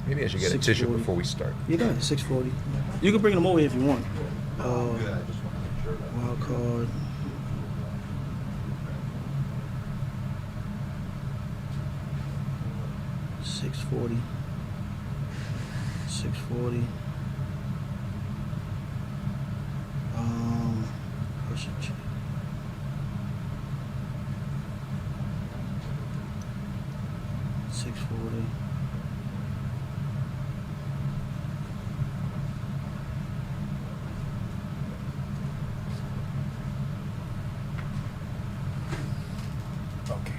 Maybe I should get a tissue before we start. You got it, 640. You can bring them over here if you want. Wild card. $640. Pressure check. $640. Okay.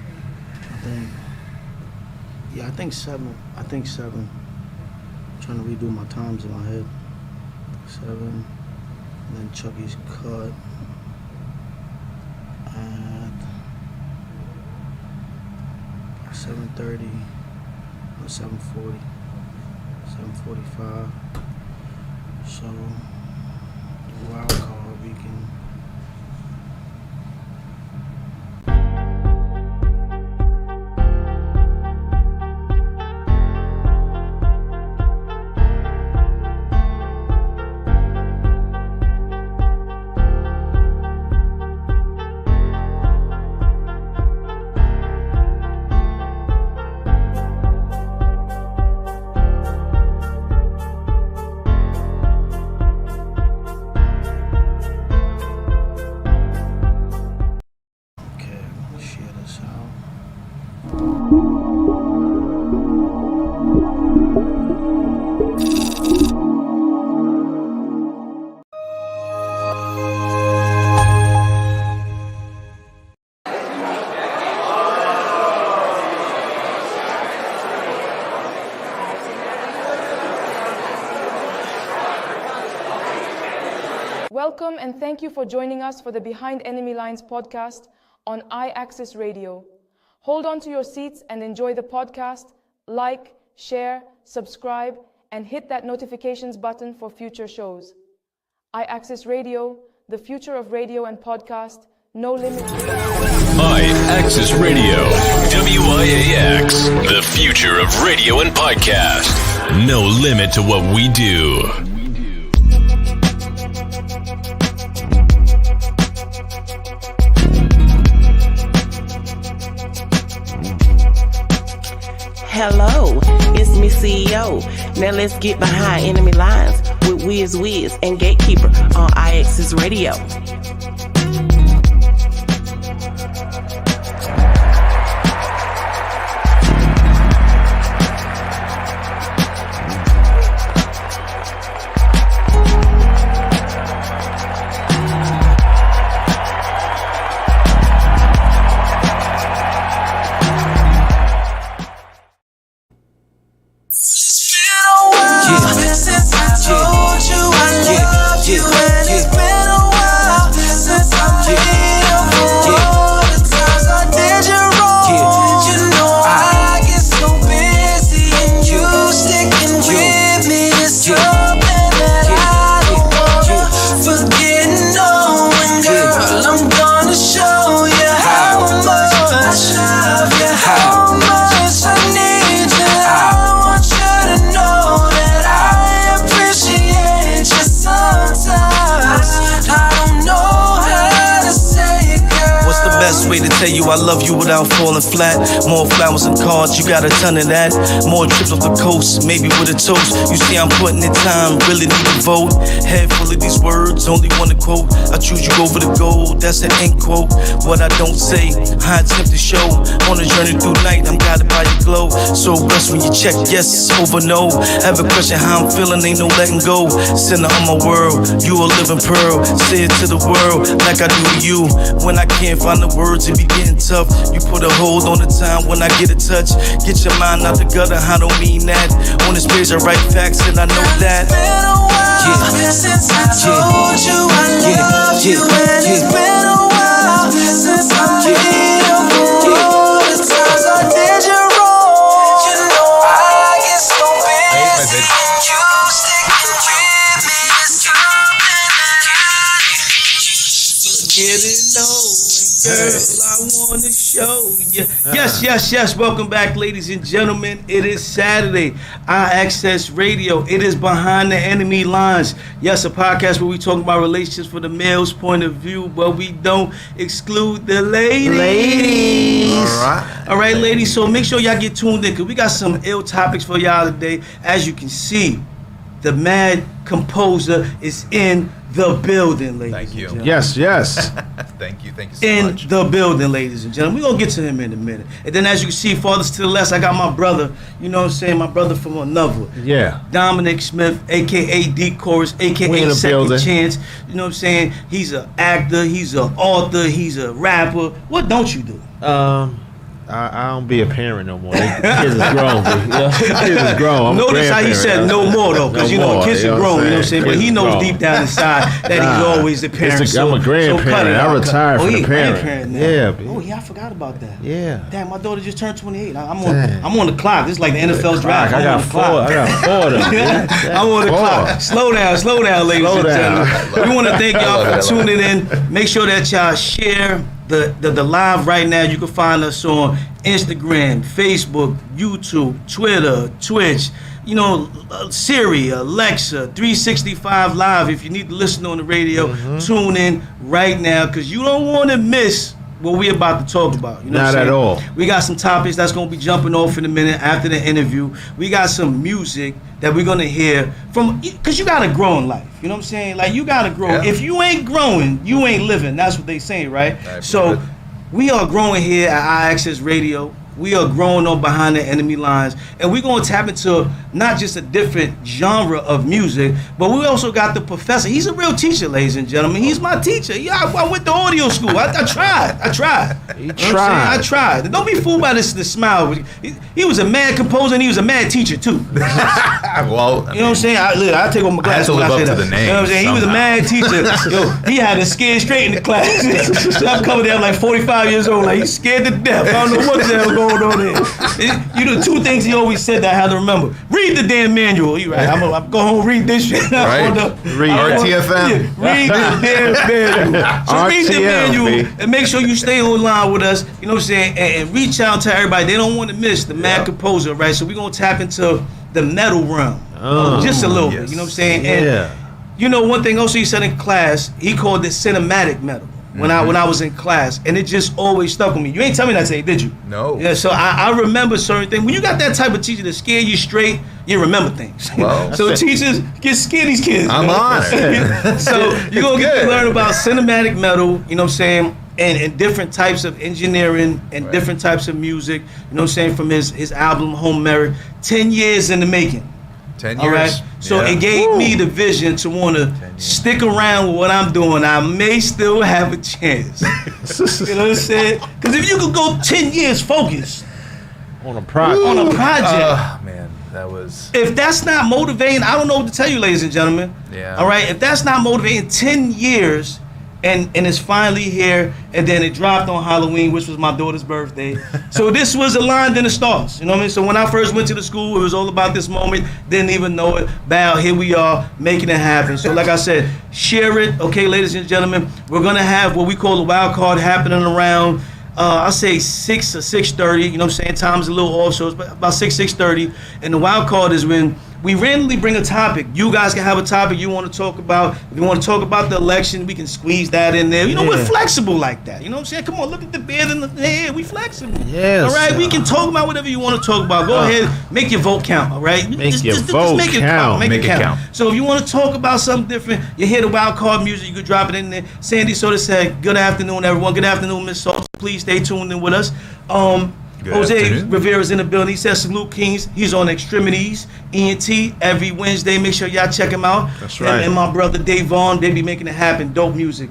I think seven. I'm trying to redo my times in my head. 7. And then Chucky's cut at 7:30 or 7:40, 7:45. So the wild card we can. Welcome and thank you for joining us for the Behind Enemy Lines podcast on IAXISRADIO. Hold on to your seats and enjoy the podcast. Like, share, subscribe, and hit that notifications button for future shows. IAXISRADIO, the future of radio and podcast, no limit to IAXISRADIO, WIAX, the future of radio and podcast. No limit to what we do. Hello, it's me CEO. Now let's get behind enemy lines with WIZZ and Gatekeeper on IAXISRADIO. Way to tell you I love you without falling flat. More flowers and cards, you got a ton of that. More trips up the coast, maybe with a toast. You see I'm putting in time, really need to vote. Head full of these words, only one to quote. I choose you over the gold, that's an end quote. What I don't say, I attempt to show. On a journey through night, I'm guided by your glow. So blessed when you check yes over no. Have a question how I'm feeling, ain't no letting go. Center of my world, you a living pearl. Say it to the world like I do to you. When I can't find the words, it be getting tough. You put a hold on the time when I get a touch. Get your mind out the gutter, I don't mean that. On this page I write facts and I know that. It's been a while since I told you I love you. And it's been a while since I made up for all the times I did you wrong. You know I get so busy and you sticking with me. It's something that I Get it low, and girl, I wanna show Yes. Welcome back, ladies and gentlemen. It is Saturday. IAXISRADIO. It is Behind the Enemy Lines. Yes, a podcast where we talk about relationships from the male's point of view, but we don't exclude the ladies. All right, ladies. So make sure y'all get tuned in because we got some ill topics for y'all today. As you can see, the mad composer is in the building, ladies. Thank you. and gentlemen. Yes. Thank you so In much. the building, ladies and gentlemen. We're going to get to him in a minute. And then as you can see, farthest to the left, I got my brother, you know what I'm saying, my brother from another. Yeah. Dominic Smith, a.k.a. D-Chorus, We in a.k.a. the Second building. Chance. You know what I'm saying? He's an actor, he's an author, he's a rapper. What don't you do? I don't be a parent no more. The kids is grown. Kids is grown. I'm a Notice how he grandparent. said no more, though, because, you know, more, kids you are know grown, what you know I'm what I'm saying? But saying? he Kids knows grown. deep down inside that he's always the parent. I'm a grandparent. cut it I out. retired from he the a parent. grandparent now. Yeah, baby. Oh, yeah, I forgot about that. Yeah. Damn, my daughter just turned 28. I'm Damn. on the clock. This is like the NFL's draft. I got four. I got four of them. Yeah. I'm on the Four. clock. Slow down, ladies Slow and down. gentlemen. We want to thank y'all for tuning in. Make sure that y'all share the live right now. You can find us on Instagram, Facebook, YouTube, Twitter, Twitch, you know, Siri, Alexa, 365 Live. If you need to listen on the radio, tune in right now because you don't want to miss what we're about to talk about. You know Not what I'm at saying? all. We got some topics that's going to be jumping off in a minute after the interview. We got some music that we're going to hear from, because you got to grow in life. You know what I'm saying? Like, you got to grow. Yeah. If you ain't growing, you ain't living. That's what they say, right? Absolutely. So we are growing here at IAXISRADIO. We are growing on Behind the Enemy Lines, and we're going to tap into not just a different genre of music, but we also got the professor. He's a real teacher, ladies and gentlemen. He's my teacher. Yeah, I went to audio school. I tried. He You know what I'm saying? tried. I tried. Don't be fooled by this smile. He was a mad composer, and he was a mad teacher, too. Well, You know what I'm saying? I take off my I had glasses. to when live say up to that. the name You know what I'm saying? He was a somehow. mad teacher. Yo, he had us scared straight in the class. So I'm coming there, I'm like 45 years old, like he's scared to death. I don't know what the hell going on there. You know, two things he always said that I had to remember. Read the damn manual. You right? I'm gonna go home, read this shit. Right. Read RTFM. Read the damn manual. So read the RTM, manual baby. and make sure you stay online with us. You know what I'm saying? And reach out to everybody. They don't want to miss the mad composer, right? So we're gonna tap into the metal realm just a little bit. yes. You know what I'm saying? Yeah. And you know, one thing also he said in class, he called it cinematic metal. When I was in class, and it just always stuck with me. You ain't tell me that today, did you? No. Yeah, so I remember certain things. When you got that type of teacher that scare you straight, you remember things. Well, so teachers get scared these kids. I'm man. on it. So you're gonna get to Good. learn about cinematic metal. You know what I'm saying? And different types of engineering and Right. different types of music. You know what I'm saying? From his album Home Merit, 10 years in the making. 10 All right. years. So Yeah. it gave me the vision to want to stick around with what I'm doing. I may still have a chance. You know what I'm saying? Because if you could go 10 years focused On a project. on a project, Man, that was. if that's not motivating, I don't know what to tell you, ladies and gentlemen. Yeah. All right. If that's not motivating, 10 years. And it's finally here, and then it dropped on Halloween, which was my daughter's birthday. So this was aligned in the stars, you know what I mean? So when I first went to the school, it was all about this moment. Didn't even know it. Bow, here we are, making it happen. So like I said, share it, okay, ladies and gentlemen. We're gonna have what we call the wild card happening around. I'll say 6 or 6:30. You know what I'm saying? Time's a little off, so it's about 6:30. And the wild card is when we randomly bring a topic. You guys can have a topic you want to talk about. If you want to talk about the election, we can squeeze that in there. You know, we're Yeah. flexible like that. You know what I'm saying? Come on, look at the beard in the hair. We flexible. Yes. All right, we can talk about whatever you want to talk about. Go ahead, make your vote count. All right, Make your vote make it count. Make it Make it count. count. So if you want to talk about something different, you hear the wild card music, you could drop it in there. Sandy Soda said, "Good afternoon, everyone. Good afternoon, Miss Salsa. Please stay tuned in with us." Good Jose afternoon. Rivera's in the building. He says salute Kings. He's on Extremities ENT every Wednesday. Make sure y'all check him out. That's right. And my brother Dave Vaughn, they be making it happen. Dope music.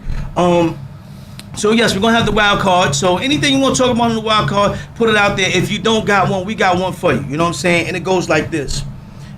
So yes, we're gonna have the wild card. So anything you want to talk about on the wild card, put it out there. If you don't got one, we got one for you. You know what I'm saying? And it goes like this: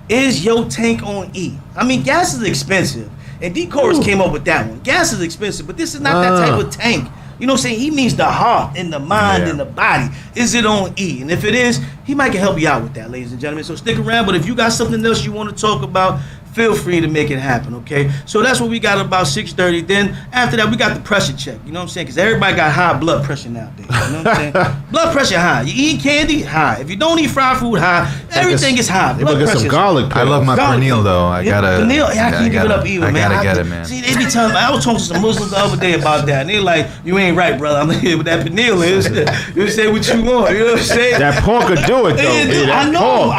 is your tank on E? I mean, gas is expensive, and D-Chorus came up with that one. Gas is expensive, but this is not that type of tank. You know what I'm saying? He means the heart and the mind Yeah. and the body. Is it on E? And if it is, he might can help you out with that, ladies and gentlemen. So stick around. But if you got something else you want to talk about, feel free to make it happen, okay? So that's what we got about 6:30. Then after that, we got the pressure check, you know what I'm saying? Because everybody got high blood pressure nowadays, you know what I'm saying? Blood pressure high. You eat candy, high. If you don't eat fried food, high. Everything is high. They Blood get pressure some is garlic. I love my Garlic. pernil though. I gotta. Pernil, I can't give it up either, man. I gotta get it, man. See, they be telling me, I was talking to some Muslims the other day about that, and they're like, you ain't right, brother. I'm here with that pernil is. You say what you want, you know what I'm saying? That pork could do it, though. Yeah, That I know, pork.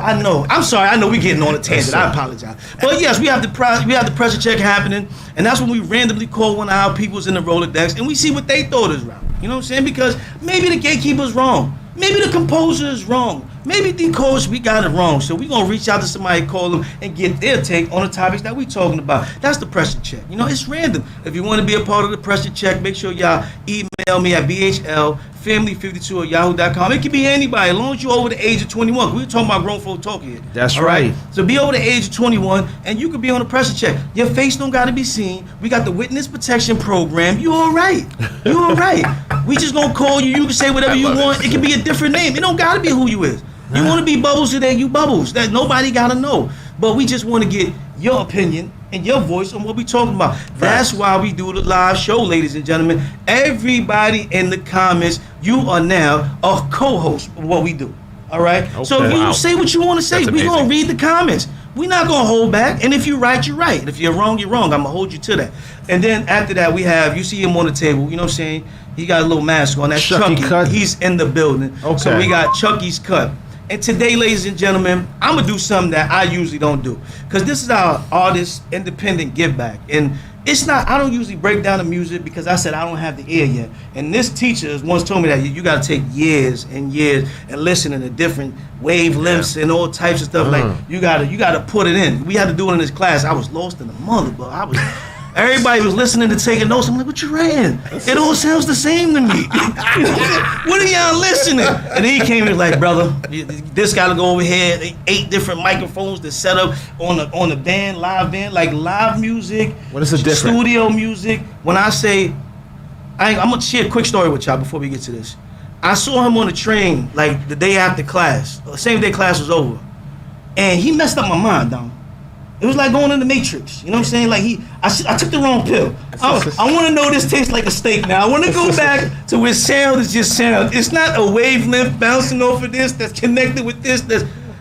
I know. I'm sorry, I know we getting on a tangent. I apologize. But yes, we have the pressure check happening, and that's when we randomly call one of our peoples in the Rolodex, and we see what they thought is wrong. You know what I'm saying? Because maybe the gatekeeper's wrong. Maybe the composer is wrong. Maybe the coach, we got it wrong. So we're going to reach out to somebody, call them, and get their take on the topics that we talking about. That's the pressure check. You know, it's random. If you want to be a part of the pressure check, make sure y'all email me at bhlfamily52@yahoo.com. It can be anybody, as long as you're over the age of 21. We're talking about grown folk talk here. That's All right. So be over the age of 21, and you can be on a pressure check. Your face don't got to be seen. We got the witness protection program. You all right. You all right. We just going to call you. You can say whatever you want. It can be a different name. It don't got to be who you is. You want to be Bubbles today, you Bubbles. That nobody got to know. But we just want to get your opinion and your voice on what we talking about. That's why we do the live show, ladies and gentlemen. Everybody in the comments, you are now a co-host of what we do. All right? Okay. So you say what you want to say. That's We're going to amazing. read the comments. We're not going to hold back. And if you're right, you're right. And if you're wrong, you're wrong. I'm going to hold you to that. And then after that, we have, you see him on the table. You know what I'm saying? He got a little mask on. That's Chucky Chucky. Cut. He's in the building. Okay. So we got Chucky's Cut. And today, ladies and gentlemen, I'm going to do something that I usually don't do. Because this is our artist independent give back. And it's not, I don't usually break down the music because I said I don't have the ear yet. And this teacher once told me that you got to take years and years and listening to different wavelengths and all types of stuff. Like you got to put it in. We had to do it in this class. I was lost in the mother, but everybody was listening to taking notes. I'm like, what you writing? It all sounds the same to me. What are y'all listening? And then he came in like, brother, this got to go over here. 8 different microphones to set up on the band, live band, like live music. What is the difference? Studio music. When I say, I'm going to share a quick story with y'all before we get to this. I saw him on the train like the day after class, the same day class was over. And he messed up my mind, Dom. It was like going in the Matrix. You know what I'm saying? Like I took the wrong pill. I want to know this tastes like a steak now. I want to go back to where sound is just sound. It's not a wavelength bouncing off of this that's connected with this.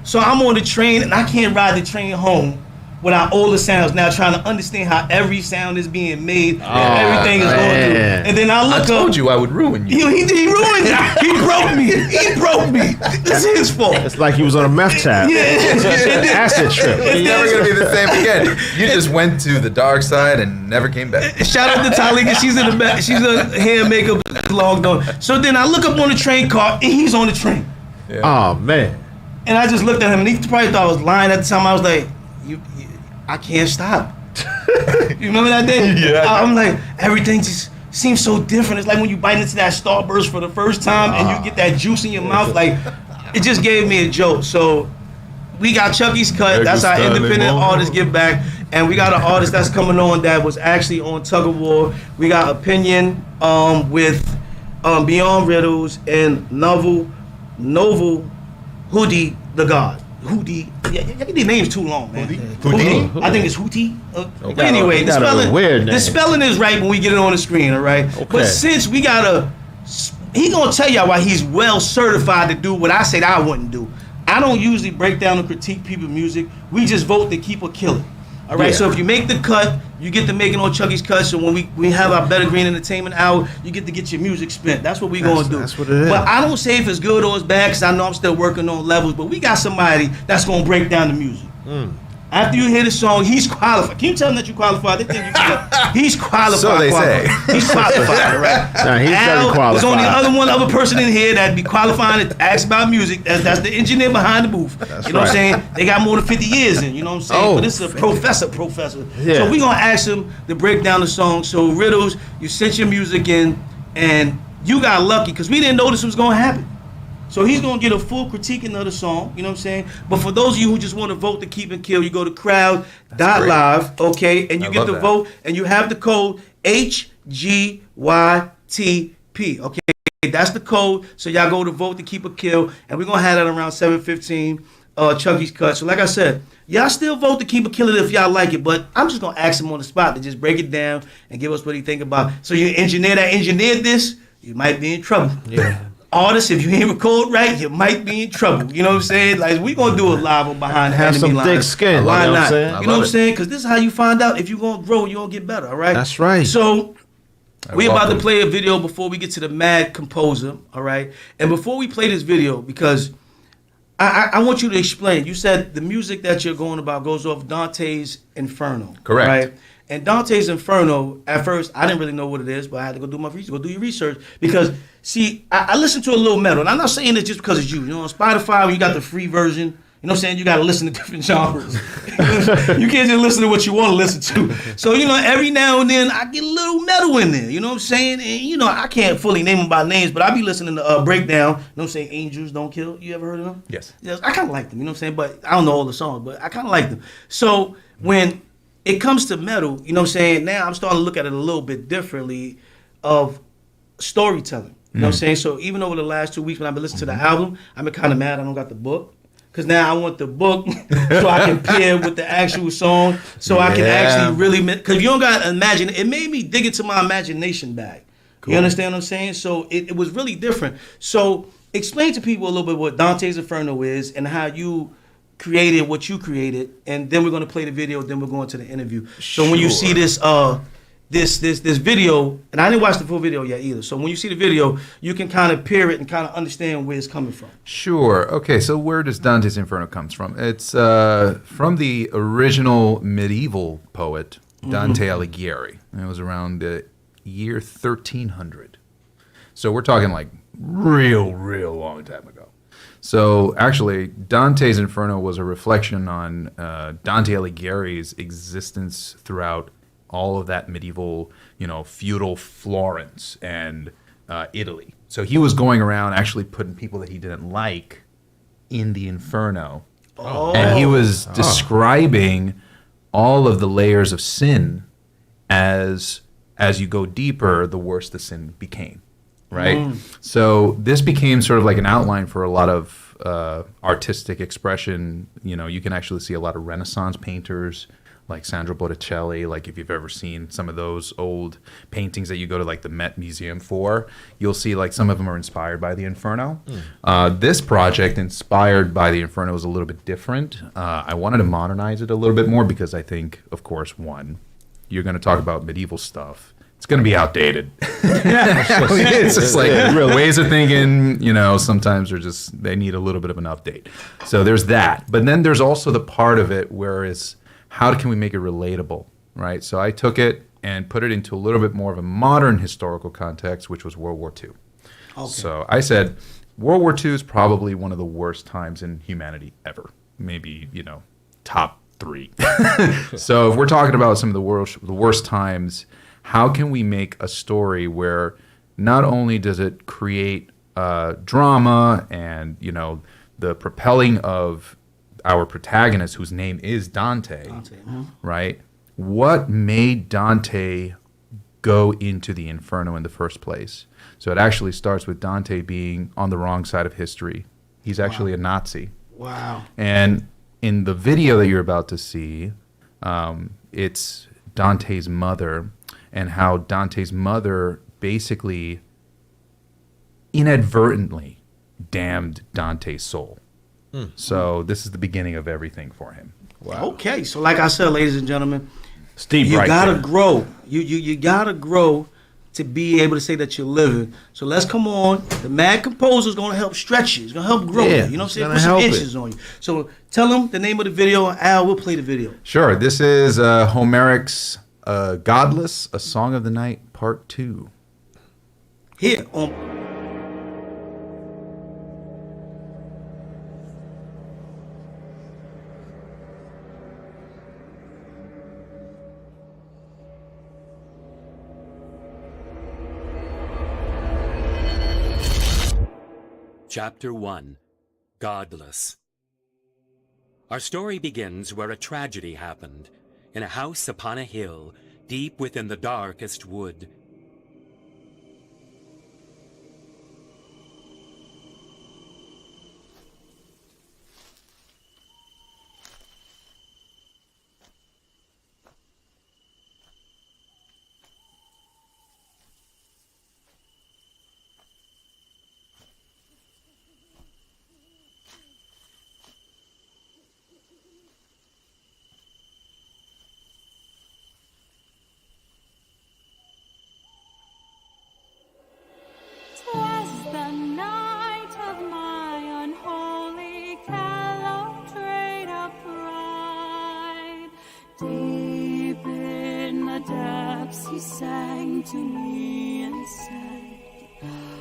So I'm on the train and I can't ride the train home without all the sounds. Now trying to understand how every sound is being made and everything is going through. And then I look up. I told you I would ruin you. He ruined it. He broke me. He broke me. This is his fault. It's like he was on a meth tab. Acid trip. You're never gonna be the same again. You just went to the dark side and never came back. Shout out to Talika. She's in the back. She's a hair and makeup long on. So then I look up on the train car and he's on the train. Yeah. Oh, man. And I just looked at him and he probably thought I was lying at the time. I was like, I can't stop. You remember that day? Yeah. I'm like, everything just seems so different. It's like when you bite into that Starburst for the first time and you get that juice in your mouth. Like, it just gave me a joke. So we got Chucky's Cut. That's our independent artist give back. And we got an artist that's coming on that was actually on Tug of War. We got Opinion with Beyond Riddles and Novel Hoodie the God. Hoodie. Yeah, the name's too long, man. Houdini? I think it's Hootie. Okay. Anyway, You got a weird name. the spelling is right when we get it on the screen, all right? Okay. But since we got he gonna tell y'all why he's well certified to do what I said I wouldn't do. I don't usually break down and critique people's music. We just vote to keep or kill it. All right, Yeah. so if you make the cut, you get to make it on Chucky's Cut. So when we have our Better Green Entertainment Hour, you get to get your music spent. That's what we gonna do. That's what it is. But I don't say if it's good or it's bad because I know I'm still working on levels. But we got somebody that's gonna break down the music. After you hear the song, he's qualified. Can you tell them that you qualified? They think you can. He's qualified. So they say. He's qualified, all right? Nah, he's very qualified. There's only one other person in here that'd be qualifying to ask about music. That's the engineer behind the booth. That's you know what I'm right. saying? They got more than 50 years in, you know what I'm saying? Oh. But this is a professor. Yeah. So we're going to ask him to break down the song. So Riddles, you sent your music in, and you got lucky because we didn't know this was going to happen. So he's going to get a full critiquing of the song, you know what I'm saying? But for those of you who just want to vote to keep and kill, you go to crowd.live, okay? And you get love to that. vote, and you have the code HGYTP, okay? That's the code. So y'all go to vote to keep or kill, and we're going to have that around 7:15. Chucky's cut. So like I said, y'all still vote to keep a killer if y'all like it, but I'm just gonna ask him on the spot to just break it down and give us what he think about. So you engineer that engineered this, you might be in trouble. Yeah. Artists, if you ain't record right, you might be in trouble. You know what I'm saying? Like we gonna do a live on behind Have enemy some lines. thick skin. Why You know what I'm not? saying? You know what I'm saying? Because this is how you find out if you gonna grow, you gonna get better. All right. That's right. So we about to welcome. play a video before we get to the Mad Composer. All right. And before we play this video, because I want you to explain. You said the music that you're going about goes off Dante's Inferno. Correct. Right? And Dante's Inferno, at first, I didn't really know what it is, but I had to go do my research. Go do your research. Because, see, I listened to a little metal. And I'm not saying this just because it's you. You know, on Spotify, when you got the free version, you know what I'm saying? You got to listen to different genres. You can't just listen to what you want to listen to. So, you know, every now and then, I get a little metal in there. You know what I'm saying? And, you know, I can't fully name them by names, but I be listening to Breakdown. You know what I'm saying? Angels Don't Kill. You ever heard of them? Yes. I kind of like them. You know what I'm saying? But I don't know all the songs, but I kind of like them. So, when it comes to metal, you know what I'm saying? Now I'm starting to look at it a little bit differently of storytelling. You know what I'm saying? So even over the last 2 weeks when I've been listening to the album, I've been kind of mad I don't got the book. Because now I want the book so I can pair with the actual song. So I can actually really, because you don't got to imagine, it made me dig into my imagination bag. Cool. You understand what I'm saying? So it was really different. So explain to people a little bit what Dante's Inferno is and how you created what you created, and then we're going to play the video, then we're going to the interview. So when you see this this video, and I didn't watch the full video yet either, so when you see the video, you can kind of peer it and kind of understand where it's coming from. Sure. Okay, so where does Dante's Inferno comes from? It's from the original medieval poet, Dante Alighieri. It was around the year 1300. So we're talking like real long time ago. So actually, Dante's Inferno was a reflection on Dante Alighieri's existence throughout all of that medieval, feudal Florence and Italy. So he was going around actually putting people that he didn't like in the Inferno. Oh. And he was describing all of the layers of sin as you go deeper, the worse the sin became. Right? So this became sort of like an outline for a lot of artistic expression. You can actually see a lot of Renaissance painters like Sandro Botticelli. Like if you've ever seen some of those old paintings that you go to like the Met Museum for, you'll see like some of them are inspired by the Inferno. This project, inspired by the Inferno, is a little bit different. I wanted to modernize it a little bit more because I think, of course, one, you're going to talk about medieval stuff. It's going to be outdated. It's just like ways of thinking, sometimes they need a little bit of an update. So there's that. But then there's also the part of it where it's how can we make it relatable, right? So I took it and put it into a little bit more of a modern historical context, which was World War II. Okay. So I said World War II is probably one of the worst times in humanity ever. Maybe, top 3. So if we're talking about some of the worst times, how can we make a story where not only does it create drama and, the propelling of our protagonist, whose name is Dante, right? What made Dante go into the Inferno in the first place? So it actually starts with Dante being on the wrong side of history. He's actually a Nazi. Wow. And in the video that you're about to see, it's Dante's mother, and how Dante's mother basically inadvertently damned Dante's soul. So this is the beginning of everything for him. Wow. Okay, so like I said, ladies and gentlemen, Steve, you right gotta there. grow. You gotta grow to be able to say that you're living. So let's come on. The Mad Composer is gonna help stretch you. It's gonna help grow you. You know what I'm saying? Put some inches on you. So tell them the name of the video. Al, we'll play the video. Sure. This is Homeric's Godless, A Song of the Night, Part 2. Here on Chapter 1, Godless. Our story begins where a tragedy happened, in a house upon a hill, deep within the darkest wood. She sang to me and said,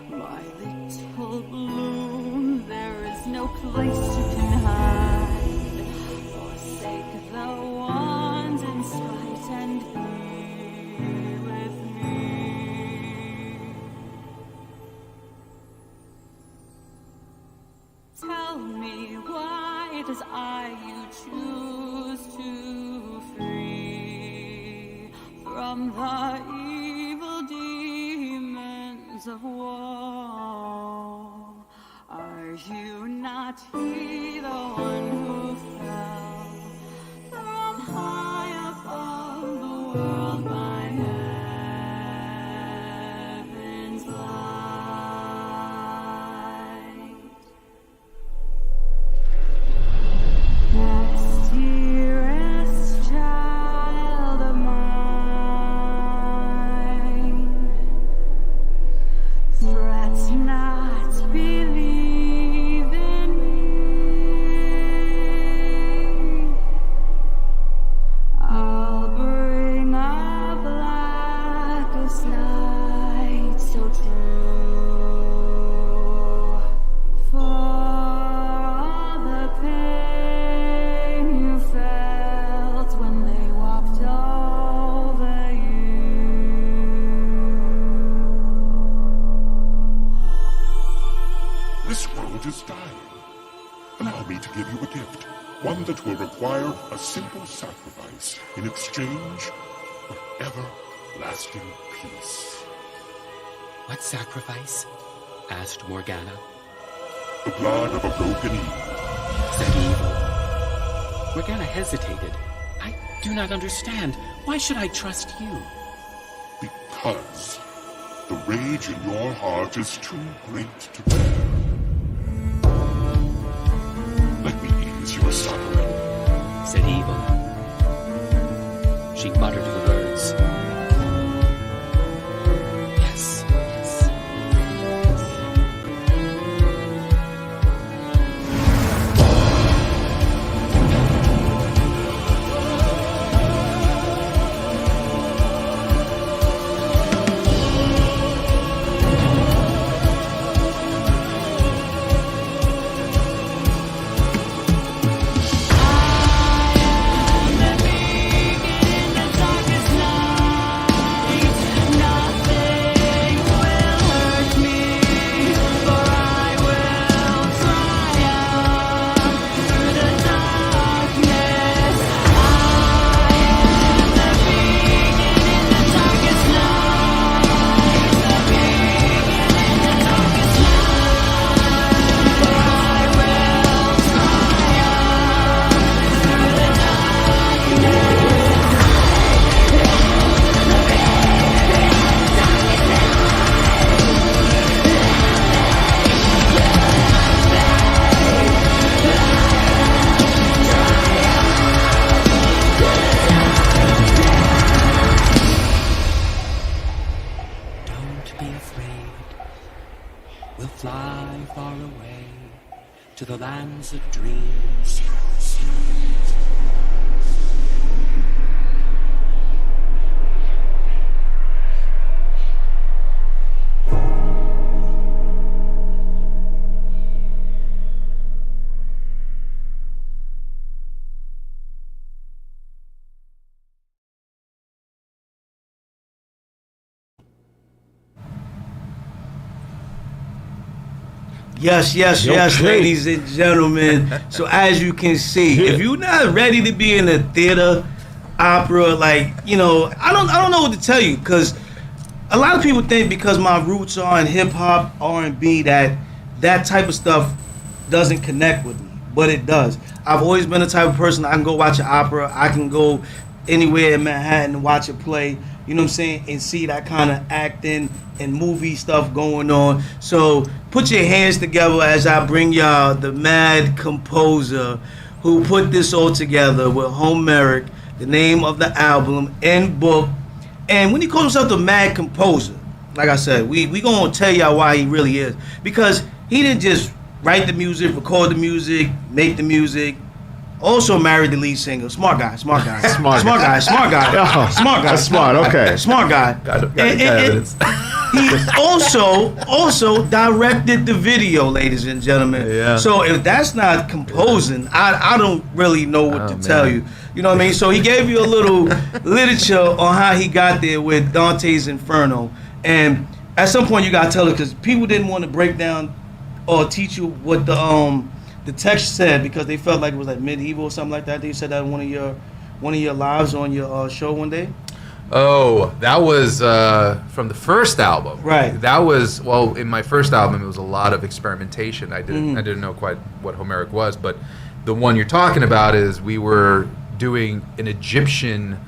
my little bloom, there is no place you can hide. Forsake the wand in spite and be with me. Tell me why it is I you choose to free from the evil demons of woe. Are you not he, the one who fell from high above the world by heaven's light? Yes, dearest child of mine, fret not, believe in me. I'll bring a blackest night so true. For all the pain you felt when they walked over you. This world is dying. Allow me to give you a gift, one that will require a simple sacrifice in exchange for everlasting peace. What sacrifice? Asked Morgana. The blood of a broken Eve. Said Evil. Morgana hesitated. I do not understand. Why should I trust you? Because the rage in your heart is too great to bear. Let me ease your suffering. Said Evil. She muttered the words. Yes, yes. We'll fly far away to the lands of dreams. Yes, yes, yes, ladies and gentlemen. So as you can see, if you're not ready to be in a theater, opera, like, you know, I don't know what to tell you, because a lot of people think because my roots are in hip hop, R&B, that type of stuff doesn't connect with me, but it does. I've always been the type of person, I can go watch an opera, I can go anywhere in Manhattan and watch a play, you know what I'm saying, and see that kind of acting and movie stuff going on. So put your hands together as I bring y'all the mad composer who put this all together with Homeric, the name of the album and book. And when he calls himself the mad composer, like I said, we gonna tell y'all why he really is, because he didn't just write the music, record the music, make the music, also married the lead singer. Smart guy. Smart guy. Oh. Smart guy. That's smart. Okay. Smart guy. He also directed the video, ladies and gentlemen. Yeah. So if that's not composing, I don't really know what to tell you. You know what I mean? So he gave you a little literature on how he got there with Dante's Inferno. And at some point you gotta tell it, because people didn't want to break down or teach you what the text said, because they felt like it was like medieval or something like that. They said that in one of your lives on your show one day. Oh, that was from the first album. Right. That was, well, in my first album, it was a lot of experimentation. I didn't know quite what Homeric was, but the one you're talking about is we were doing an Egyptian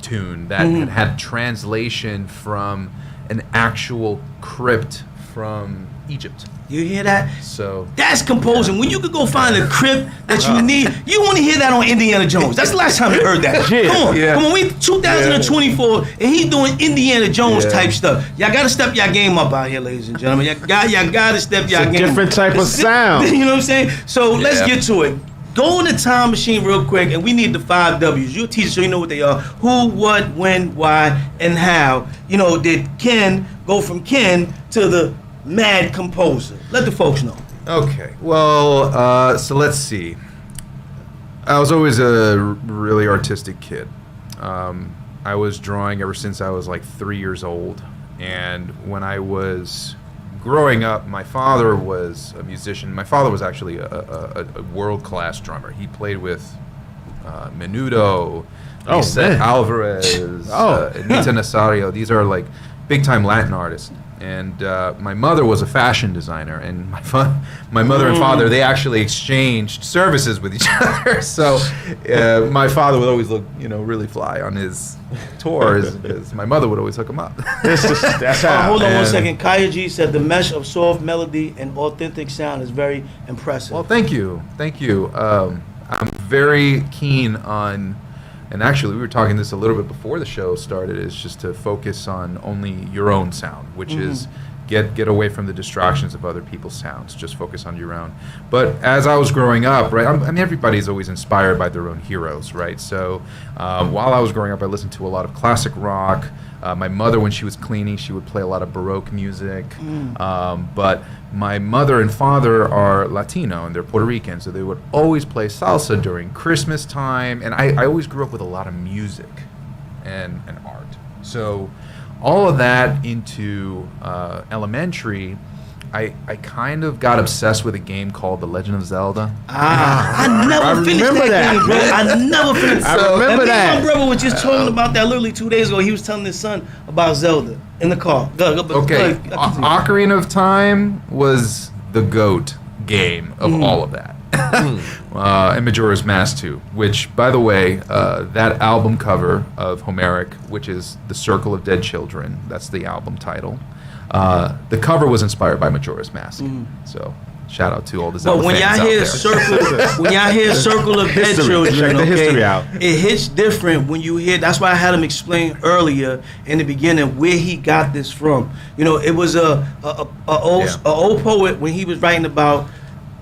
tune that had translation from an actual crypt from Egypt. You hear that? So that's composing. When you could go find a crypt that you need, you want to hear that on Indiana Jones. That's the last time you heard that. Come on, we 2024 and he's doing Indiana Jones type stuff. Y'all gotta step your game up out here, ladies and gentlemen. Y'all gotta step your game up. Different type of sound. You know what I'm saying? So let's get to it. Go in the time machine real quick, and we need the 5 W's. You're a teacher, so you know what they are. Who, what, when, why, and how. You know, did Ken go from Ken to the mad composer? Let the folks know. Okay. Well, so let's see. I was always a really artistic kid. I was drawing ever since I was like 3 years old. And when I was growing up, my father was a musician. My father was actually a world-class drummer. He played with Menudo, Alvarez, Anita Nazario. These are like big-time Latin artists. And my mother was a fashion designer, and my mother and father, they actually exchanged services with each other. So my father would always look, really fly on his tours, because my mother would always hook him up. That's how. Hold on one second. Kaya G said the mesh of soft melody and authentic sound is very impressive. Well, thank you. I'm very keen on. And actually, we were talking this a little bit before the show started, is just to focus on only your own sound, which is get away from the distractions of other people's sounds. Just focus on your own. But as I was growing up, right, I mean, everybody's always inspired by their own heroes, right? So while I was growing up, I listened to a lot of classic rock. My mother, when she was cleaning, she would play a lot of Baroque music. But my mother and father are Latino, and they're Puerto Rican, so they would always play salsa during Christmas time. And I always grew up with a lot of music and art. So all of that into elementary, I kind of got obsessed with a game called The Legend of Zelda. I never finished that game, bro. I never finished. I remember that. My brother was just talking about that literally 2 days ago. He was telling his son about Zelda in the car. Okay, Ocarina of Time was the GOAT game of all of that. And Majora's Mask 2, which, by the way, that album cover of Homeric, which is The Circle of Dead Children, that's the album title. The cover was inspired by Majora's Mask. So shout out to all the Zelda when fans y'all hear out Circle of Dead Children, check the history out. It hits different when you hear. That's why I had him explain earlier in the beginning where he got this from. It was a old poet when he was writing about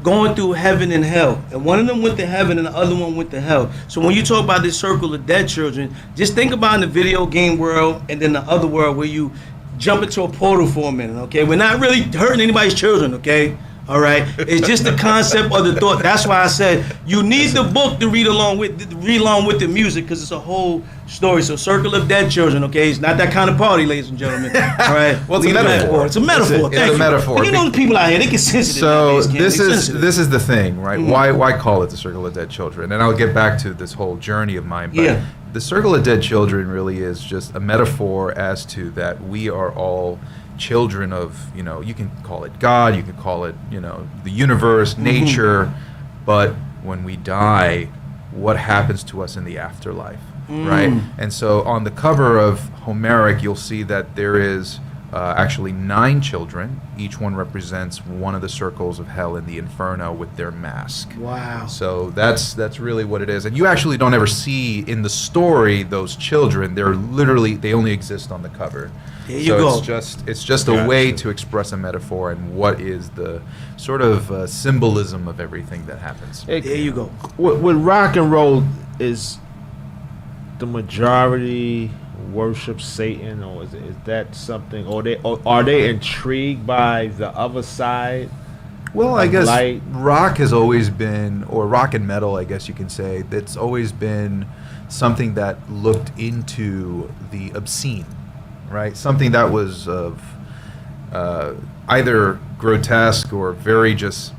going through heaven and hell, and one of them went to heaven and the other one went to hell. So when you talk about this Circle of Dead Children, just think about in the video game world and then the other world where you jump into a portal for a minute, okay? We're not really hurting anybody's children, okay? All right? It's just the concept of the thought. That's why I said you need the book to read along with the music, because it's a whole story. So Circle of Dead Children, okay? It's not that kind of party, ladies and gentlemen. All right? Well, it's a metaphor. It's a metaphor. It's a metaphor. But you know the people out here, they get sensitive. So nowadays, this is the thing, right? Why call it the Circle of Dead Children? And I'll get back to this whole journey of mine. But the Circle of Dead Children really is just a metaphor as to that we are all children of, you can call it God, you can call it, the universe, nature, but when we die, what happens to us in the afterlife, right? And so on the cover of Homeric, you'll see that there is actually 9 children. Each one represents one of the circles of hell in the Inferno with their mask. Wow. So that's really what it is. And you actually don't ever see in the story those children. They're literally, they only exist on the cover. There you go. It's just a way to express a metaphor and what is the sort of symbolism of everything that happens. There you go. With rock and roll, is the majority worship Satan, or is that something, or are they intrigued by the other side? Well, I guess light? rock has always been, or rock and metal, I guess you can say, that's always been something that looked into the obscene, right? Something that was of either grotesque or very just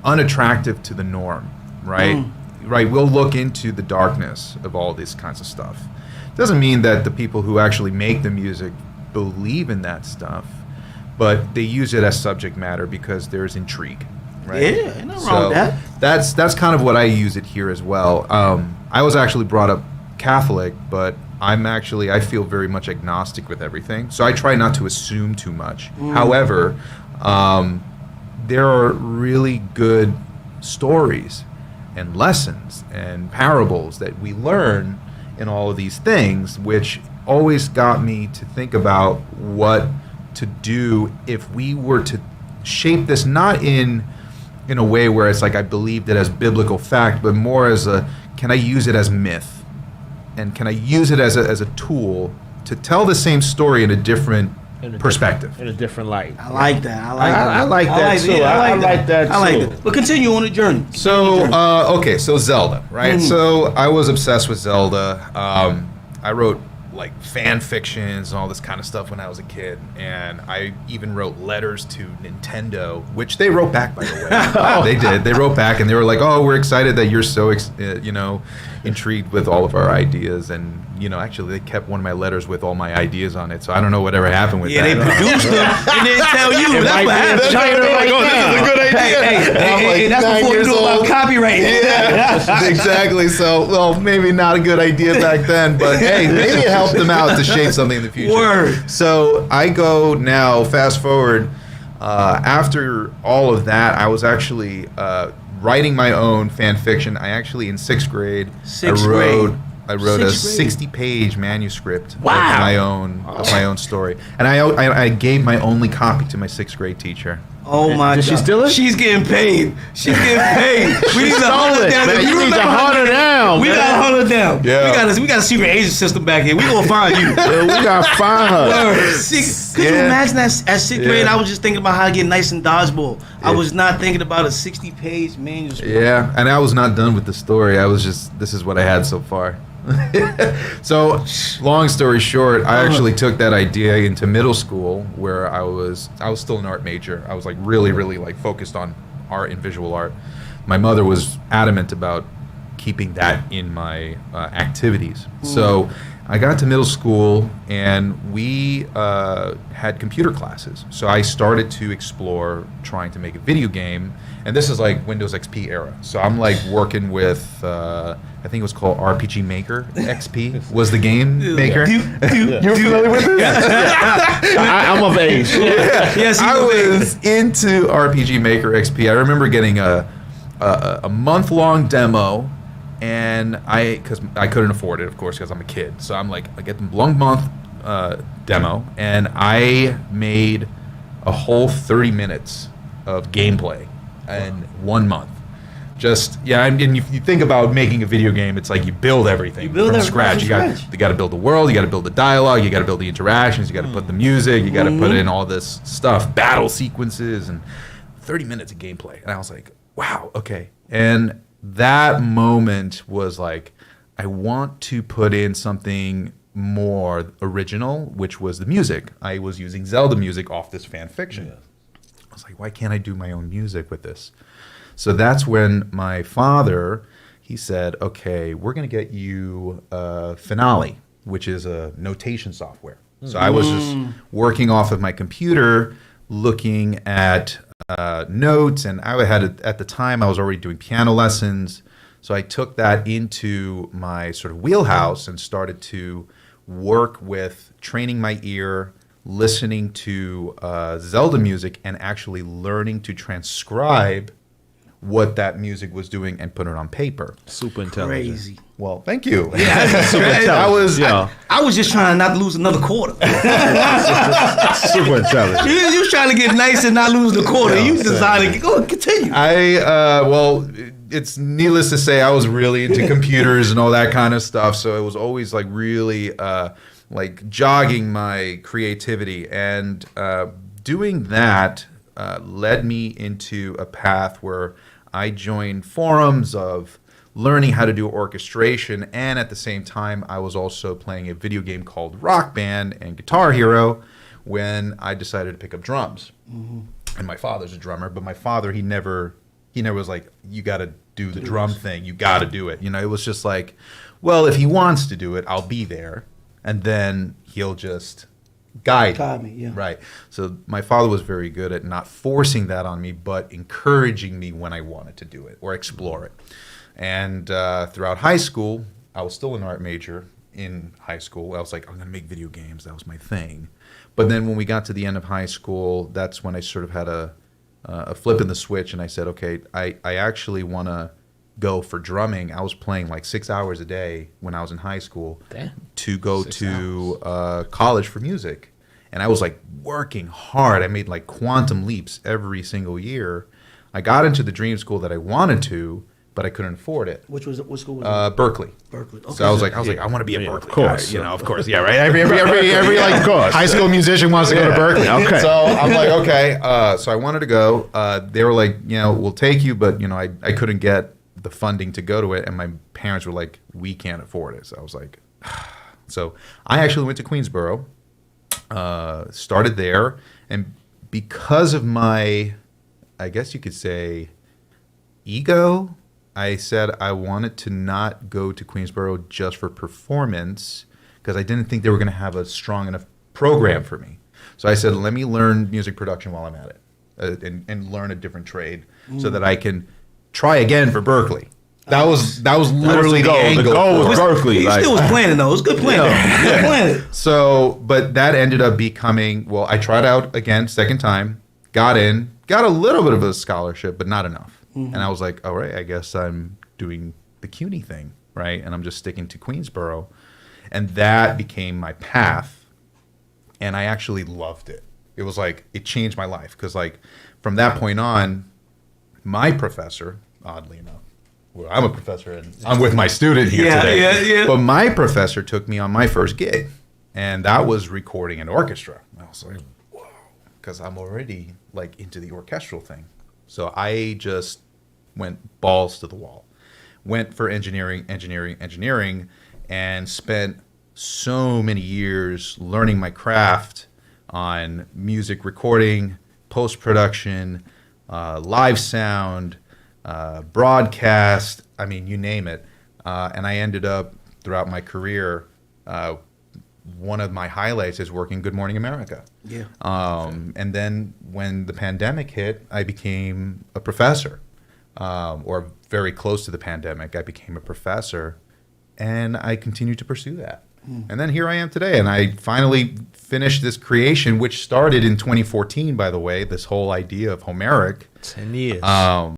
unattractive to the norm, right? Right, we'll look into the darkness of all these kinds of stuff. Doesn't mean that the people who actually make the music believe in that stuff, but they use it as subject matter because there's intrigue, right? Yeah, ain't nothing wrong with that. That's kind of what I use it here as well. I was actually brought up Catholic, but I feel very much agnostic with everything, so I try not to assume too much. However, there are really good stories and lessons and parables that we learn in all of these things, which always got me to think about what to do if we were to shape this, not in a way where it's like I believed it as biblical fact, but more as can I use it as myth, and can I use it as a tool to tell the same story in a different perspective, in a different light. I like that. I like that too. I like that. But continue on the journey. So, okay, so Zelda, right? So I was obsessed with Zelda. I wrote like fan fictions and all this kind of stuff when I was a kid, and I even wrote letters to Nintendo, which they wrote back, by the way. They did. They wrote back, and they were like, "Oh, we're excited that you're so, intrigued with all of our ideas." And actually, they kept one of my letters with all my ideas on it. So I don't know whatever happened with that. Yeah, they produced them and didn't tell you. That's what happened. This is a good idea. Hey, that's before you knew about copyright. Yeah, exactly. So, well, maybe not a good idea back then, but hey, maybe it helped them out to shape something in the future. Word. So I go now, fast forward, after all of that, I was actually writing my own fan fiction. I actually, in 6th grade, I wrote a 60-page manuscript of my own story, and I gave my only copy to my 6th grade teacher. Oh my God! Did she steal it? She's getting paid. She's getting paid. We need to hunt her down. You need to hunt her down. We gotta hunt her down. Yeah. We got a secret agent system back here. We gonna find you. Yeah, we gotta find her. Could you imagine that at 6th grade? I was just thinking about how to get nice in dodgeball. I was not thinking about a 60-page manuscript. Yeah, and I was not done with the story. I was just, this is what I had so far. So, long story short, I actually took that idea into middle school, where I was still an art major. I was like really like focused on art and visual art. My mother was adamant about keeping that in my activities. So I got to middle school, and we had computer classes. So I started to explore trying to make a video game, and this is like Windows XP era. So I'm like working with, I think it was called RPG Maker. XP was the game maker. You're familiar with this? I'm of age. Yes, I was into RPG Maker XP. I remember getting a month-long demo, and because I couldn't afford it, of course, because I'm a kid. So I'm like, I get the long month demo, and I made a whole 30 minutes of gameplay in 1 month. And if you think about making a video game, it's like you build everything from scratch. You got to build the world, you got to build the dialogue, you got to build the interactions, you got to put the music, you got to put in all this stuff, battle sequences, and 30 minutes of gameplay. And I was like, wow, okay. And that moment was like, I want to put in something more original, which was the music. I was using Zelda music off this fan fiction. I was like, why can't I do my own music with this? So that's when my father, he said, okay, we're going to get you Finale, which is a notation software. So I was just working off of my computer, looking at notes, and I had, at the time, I was already doing piano lessons. So I took that into my sort of wheelhouse and started to work with training my ear, listening to Zelda music and actually learning to transcribe what that music was doing and put it on paper. Super intelligent. Crazy. Well, thank you. I was just trying not to lose another quarter. Super intelligent. You was trying to get nice and not lose the quarter. You decided to go continue. It's needless to say, I was really into computers and all that kind of stuff. So it was always like really like jogging my creativity, and doing that led me into a path where I joined forums of learning how to do orchestration, and at the same time, I was also playing a video game called Rock Band and Guitar Hero when I decided to pick up drums. Mm-hmm. And my father's a drummer, but my father, he never was like, you got to do the drum thing. You got to do it. You know, it was just like, well, if he wants to do it, I'll be there. And then he'll just guide me. Yeah. Right. So my father was very good at not forcing that on me, but encouraging me when I wanted to do it or explore it. And throughout high school, I was still an art major in high school. I was like, I'm going to make video games. That was my thing. But then when we got to the end of high school, that's when I sort of had a flip in the switch, and I said, okay, I actually want to go for drumming. I was playing like 6 hours a day when I was in high school to go to college for music. And I was like working hard. I made like quantum leaps every single year. I got into the dream school that I wanted to, but I couldn't afford it. What school was it? Berkeley. Berkeley. Okay. So I was like, I want to be at Berkeley. Of course. Of course. Yeah, right. Every like high school musician wants to go to Berkeley. Okay. So I'm like, okay. So I wanted to go. They were like, we'll take you, but I couldn't get the funding to go to it, and my parents were like, we can't afford it. So I was like, so I actually went to Queensboro, started there, and because of my, I guess you could say, ego, I said I wanted to not go to Queensboro just for performance because I didn't think they were going to have a strong enough program for me. So I said, let me learn music production while I'm at it and learn a different trade so that I can try again for Berkeley. That was literally the angle. The goal was Berkeley. He still was planning though. It was good planning. So, but that ended up becoming, well, I tried out again, second time, got in, got a little bit of a scholarship, but not enough. Mm-hmm. And I was like, all right, I guess I'm doing the CUNY thing, right? And I'm just sticking to Queensboro. And that became my path. And I actually loved it. It was like, it changed my life. Because like, from that point on, my professor, oddly enough, well, I'm a professor and I'm with my student here today. Yeah. But my professor took me on my first gig. And that was recording an orchestra. And I was like, whoa, because I'm already like into the orchestral thing. So I just went balls to the wall. Went for engineering, and spent so many years learning my craft on music recording, post-production, live sound, broadcast, I mean, you name it. And I ended up, throughout my career, one of my highlights is working Good Morning America. Yeah. And then when the pandemic hit, I became a professor, or very close to the pandemic, I became a professor, and I continued to pursue that. And then here I am today, and I finally finished this creation, which started in 2014, by the way, this whole idea of Homeric. 10 years. That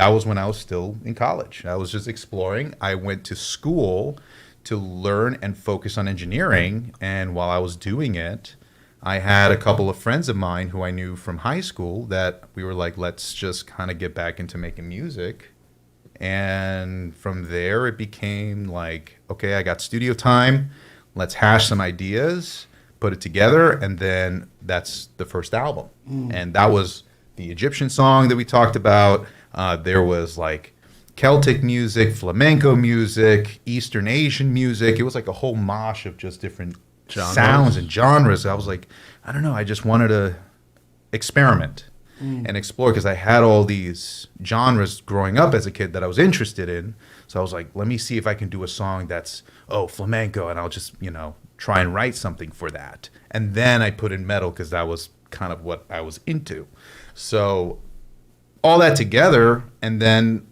was when I was still in college. I was just exploring. I went to school to learn and focus on engineering, and while I was doing it, I had a couple of friends of mine who I knew from high school that we were like, let's just kind of get back into making music. And from there, it became like, okay, I got studio time. Let's hash some ideas, put it together, and then that's the first album. And that was the Egyptian song that we talked about. There was like Celtic music, flamenco music, Eastern Asian music. It was like a whole mosh of just different sounds and genres. I was like, I don't know, I just wanted to experiment and explore, because I had all these genres growing up as a kid that I was interested in. So I was like, let me see if I can do a song that's, flamenco, and I'll just, try and write something for that. And then I put in metal because that was kind of what I was into. So all that together, and then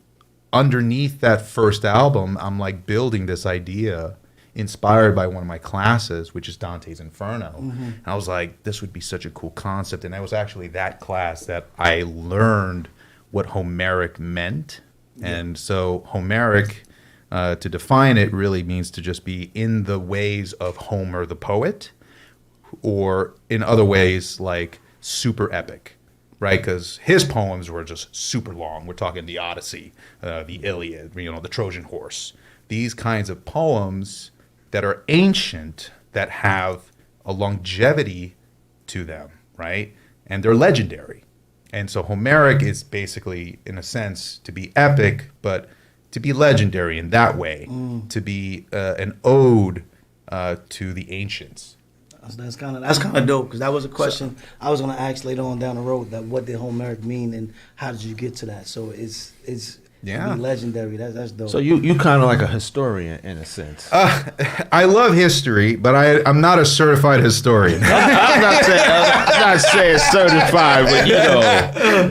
underneath that first album, I'm like building this idea inspired by one of my classes, which is Dante's Inferno. And I was like, this would be such a cool concept. And that was actually that class that I learned what Homeric meant. And so Homeric, to define it, really means to just be in the ways of Homer the poet, or in other ways like super epic, right? Because his poems were just super long. We're talking the Odyssey, the Iliad, the Trojan Horse. These kinds of poems that are ancient, that have a longevity to them, right? And they're legendary. And so Homeric is basically, in a sense, to be epic, but to be legendary in that way, to be an ode to the ancients. That's kind of dope, because that was a question I was going to ask later on down the road. That what did Homeric mean, and how did you get to that? So it's legendary. That's dope. So you kind of like a historian in a sense. I love history, but I'm not a certified historian. I'm not saying certified, but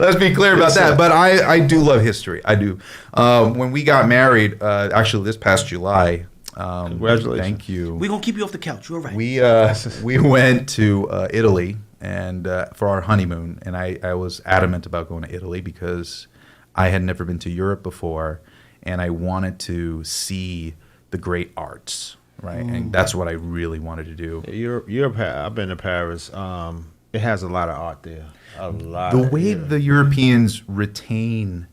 let's be clear about that. But I do love history. I do. When we got married, actually this past July. Congratulations! Thank you. We're gonna keep you off the couch. You're right. We went to Italy and for our honeymoon, and I was adamant about going to Italy because I had never been to Europe before, and I wanted to see the great arts, right? And that's what I really wanted to do. Europe. I've been to Paris. It has a lot of art there. A lot. The way the Europeans retain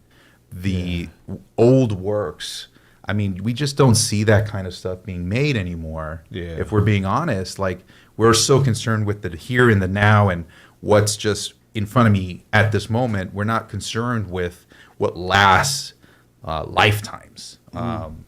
the old works. I mean, we just don't see that kind of stuff being made anymore. Yeah. If we're being honest, like we're so concerned with the here and the now and what's just in front of me at this moment. We're not concerned with what lasts lifetimes.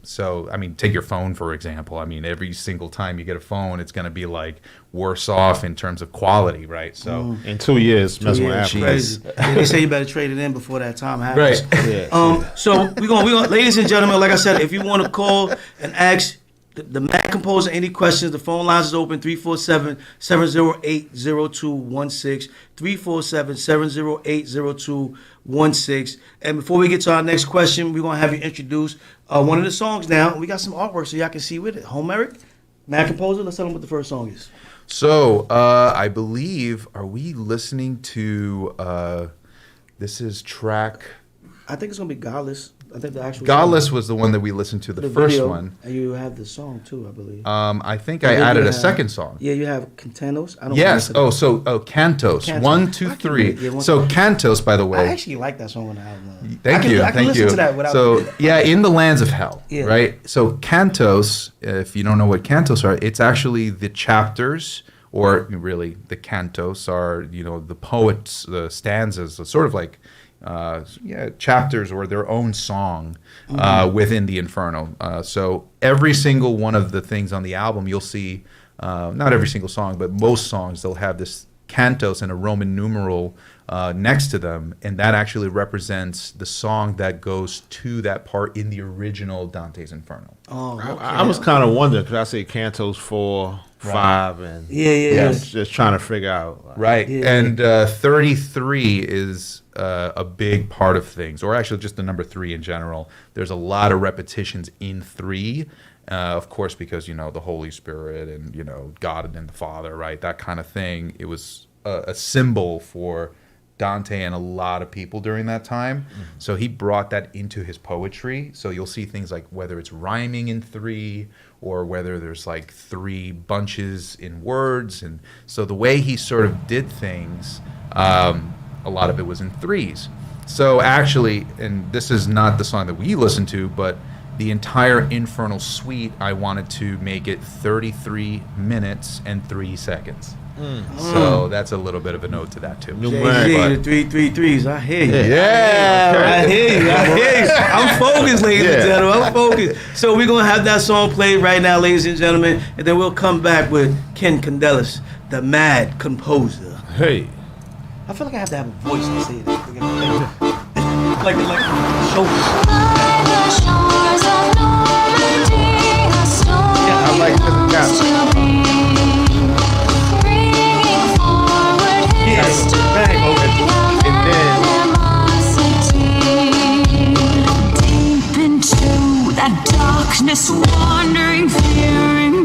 So, I mean, take your phone, for example. I mean, every single time you get a phone, it's going to be like worse off in terms of quality, right? So in 2 years, mess with Apple. Crazy. They say you better trade it in before that time happens. Right. So we're gonna, ladies and gentlemen, like I said, if you want to call and ask the Mad Composer any questions, the phone lines is open, 347-708-0216, 347-708-0216. And before we get to our next question, we're going to have you introduce one of the songs now. We got some artwork so y'all can see with it. Homeric, Mad Composer, let's tell them what the first song is. So, I believe, are we listening to, this is track... I think it's going to be Godless. I think the actual Godless song. Was the one that we listened to, the first video, one. And you have the song too, I believe. I think I added a second song. Yeah, you have Cantos. Yes. Cantos. 1, 2, 3. So Cantos, by the way. I actually like that song on the album. Thank you. I can listen to that without. So In the Lands of Hell. Yeah. Right. So Cantos, if you don't know what cantos are, it's actually the chapters, or really the cantos are the poets, the stanzas, sort of like. Chapters or their own song within the Inferno. So every single one of the things on the album, you'll see, not every single song, but most songs, they'll have this cantos and a Roman numeral next to them, and that actually represents the song that goes to that part in the original Dante's Inferno. Oh, okay. I was kind of wondering because I say cantos 4, 5, and just trying to figure out. Right, and 33 is a big part of things, or actually just the number 3 in general. There's a lot of repetitions in 3, of course, because the Holy Spirit and God and the Father, right? That kind of thing. It was a symbol for Dante and a lot of people during that time. So he brought that into his poetry. So you'll see things like whether it's rhyming in 3 or whether there's like 3 bunches in words. And so the way he sort of did things, a lot of it was in 3s. So actually, and this is not the song that we listened to, but the entire Infernal Suite, I wanted to make it 33 minutes and 3 seconds. So that's a little bit of a note to that too. The 333s. I hear you. Yeah. I hear you. I'm focused, ladies and gentlemen. I'm focused. So we're going to have that song played right now, ladies and gentlemen, and then we'll come back with Ken Candelas, the Mad Composer. Hey. I feel like I have to have a voice to say this. Like shoulders. I like this. Deep into that darkness, wandering, fearing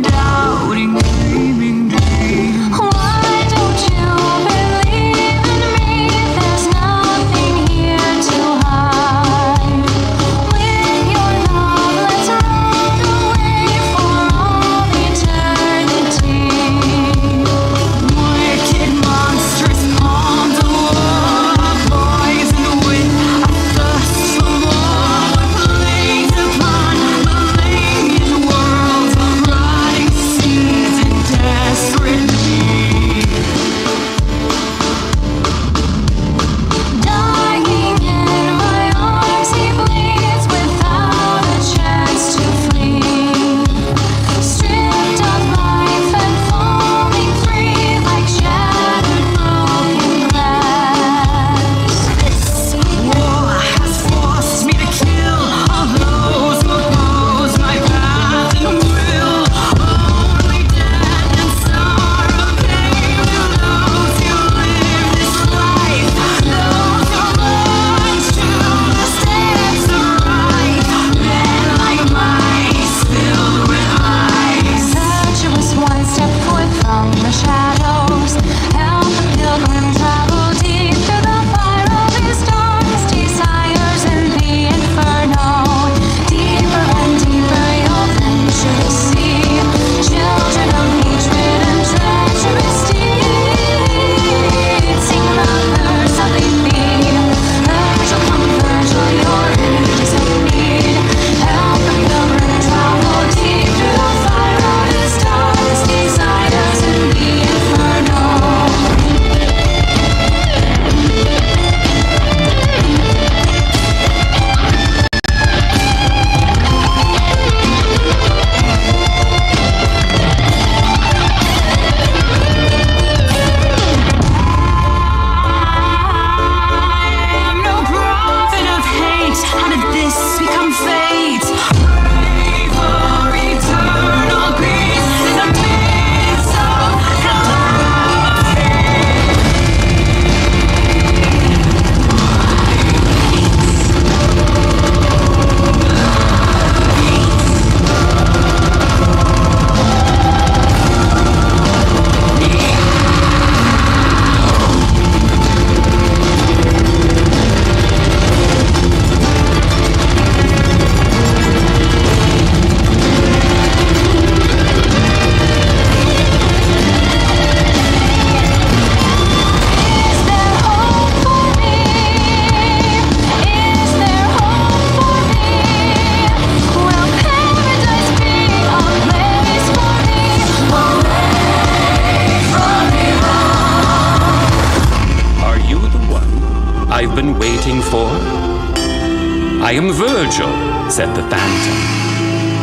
I am Virgil, said the phantom.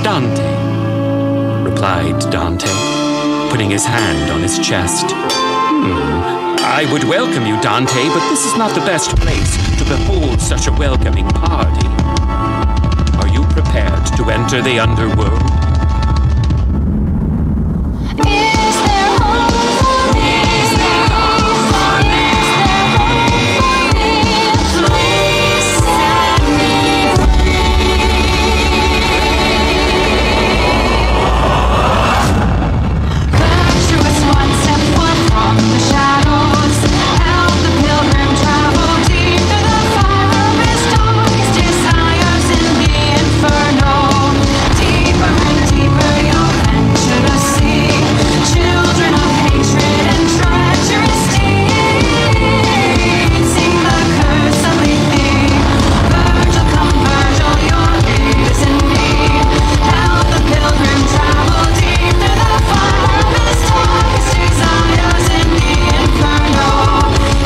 Dante, replied Dante, putting his hand on his chest. I would welcome you, Dante, but this is not the best place to behold such a welcoming party. Are you prepared to enter the underworld? Is there hope for me? Is there hope for me? Is there hope for me? Please set me free. Virtuous one step forth from the shadows. Help the pilgrim travel deep through the fire of his darkest desires in the inferno. Deeper and deeper you'll venture to see children of hatred and treacherous deeds. Sing the curse of Lethe. Virgil, come Virgil, your aid is in need. Help the pilgrim travel deep through the fire of his darkest desires in the inferno.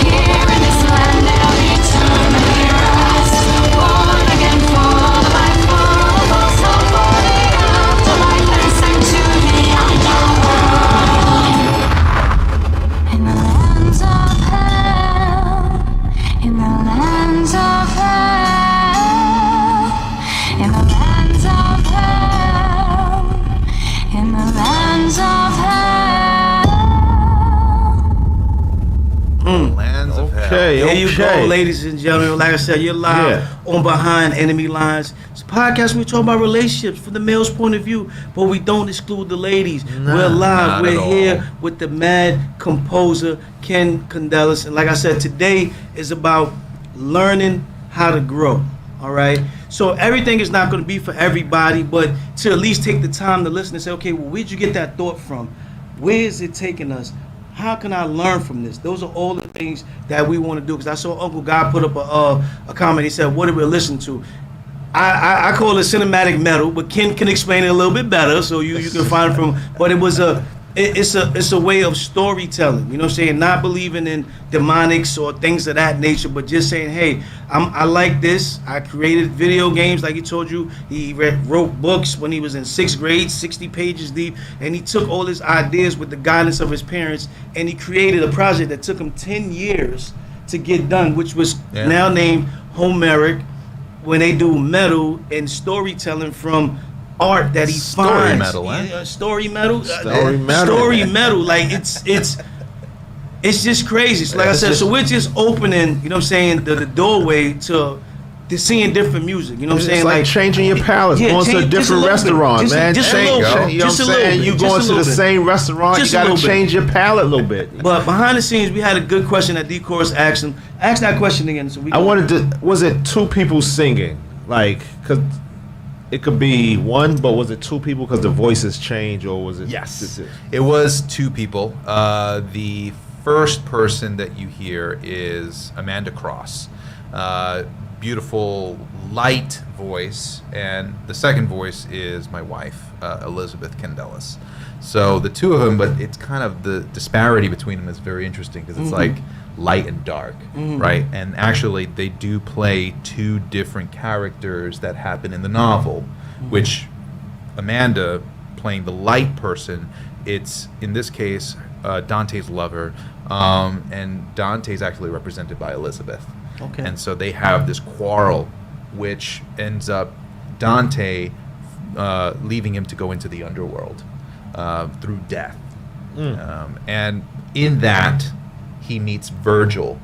Here in this land they'll eternally rest. Born again full of life, full of soul for the afterlife, and sent to the underworld. In the lands of hell, in the lands of hell, in the lands of hell, in the lands of hell. Lands of hell. Okay, There you okay. go, ladies and gentlemen. Like I said, you're live on Behind Enemy Lines. It's a podcast where we talk about relationships from the male's point of view, but we don't exclude the ladies. We're live. not We're at here all. with the mad composer, Ken Condellis. And like I said, today is about learning how to grow. All right? So everything is not going to be for everybody, but to at least take the time to listen and say, okay, well, where'd you get that thought from? Where is it taking us? How can I learn from this? Those are all the things that we want to do. Because I saw Uncle Guy put up a comment. He said, what did we listen to? I call it cinematic metal, but Ken can explain it a little bit better, so you can find it from. But it was it's a way of storytelling. You know what I'm saying? Not believing in demonics or things of that nature, but just saying, hey, I like this. I created video games, like he told you. He wrote books when he was in 6th grade, 60 pages deep, and he took all his ideas with the guidance of his parents, and he created a project that took him 10 years to get done, which was now named Homeric, when they do metal and storytelling from art that he Story finds. metal, eh? Story metal. Story metal. Story metal. Like it's just crazy. So like I said, so we're just opening, you know what I'm saying, the doorway to seeing different music. You know what I'm It's saying? like changing your palate, going to a change- just different little bit. restaurant, Just- man. just a Change- little bit. you know what I'm Just a little saying? bit. You Just going a to the little bit. same restaurant, Just you a got to little bit. change your palate a little bit. But behind the scenes, we had a good question that D-Chorus asked him. Ask that question again. So we I wanted to, was it two people singing? Like, because it could be one, but was it two people because the voices change, or was it? Yes, it was two people. The first person that you hear is Amanda Cross. Beautiful, light voice. And the second voice is my wife, Elizabeth Condellis. So the two of them, but it's kind of the disparity between them is very interesting because it's like light and dark, right? And actually, they do play two different characters that happen in the novel, which Amanda, playing the light person, it's, in this case, Dante's lover, and Dante's actually represented by Elizabeth. Okay. And so they have this quarrel, which ends up Dante leaving him to go into the underworld through death. And in that, he meets Virgil,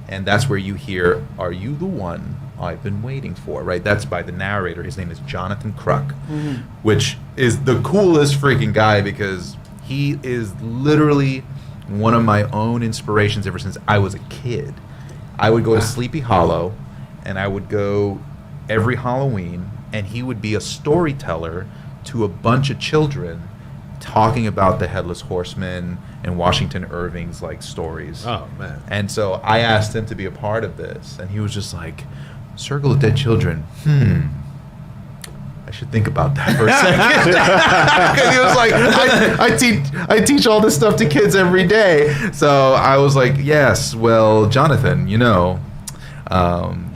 and that's where you hear, "Are you the one I've been waiting for?" Right? That's by the narrator. His name is Jonathan Cruck, which is the coolest freaking guy because he is literally one of my own inspirations ever since I was a kid. I would go to Sleepy Hollow, and I would go every Halloween, and he would be a storyteller to a bunch of children talking about the Headless Horseman and Washington Irving's like stories. Oh man. And so I asked him to be a part of this, and he was just like, "Circle of Dead Children. I should think about that for a second." Because he was like, I teach all this stuff to kids every day. So I was like, yes, well, Jonathan, you know,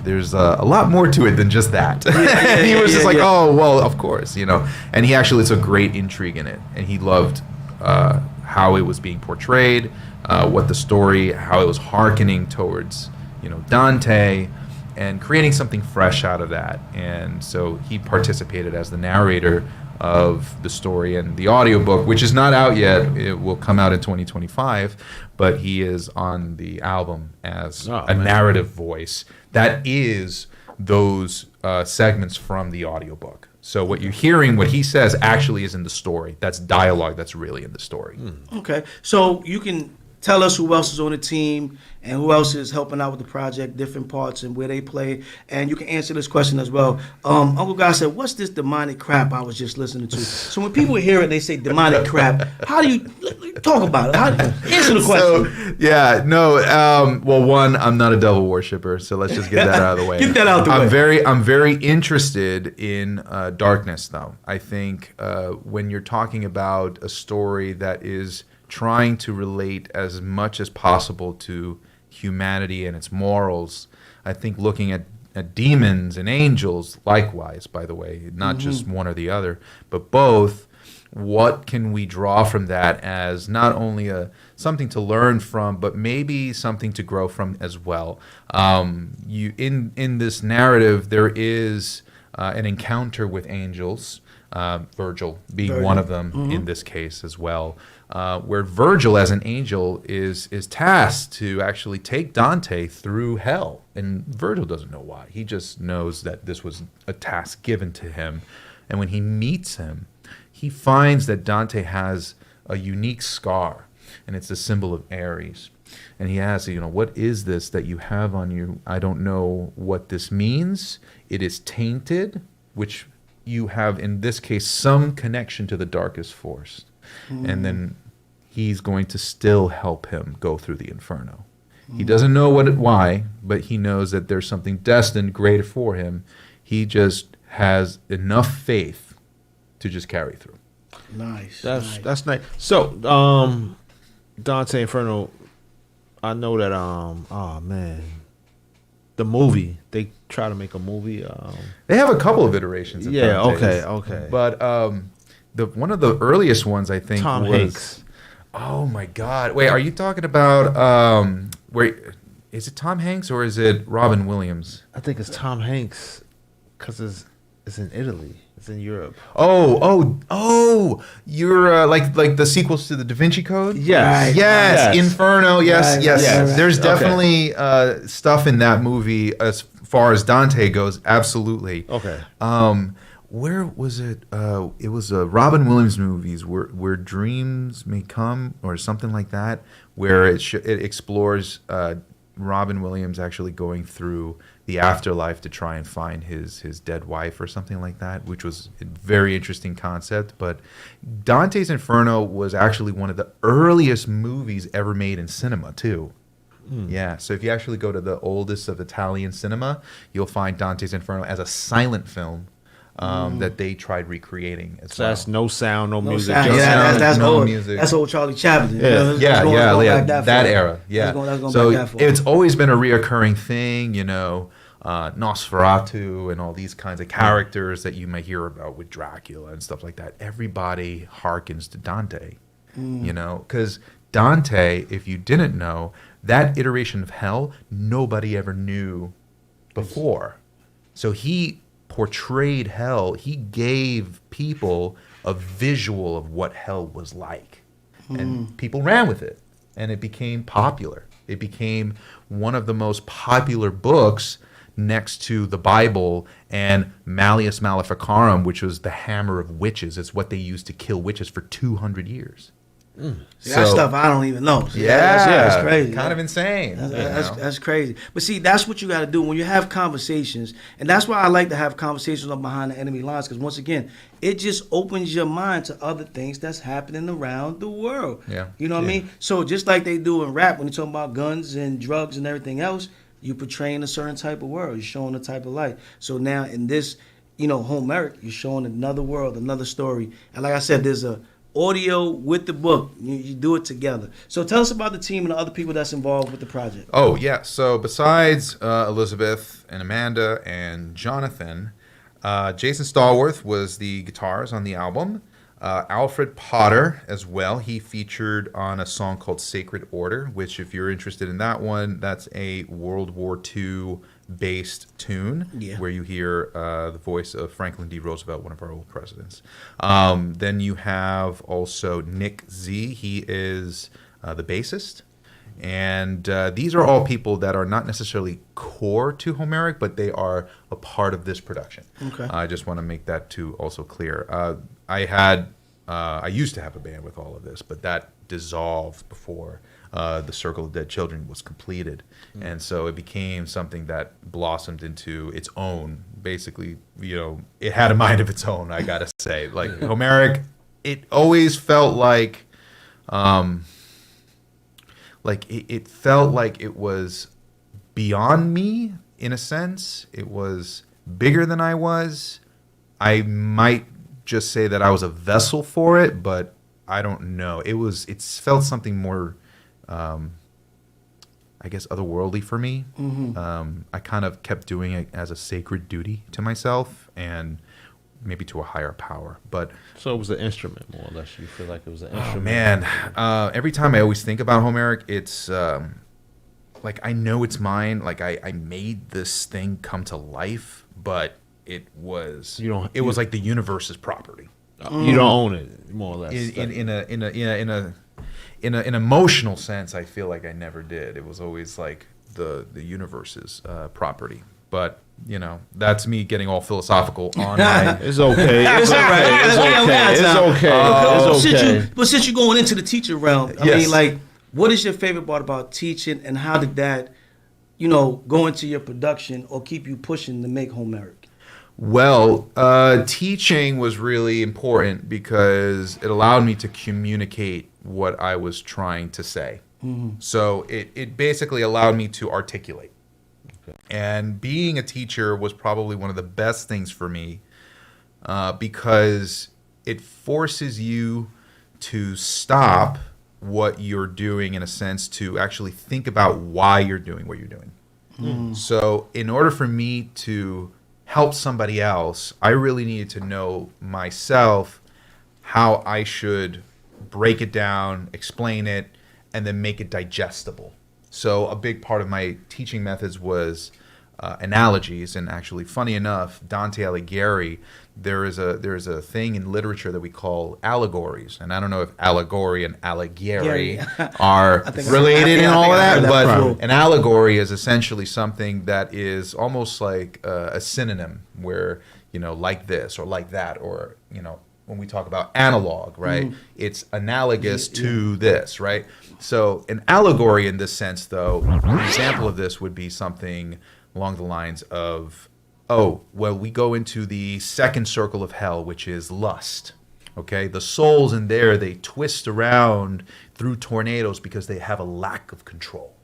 there's a lot more to it than just that. And he was just like, oh, well, of course, you know. And he actually, it's a great intrigue in it. And he loved how it was being portrayed, what the story, how it was hearkening towards, you know, Dante, and creating something fresh out of that. And so he participated as the narrator of the story and the audiobook, which is not out yet. It will come out in 2025, but he is on the album as a narrative voice that is those segments from the audiobook. So what you're hearing, what he says, actually is in the story. That's dialogue that's really in the story. Okay, so you can tell us who else is on the team and who else is helping out with the project, different parts and where they play, and you can answer this question as well. Uncle Guy said, what's this demonic crap I was just listening to? So when people hear it, they say demonic crap. How do you talk about it? Answer the question. So, well, one, I'm not a devil worshiper, so let's just get that out of the way. Get that out the way. I'm very interested in darkness, though. I think when you're talking about a story that is trying to relate as much as possible to humanity and its morals, I think looking at demons and angels, likewise, by the way, not just one or the other, but both, what can we draw from that as not only something to learn from, but maybe something to grow from as well. In this narrative, there is an encounter with angels, Virgil being one of them in this case as well, where Virgil as an angel is tasked to actually take Dante through hell. And Virgil doesn't know why. He just knows that this was a task given to him. And when he meets him, he finds that Dante has a unique scar, and it's a symbol of Ares. And he asks, you know, what is this that you have on you? I don't know what this means. It is tainted, which you have, in this case, some connection to the darkest force. And then he's going to still help him go through the inferno. He doesn't know why, but he knows that there's something destined greater for him. He just has enough faith to just carry through. Nice. That's nice. So, Dante Inferno, I know that oh man, the movie, they try to make a movie. They have a couple of iterations of Dante's. Okay. But one of the earliest ones, I think, Tom was Hanks. Oh my God! Wait, are you talking about where? Is it Tom Hanks or is it Robin Williams? I think it's Tom Hanks, because it's in Italy. It's in Europe. Oh! You're like the sequels to the Da Vinci Code. Yes. Yes. Inferno. Yes. Right. There's definitely stuff in that movie as far as Dante goes. Absolutely. Okay. Where was it? It was Robin Williams movies, where Dreams May Come, or something like that, where it explores Robin Williams actually going through the afterlife to try and find his dead wife or something like that, which was a very interesting concept. But Dante's Inferno was actually one of the earliest movies ever made in cinema too. Yeah, so if you actually go to the oldest of Italian cinema, you'll find Dante's Inferno as a silent film that they tried recreating. So that's no sound, no music. Sound. Just Yeah, that's no old. music. That's old Charlie Chaplin. That era. Yeah. That's going So back that far. it's always been a reoccurring thing, you know. Nosferatu and all these kinds of characters that you may hear about with Dracula and stuff like that. Everybody harkens to Dante, you know, because Dante, if you didn't know, that iteration of hell, nobody ever knew before. So he portrayed hell. He gave people a visual of what hell was like. And people ran with it. And it became popular. It became one of the most popular books next to the Bible and Malleus Maleficarum, which was the hammer of witches. It's what they used to kill witches for 200 years. See, that stuff I don't even know. See, Yeah, that's crazy. Kind of insane. That's crazy. But see, that's what you got to do when you have conversations, and that's why I like to have conversations on Behind the Enemy Lines, because once again, it just opens your mind to other things that's happening around the world. Yeah. You know what I mean? So just like they do in rap, when you're talking about guns and drugs and everything else, you're portraying a certain type of world. You're showing a type of light. So now in this, Homeric, you're showing another world, another story. And like I said, there's a audio with the book. You do it together. So tell us about the team and the other people that's involved with the project. Oh, yeah. So besides Elizabeth and Amanda and Jonathan, Jason Stallworth was the guitars on the album. Alfred Potter as well. He featured on a song called Sacred Order, which if you're interested in that one, that's a World War II based tune where you hear the voice of Franklin D. Roosevelt, one of our old presidents. Then you have also Nick Z. He is the bassist. And these are all people that are not necessarily core to Homeric, but they are a part of this production. Okay. I just want to make that too also clear. I used to have a band with all of this, but that dissolved before the Circle of Dead Children was completed. And so it became something that blossomed into its own. Basically, it had a mind of its own, I gotta say. Like Homeric, it always felt like it felt like it was beyond me in a sense. It was bigger than I was. I might just say that I was a vessel for it, but I don't know. It felt something more, I guess, otherworldly for me. Mm-hmm. I kind of kept doing it as a sacred duty to myself and maybe to a higher power. But so it was an instrument, more or less. You feel like it was an instrument. Oh, man, every time I always think about Homeric, it's like I know it's mine. Like I made this thing come to life, but it was like the universe's property. You don't own it, more or less. In an emotional sense, I feel like I never did. It was always like the universe's property. But that's me getting all philosophical on my. It's okay. It's okay. It's okay. But since you're going into the teacher realm, I Yes. mean, like, what is your favorite part about teaching, and how did that, go into your production or keep you pushing to make Homeric? Well, teaching was really important because it allowed me to communicate what I was trying to say. Mm-hmm. So it basically allowed me to articulate. And being a teacher was probably one of the best things for me because it forces you to stop what you're doing, in a sense, to actually think about why you're doing what you're doing. Mm. So in order for me to help somebody else, I really needed to know myself how I should break it down, explain it, and then make it digestible. So a big part of my teaching methods was analogies, and actually, funny enough, Dante Alighieri, there is a thing in literature that we call allegories, and I don't know if allegory and Alighieri are related and all of that, but an allegory is essentially something that is almost like a synonym, where like this or like that, or when we talk about analog, right? It's analogous to this, right? So an allegory in this sense, though, an example of this would be something along the lines of, we go into the second circle of hell, which is lust. Okay, the souls in there, they twist around through tornadoes because they have a lack of control,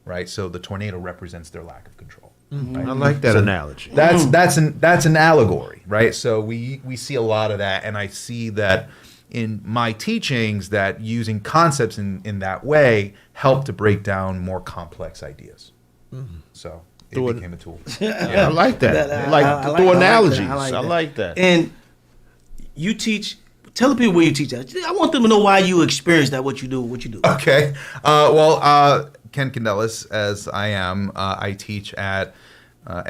right? So the tornado represents their lack of control. Right? I like that analogy. That's an allegory, right? So we see a lot of that, and I see that in my teachings, that using concepts in that way help to break down more complex ideas. So it became a tool. I like that. Through analogies. I like that. And you teach. Tell the people where you teach at. I want them to know why you experience that. What you do. Okay. Ken Candelas, as I am, I teach at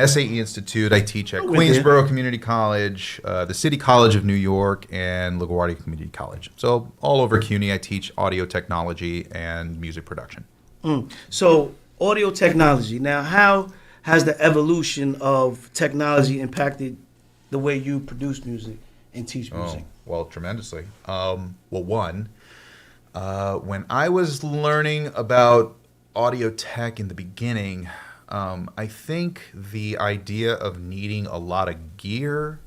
SAE Institute. I teach at Queensborough Community College, the City College of New York, and LaGuardia Community College. So all over CUNY, I teach audio technology and music production. So audio technology. Now, how has the evolution of technology impacted the way you produce music and teach music? Well, tremendously. When I was learning about audio tech in the beginning, I think the idea of needing a lot of gear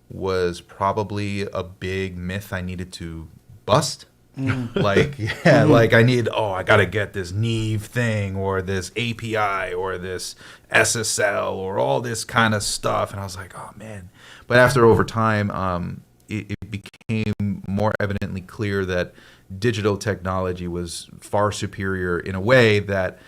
was probably a big myth I needed to bust. Like I gotta get this Neve thing, or this API, or this SSL, or all this kind of stuff. And I was like, oh man. But over time, it became more evidently clear that digital technology was far superior in a way that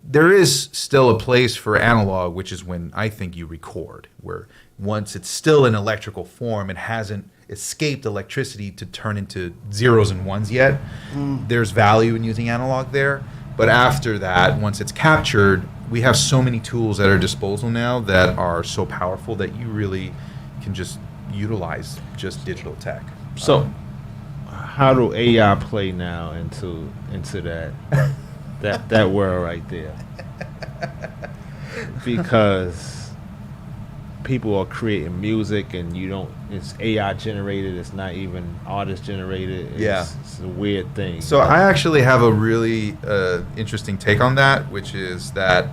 there is still a place for analog, which is when I think you record, where once it's still in electrical form, it hasn't escaped electricity to turn into zeros and ones yet. There's value in using analog there. But after that, once it's captured, we have so many tools at our disposal now that are so powerful that you really can just utilize just digital tech. So, how do AI play now into that world right there? Because people are creating music and it's AI generated, it's not even artist generated. It's a weird thing. So I actually have a really interesting take on that, which is that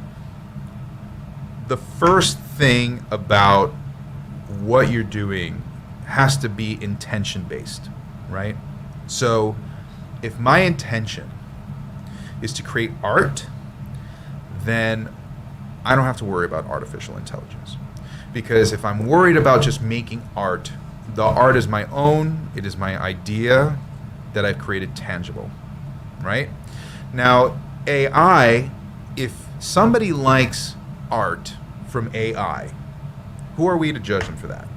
the first thing about what you're doing has to be intention based, right? So if my intention is to create art, then I don't have to worry about artificial intelligence. Because if I'm worried about just making art, the art is my own, it is my idea that I've created tangible, right? Now, AI, if somebody likes art from AI, who are we to judge them for that?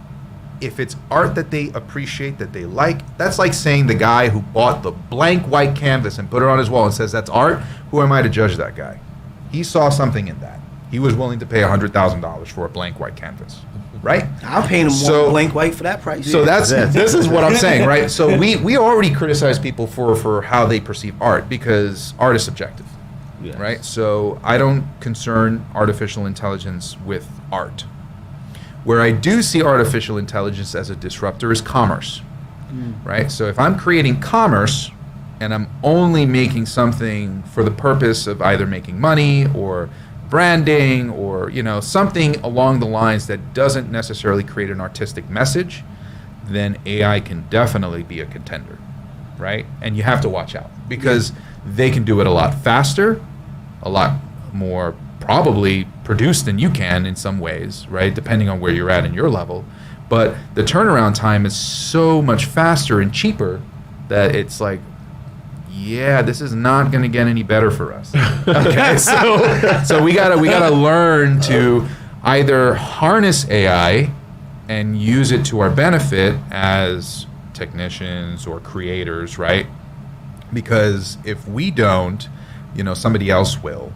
If it's art that they appreciate, that they like, that's like saying the guy who bought the blank white canvas and put it on his wall and says that's art, who am I to judge that guy? He saw something in that. He was willing to pay $100,000 for a blank white canvas, right? I'll pay him more blank white for that price. So this is what I'm saying, right? So we already criticize people for how they perceive art because art is subjective, right? So I don't concern artificial intelligence with art. Where I do see artificial intelligence as a disruptor is commerce, right? So if I'm creating commerce and I'm only making something for the purpose of either making money or branding or something along the lines that doesn't necessarily create an artistic message, then AI can definitely be a contender, right? And you have to watch out because they can do it a lot faster, a lot more probably produced than you can in some ways, right? Depending on where you're at in your level. But the turnaround time is so much faster and cheaper that it's like, yeah, this is not going to get any better for us. Okay, so we gotta learn to either harness AI and use it to our benefit as technicians or creators, right? Because if we don't, somebody else will.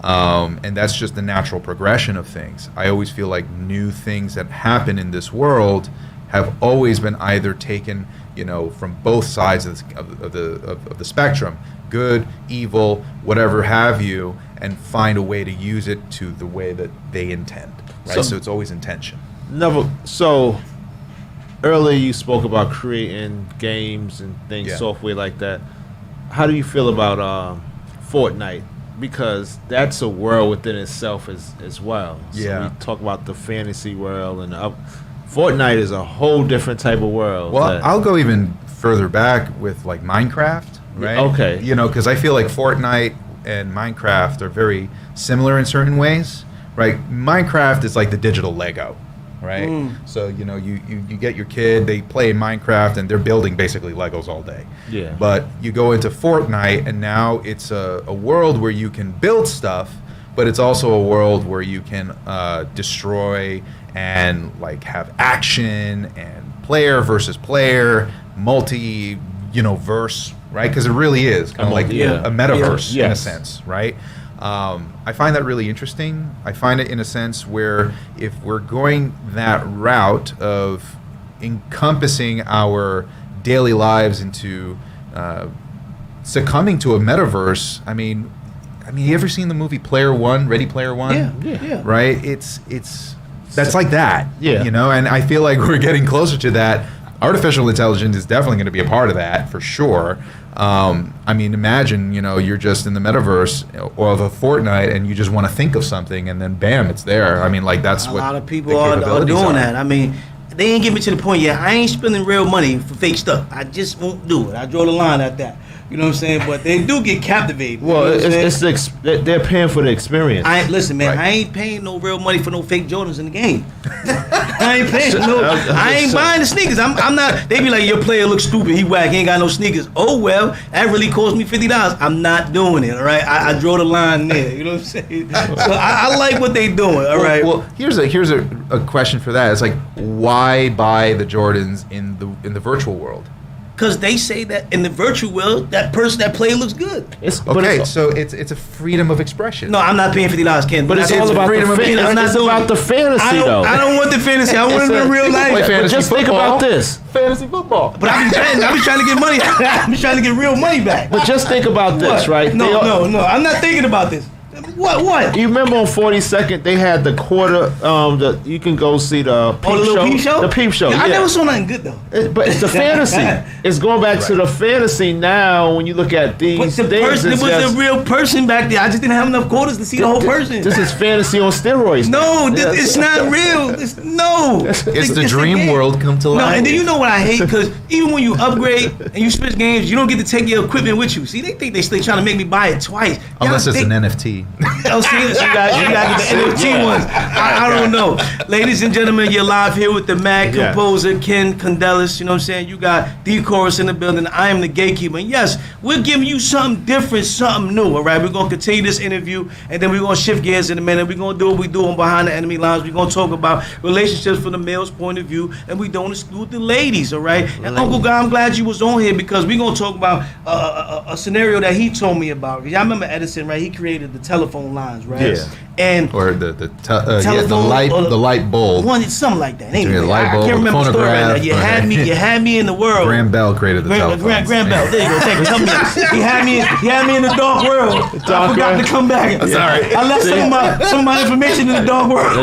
And that's just the natural progression of things. I always feel like new things that happen in this world have always been either taken, from both sides of the spectrum, good, evil, whatever have you, and find a way to use it to the way that they intend. Right? So it's always intention. So earlier you spoke about creating games and things, software like that. How do you feel about Fortnite? Because that's a world within itself as well. So we talk about the fantasy world, and Fortnite is a whole different type of world. Well, I'll go even further back with like Minecraft, right? Okay. Because I feel like Fortnite and Minecraft are very similar in certain ways, right? Minecraft is like the digital Lego, right? So, you get your kid, they play Minecraft, and they're building basically Legos all day. Yeah. But you go into Fortnite, and now it's a world where you can build stuff, but it's also a world where you can destroy and like have action and player versus player, verse, right? Because it really is kind of like a metaverse in a sense, right? I find that really interesting. I find it in a sense where if we're going that route of encompassing our daily lives into succumbing to a metaverse, I mean, you ever seen the movie Ready Player One? Yeah. Right? It's that's like that. Yeah. And I feel like we're getting closer to that. Artificial intelligence is definitely going to be a part of that for sure. Imagine, you're just in the metaverse or the Fortnite and you just want to think of something and then bam, it's there. That's what a lot of people are doing that. They ain't get me to the point yet. I ain't spending real money for fake stuff. I just won't do it. I draw the line at that. You know what I'm saying? But they do get captivated. Well, you know what I'm saying? they're paying for the experience. Listen, man. Right. I ain't paying no real money for no fake Jordans in the game. I ain't paying no. I ain't buying the sneakers. I'm not. They be like, your player looks stupid. He whack. He ain't got no sneakers. Oh well, that really cost me $50. I'm not doing it. All right. I draw the line there. You know what I'm saying? So I like what they doing. All right. Well, here's a question for that. It's like, why buy the Jordans in the virtual world? Because they say that in the virtual world, that player looks good. So it's a freedom of expression. No, I'm not paying $50, Ken. But it's all about the fantasy. It's about the fantasy, though. I don't want the fantasy. I want it in real life. But just think about this. Fantasy football. But I be trying to get money. I be trying to get real money back. But just think about this, right? No. I'm not thinking about this. What? You remember on 42nd they had the quarter. You can go see the peep show. The peep show. Yeah, I never saw nothing good though. But it's a fantasy. It's going back to the fantasy now. When you look at these but things, it was a real person back there. I just didn't have enough quarters to see the whole person. This is fantasy on steroids. No, it's not real. It's the dream world come to life. No, and then you know what I hate, because even when you upgrade and you switch games, you don't get to take your equipment with you. See, they think they still trying to make me buy it twice. Unless it's an NFT. Oh, see, you got the NFT ones. I don't know. Ladies and gentlemen, you're live here with the mad composer, Ken Condelis. You know what I'm saying? You got D Chorus in the building. I am the gatekeeper. And yes, we're giving you something different, something new, all right? We're going to continue this interview, and then we're going to shift gears in a minute. We're going to do what we do on Behind the Enemy Lines. We're going to talk about relationships from the male's point of view, and we don't exclude the ladies, all right? And Uncle Guy, I'm glad you was on here, because we're going to talk about a scenario that he told me about. Y'all remember Edison, right? He created the telephone lines, right? Yeah. And or the light bulb. One, something like that. Anyway, light bulb, I can't remember the story right now. phonograph, You had me in the world. Graham Bell created the telephone. Graham Bell. There you go. Thank you. Help me out. He had me in the dark world. I forgot to come back. Sorry. I left some of my information in the dark world.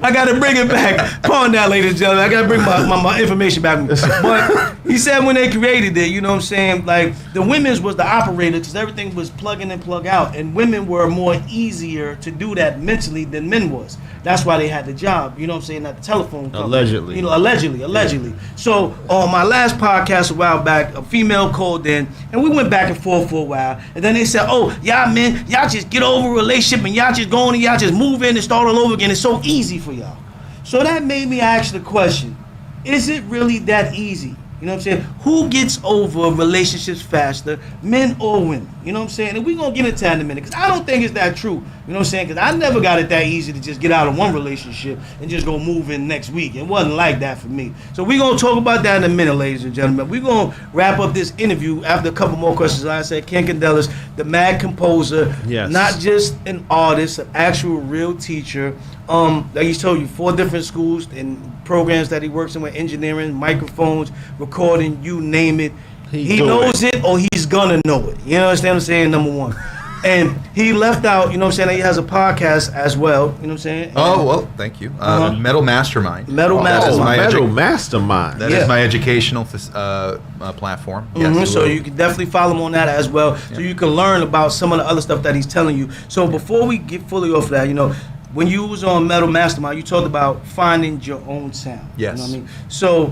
I got to bring it back. Pardon that, ladies and gentlemen. I got to bring my information back. But he said when they created it, you know what I'm saying? Like, the women's was the operator, because everything was plug in and plug out, and women were more easier to do that mentally than men was. That's why they had the job, you know what I'm saying, at the telephone company. Allegedly. You know, allegedly. Yeah. So on my last podcast a while back, a female called in, and we went back and forth for a while, and then they said, oh, y'all men, y'all just get over a relationship and y'all just go on and y'all just move in and start all over again. It's so easy for y'all. So that made me ask the question, is it really that easy? You know what I'm saying? Who gets over relationships faster, men or women? You know what I'm saying? And we're going to get into that in a minute, because I don't think it's that true. You know what I'm saying? Because I never got it that easy to just get out of one relationship and just go move in next week. It wasn't like that for me. So we're going to talk about that in a minute, ladies and gentlemen. We're going to wrap up this interview after a couple more questions. Like I said, Ken Condelis, the mad composer, not just an artist, an actual real teacher. Like he told you, 4 different schools and programs that he works in with engineering, microphones, recording, you name it. He knows it, or he's gonna know it. You understand what I'm saying? Number one. And he left out, you know what I'm saying, he has a podcast as well, you know what I'm saying? Oh, well, thank you. Metal Mastermind. Mastermind. That is my educational platform. Mm-hmm. Yes. So you can definitely follow him on that as well, so you can learn about some of the other stuff that he's telling you. So before we get fully off of that, you know, when you was on Metal Mastermind, you talked about finding your own sound. Yes. You know what I mean? So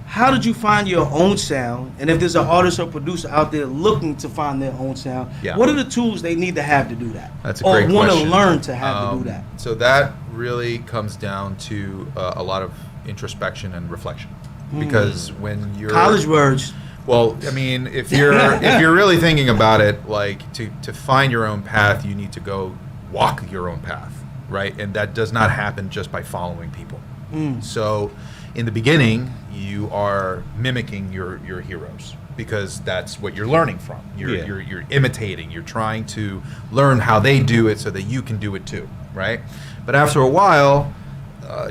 how did you find your own sound? And if there's an artist or producer out there looking to find their own sound, what are the tools they need to have to do that? That's a great question. Or want to learn to have to do that? So that really comes down to a lot of introspection and reflection. Because when you're... College words. Well, I mean, if you're really thinking about it, like to find your own path, you need to go walk your own path. Right, and that does not happen just by following people. So, in the beginning, you are mimicking your heroes, because that's what you're learning from. You're imitating. You're trying to learn how they do it so that you can do it too. Right, but after a while,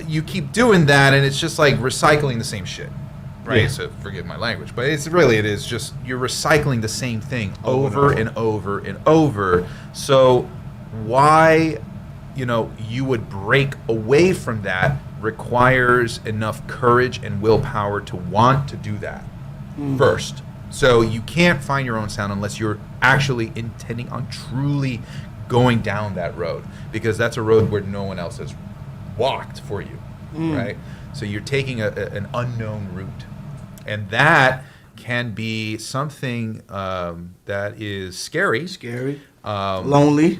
you keep doing that, and it's just like recycling the same shit. Right, so forgive my language, but it is just you're recycling the same thing over and over and over. So, why? You would break away from that requires enough courage and willpower to want to do that first. So you can't find your own sound unless you're actually intending on truly going down that road, because that's a road where no one else has walked for you, right? So you're taking an unknown route, and that can be something that is scary. Lonely.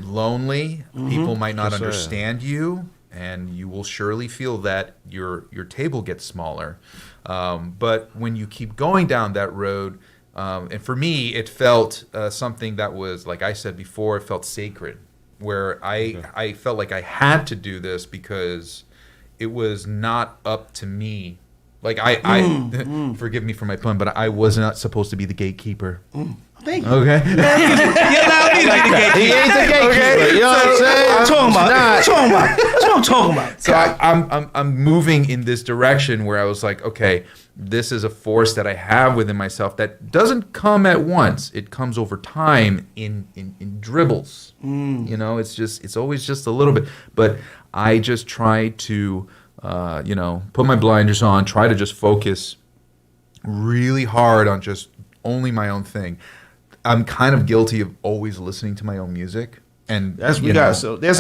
People might not Yes, sir. understand you, and you will surely feel that your table gets smaller. But when you keep going down that road, and for me, it felt something that was, like I said before, it felt sacred, where I felt like I had to do this because it was not up to me. Like I forgive me for my pun, but I was not supposed to be the gatekeeper. Thank you. Okay. You allow me to be the gatekeeper. He ain't the gatekeeper. Okay. You know what I'm saying? That's what I'm talking about. So I'm moving in this direction where I was like, okay, this is a force that I have within myself that doesn't come at once. It comes over time in dribbles. You know, it's always just a little bit. But I just try to put my blinders on, try to just focus really hard on just only my own thing. I'm kind of guilty of always listening to my own music. And There's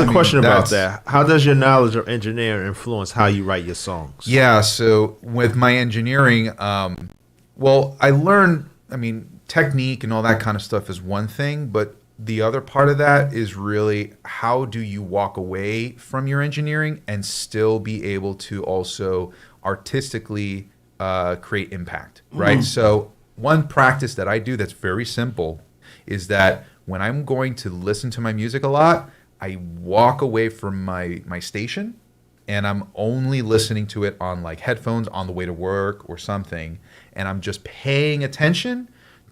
a question about that. How does your knowledge of engineering influence how you write your songs? Yeah, so with my engineering, well, I learned, technique and all that kind of stuff is one thing, but the other part of that is really how do you walk away from your engineering and still be able to also artistically create impact, right? So one practice that I do that's very simple is that when I'm going to listen to my music a lot, I walk away from my station and I'm only listening to it on like headphones on the way to work or something, and I'm just paying attention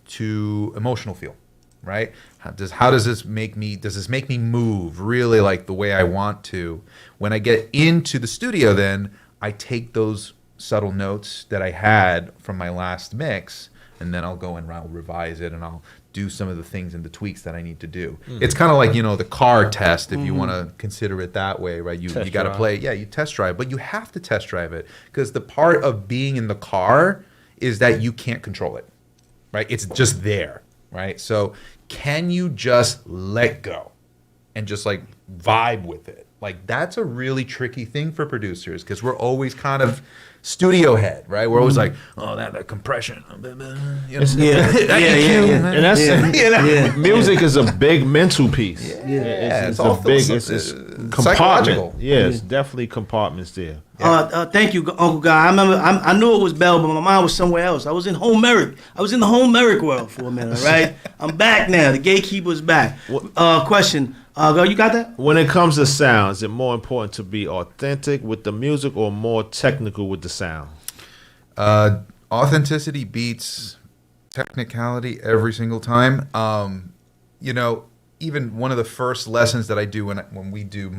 to emotional feel, right? How does this make me? Does this make me move really like the way I want to? When I get into the studio, then I take those subtle notes that I had from my last mix, and then I'll go and I'll revise it and I'll do some of the things and the tweaks that I need to do. It's kind of like, the car test, if you want to consider it that way, right? You got to play, you test drive, but you have to test drive it because the part of being in the car is that you can't control it, right? It's just there, right? So can you just let go and just like vibe with it? Like that's a really tricky thing for producers because we're always kind of studio head, right? We're always like, oh, that compression. And that's music is a big mental piece. It's a big compartment. Psychological. Yeah, it's definitely compartments there. Thank you, Uncle Guy. I remember I knew it was Bell, but my mind was somewhere else. I was in Homeric. I was in the Homeric world for a minute, right? I'm back now. The gatekeeper's back. Question. Girl, you got that? When it comes to sound, is it more important to be authentic with the music or more technical with the sound? Authenticity beats technicality every single time. Even one of the first lessons that I do when we do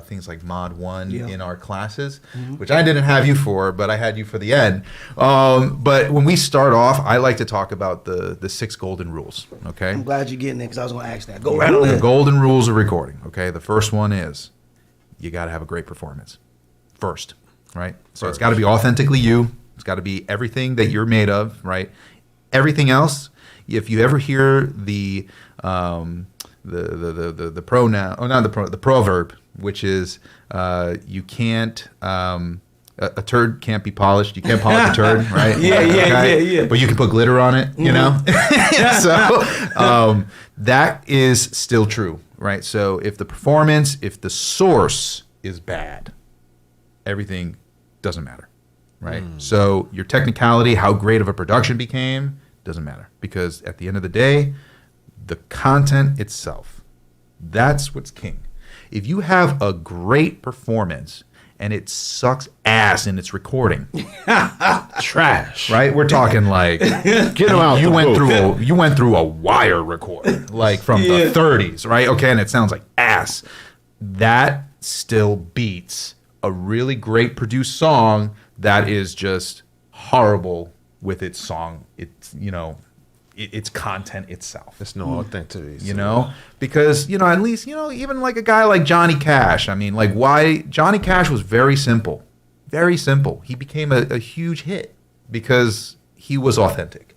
things like Mod 1 in our classes, which I didn't have you for, but I had you for the end. But when we start off, I like to talk about the 6 golden rules, okay? I'm glad you're getting it because I was going to ask that. Go right on The ahead. golden rules of recording, okay? The first one is you got to have a great performance first, right? So it's got to be authentically you. It's got to be everything that you're made of, right? Everything else, if you ever hear the pronoun, or not the proverb, which is you can't a turd can't be polished. You can't polish a turd, right? Yeah. But you can put glitter on it, you know. So that is still true, right? So if the performance, if the source is bad, everything doesn't matter, right? So your technicality, how great of a production became, doesn't matter because at the end of the day, the content itself, that's what's king. If you have a great performance and it sucks ass in its recording, trash, right? We're talking like get them out. You went through a wire recorder, like from the 30s, right? Okay, and it sounds like ass. That still beats a really great produced song that is just horrible with its song. It's its content itself. There's no authenticity. Because, at least, even like a guy like Johnny Cash. I mean, like why Johnny Cash was very simple. Very simple. He became a huge hit because he was authentic.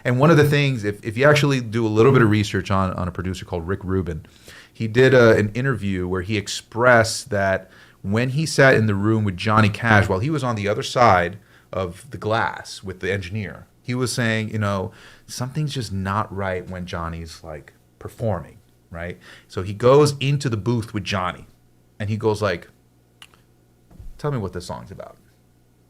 And one of the things, if you actually do a little bit of research on a producer called Rick Rubin, he did an interview where he expressed that when he sat in the room with Johnny Cash, while he was on the other side of the glass with the engineer, He was saying, you know, something's just not right when Johnny's like performing, right? So he goes into the booth with Johnny and he goes like, tell me what this song's about.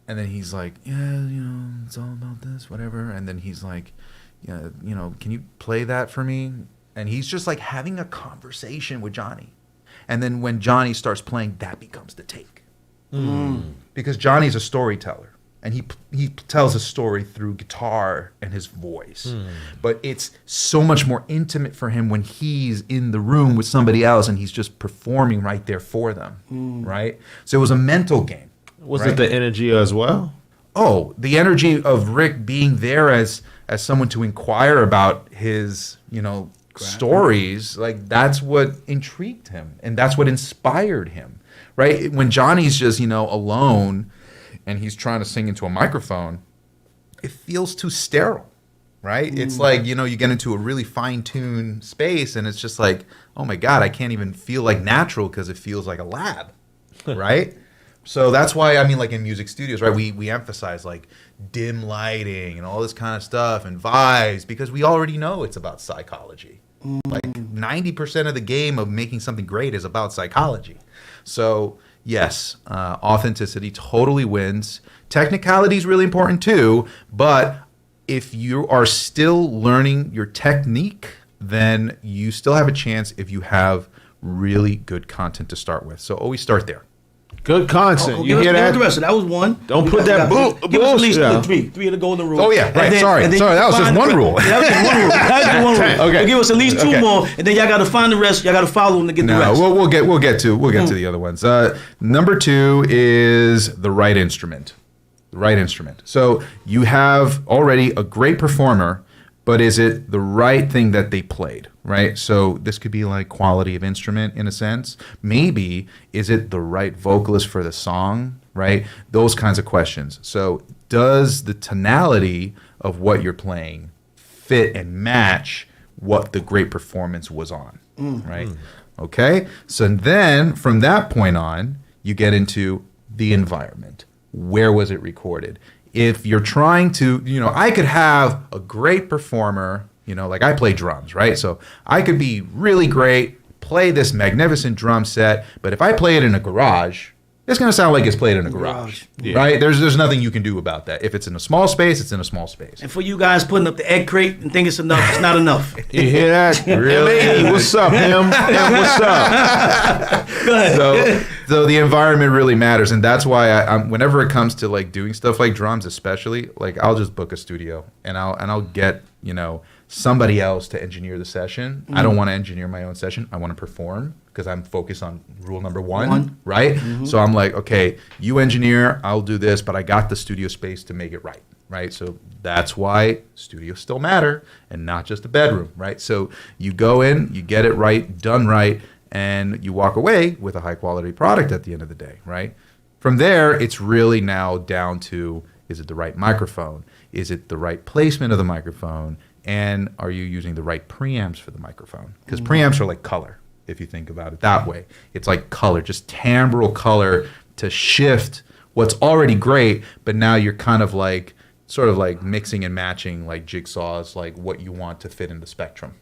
And then he's like, yeah, you know, it's all about this, whatever. And then he's like, yeah, you know, can you play that for me? And he's just like having a conversation with Johnny. And then when Johnny starts playing, that becomes the take. Because Johnny's a storyteller. And he tells a story through guitar and his voice. But it's so much more intimate for him when he's in the room with somebody else and he's just performing right there for them, right? So it was a mental game. Was it the energy as well? Oh, the energy of Rick being there as someone to inquire about his, you know, stories. Like, that's what intrigued him. And that's what inspired him, right? When Johnny's just, you know, alone and he's trying to sing into a microphone, it feels too sterile, right? It's like, you know, you get into a really fine-tuned space and it's just like, oh my God, I can't even feel like natural because it feels like a lab, right? So that's why, I mean, like in music studios, right, we emphasize like dim lighting and all this kind of stuff and vibes because we already know it's about psychology. Like 90% of the game of making something great is about psychology. So yes, authenticity totally wins. Technicality is really important too, but if you are still learning your technique, then you still have a chance if you have really good content to start with. So always start there. Good content. You give hear us that? the rest. So that was one. Don't put that Give us at least bullshit. three of the golden rules. Oh, yeah, right. Sorry, that was just one rule. That was just one rule. That was just one rule. Okay. So give us at least two Okay. more, and then y'all got to find the rest. Y'all got to follow them to get the rest. No, we'll get to the other ones. Number 2 is the right instrument. The right instrument. So you have already a great performer, but is it the right thing that they played, right? So this could be like quality of instrument in a sense. Maybe is it the right vocalist for the song, right? Those kinds of questions. So does the tonality of what you're playing fit and match what the great performance was on, right? Okay? So then from that point on, you get into the environment. Where was it recorded? If you're trying to, you know, I could have a great performer, you know, like I play drums, right? So I could be really great, play this magnificent drum set, but if I play it in a garage, it's going to sound like it's played in a garage, right? There's nothing you can do about that. If it's in a small space, it's in a small space. And for you guys putting up the egg crate and think it's enough, it's not enough. You hear that? Really? Hey, what's up, him? What's up? Go ahead. So the environment really matters, and that's why I'm whenever it comes to like doing stuff like drums, especially, like I'll just book a studio and I'll get, you know, somebody else to engineer the session. I don't want to engineer my own session. I want to perform because I'm focused on rule number one. Right? So I'm like, okay, you engineer, I'll do this, but I got the studio space to make it right. Right? So that's why studios still matter and not just a bedroom, right? So you go in, you get it right, done right, and you walk away with a high quality product at the end of the day, right? From there, it's really now down to, is it the right microphone? Is it the right placement of the microphone? And are you using the right preamps for the microphone? Because preamps are like color, if you think about it that way. It's like color, just timbral color to shift what's already great, but now you're kind of like, sort of like mixing and matching like jigsaws, like what you want to fit in the spectrum.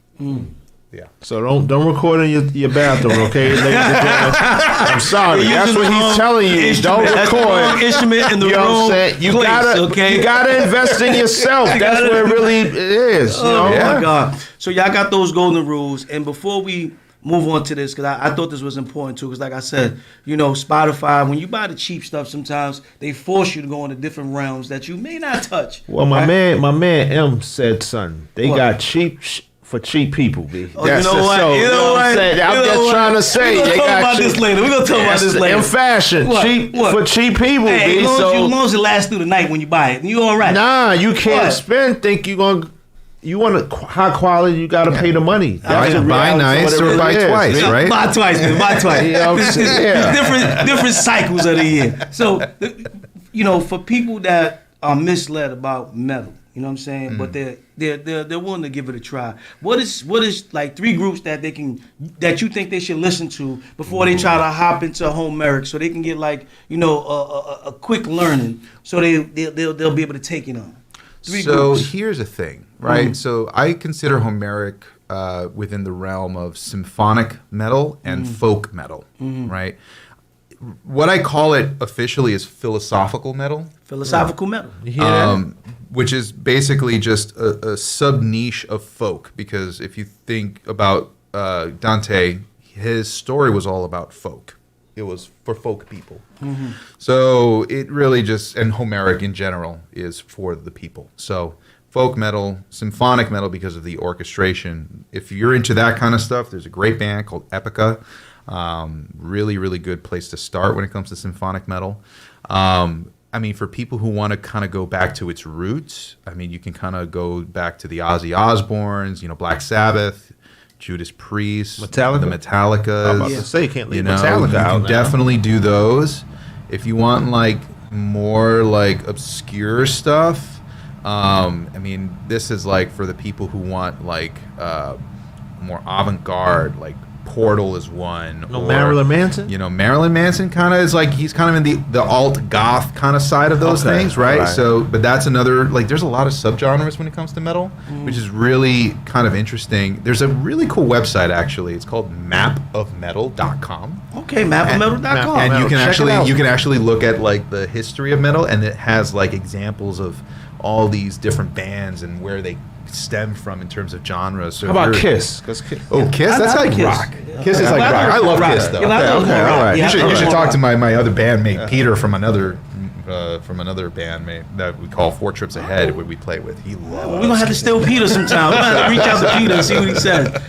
Yeah. So don't record in your bathroom, okay, ladies and gentlemen. I'm sorry. That's what he's telling you. Don't record. Instrument in the You know what I'm wrong saying? You place, gotta invest in yourself. That's what it really is. You know? Oh my God. So y'all got those golden rules. And before we move on to this, because I thought this was important too, because like I said, you know, Spotify, when you buy the cheap stuff, sometimes they force you to go into different realms that you may not touch. Well, my man M said, son, they What? got cheap for cheap people, B. Oh, you know what? So, You know what? I'm saying? I'm You know just what? trying to say. We're They gonna talk got about cheap. this later. We're gonna talk about this later. In fashion, What? cheap What? for cheap people, Hey, B. as So long as it lasts through the night when you buy it, you all right. nah, you can't What? think you want a high quality, you got to pay the money. Buy the reality nice of what it or really buy is, twice, man. right? Buy twice, man. Buy twice. You know what I'm saying? Yeah. different cycles of the year. So, you know, for people that are misled about metal, you know what I'm saying, but they're willing to give it a try. What is like 3 groups that you think they should listen to before they try to hop into Homeric, so they can get like, you know, a quick learning, so they'll be able to take it on. So groups. here's the thing, right? So I consider Homeric within the realm of symphonic metal and folk metal, right? What I call it officially is philosophical metal. Philosophical metal. You hear that? Which is basically just a sub niche of folk. Because if you think about Dante, his story was all about folk. It was for folk people. So it really just, and Homeric in general is for the people. So folk metal, symphonic metal because of the orchestration. If you're into that kind of stuff, there's a great band called Epica. Really, really good place to start when it comes to symphonic metal. I mean, for people who want to kind of go back to its roots, I mean, you can kind of go back to the Ozzy Osbournes, Black Sabbath, Judas Priest, Metallica? the Metallicas. I'm about to say, you can't leave you Metallica out can now. definitely do those. If you want like more like obscure stuff, I mean, this is like for the people who want like more avant-garde, like Portal is one. No, Marilyn Manson? Marilyn Manson kind of is like, he's kind of in the alt goth kind of side of those things, right? Right. So, but that's another, like, there's a lot of subgenres when it comes to metal, which is really kind of interesting. There's a really cool website, actually. It's called mapofmetal.com. Okay, mapofmetal.com. And you Check it out. can actually look at like the history of metal, and it has like examples of all these different bands and where they stem from in terms of genres. So How about if you're- Kiss? Kiss. Oh, Kiss? I That's like like Kiss. rock. Yeah. Kiss is like I rock. I love rock. Kiss, though. Yeah, I love Okay, rock. all right. Yeah, You I should love talk rock. to my other bandmate Peter from another bandmate that we call 4 Trips Ahead, where we play with. He loves. We're gonna have to steal Peter sometime. We're gonna have to reach out to Peter and see what he says.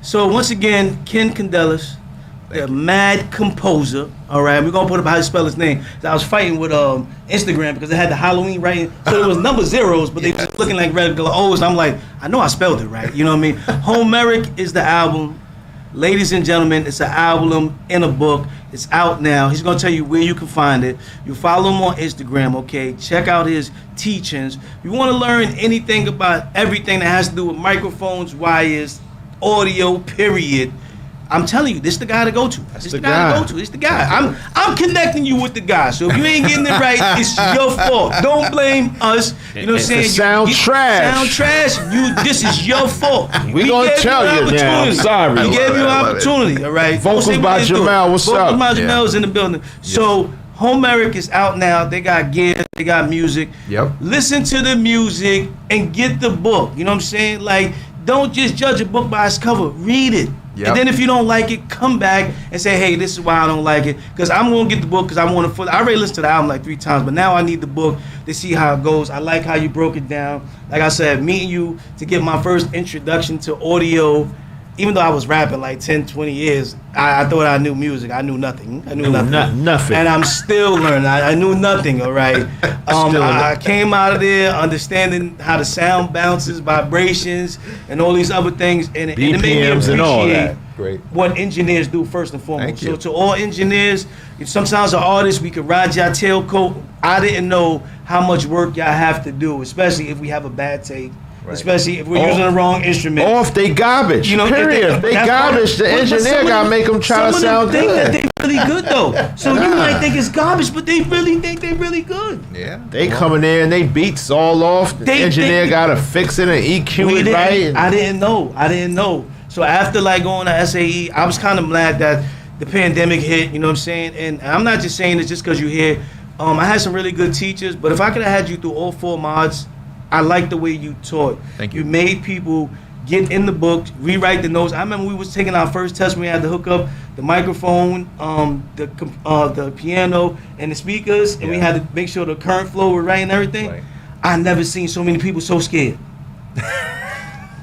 So once again, Ken Candelas, the mad composer. All right, we're gonna put up how to spell his name. I was fighting with Instagram because it had the Halloween writing, so it was number zeros, but they was looking like regular O's. And I'm like, I know I spelled it right. You know what I mean? Homeric is the album. Ladies and gentlemen, it's an album in a book. It's out now. He's going to tell you where you can find it. You follow him on Instagram, okay? Check out his teachings. You want to learn anything about everything that has to do with microphones, wires, audio, period. I'm telling you, this is the guy to go to. This is the guy to go to. It's the guy. I'm connecting you with the guy. So if you ain't getting it right, it's your fault. Don't blame us. You know what I'm saying? Sound trash. Sound trash. This is your fault. We gonna gave tell you now. I'm sorry. We gave you an I love it. opportunity, all right? Vocals Don't say by we didn't do it. Jamel. What's up? Vocals by Yeah. Jamel's in the building. So Homeric is out now. They got gear. They got music. Yep. Listen to the music and get the book. You know what I'm saying? Like, don't just judge a book by its cover. Read it. Yep. And then if you don't like it, come back and say, hey, this is why I don't like it. Because I'm going to get the book because I want to. I already listened to the album like 3 times, but now I need the book to see how it goes. I like how you broke it down. Like I said, meeting you to get my first introduction to audio. Even though I was rapping like 10, 20 years, I thought I knew music. I knew nothing. I knew nothing. Nothing. And I'm still learning. I knew nothing, all right? I came out of there understanding how the sound bounces, vibrations, and all these other things. And it made me BPMs and all appreciate that. Great. what engineers do first and foremost. Thank you. So to all engineers, sometimes an artist, we could ride your tailcoat. I didn't know how much work y'all have to do, especially if we have a bad take. Right. Especially if we're using the wrong instrument. Or if they garbage. You know, period. If they that's garbage, the but engineer some gotta of make them try to some of sound them think that good. they really good though. So you might think it's garbage, but they really think they really good. Yeah. They come in there and they beats all off. The engineer gotta fix it and EQ it right. I didn't know. So after like going to SAE, I was kind of glad that the pandemic hit. You know what I'm saying? And I'm not just saying this just because you're here. I had some really good teachers, but if I could have had you through all 4 mods, I like the way you taught. Thank you. You made people get in the book, rewrite the notes. I remember we was taking our first test when we had to hook up the microphone, the piano, and the speakers, and we had to make sure the current flow was right and everything. Right. I never seen so many people so scared.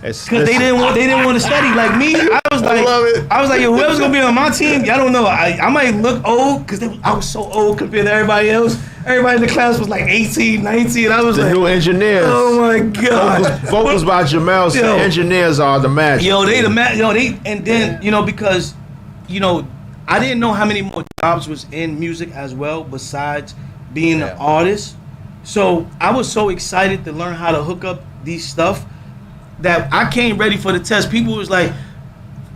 It's- Cause they didn't want to study like me. I was like, love it. I was like, yo, whoever's gonna be on my team, y'all don't know. I might look old because I was so old compared to everybody else. Everybody in the class was like 18, 19. I was The like, new engineers. oh my god. Vocals by Jamel. Yo. The engineers are the match. Yo, and then because I didn't know how many more jobs was in music as well besides being an artist. So I was so excited to learn how to hook up these stuff that I came ready for the test. People was like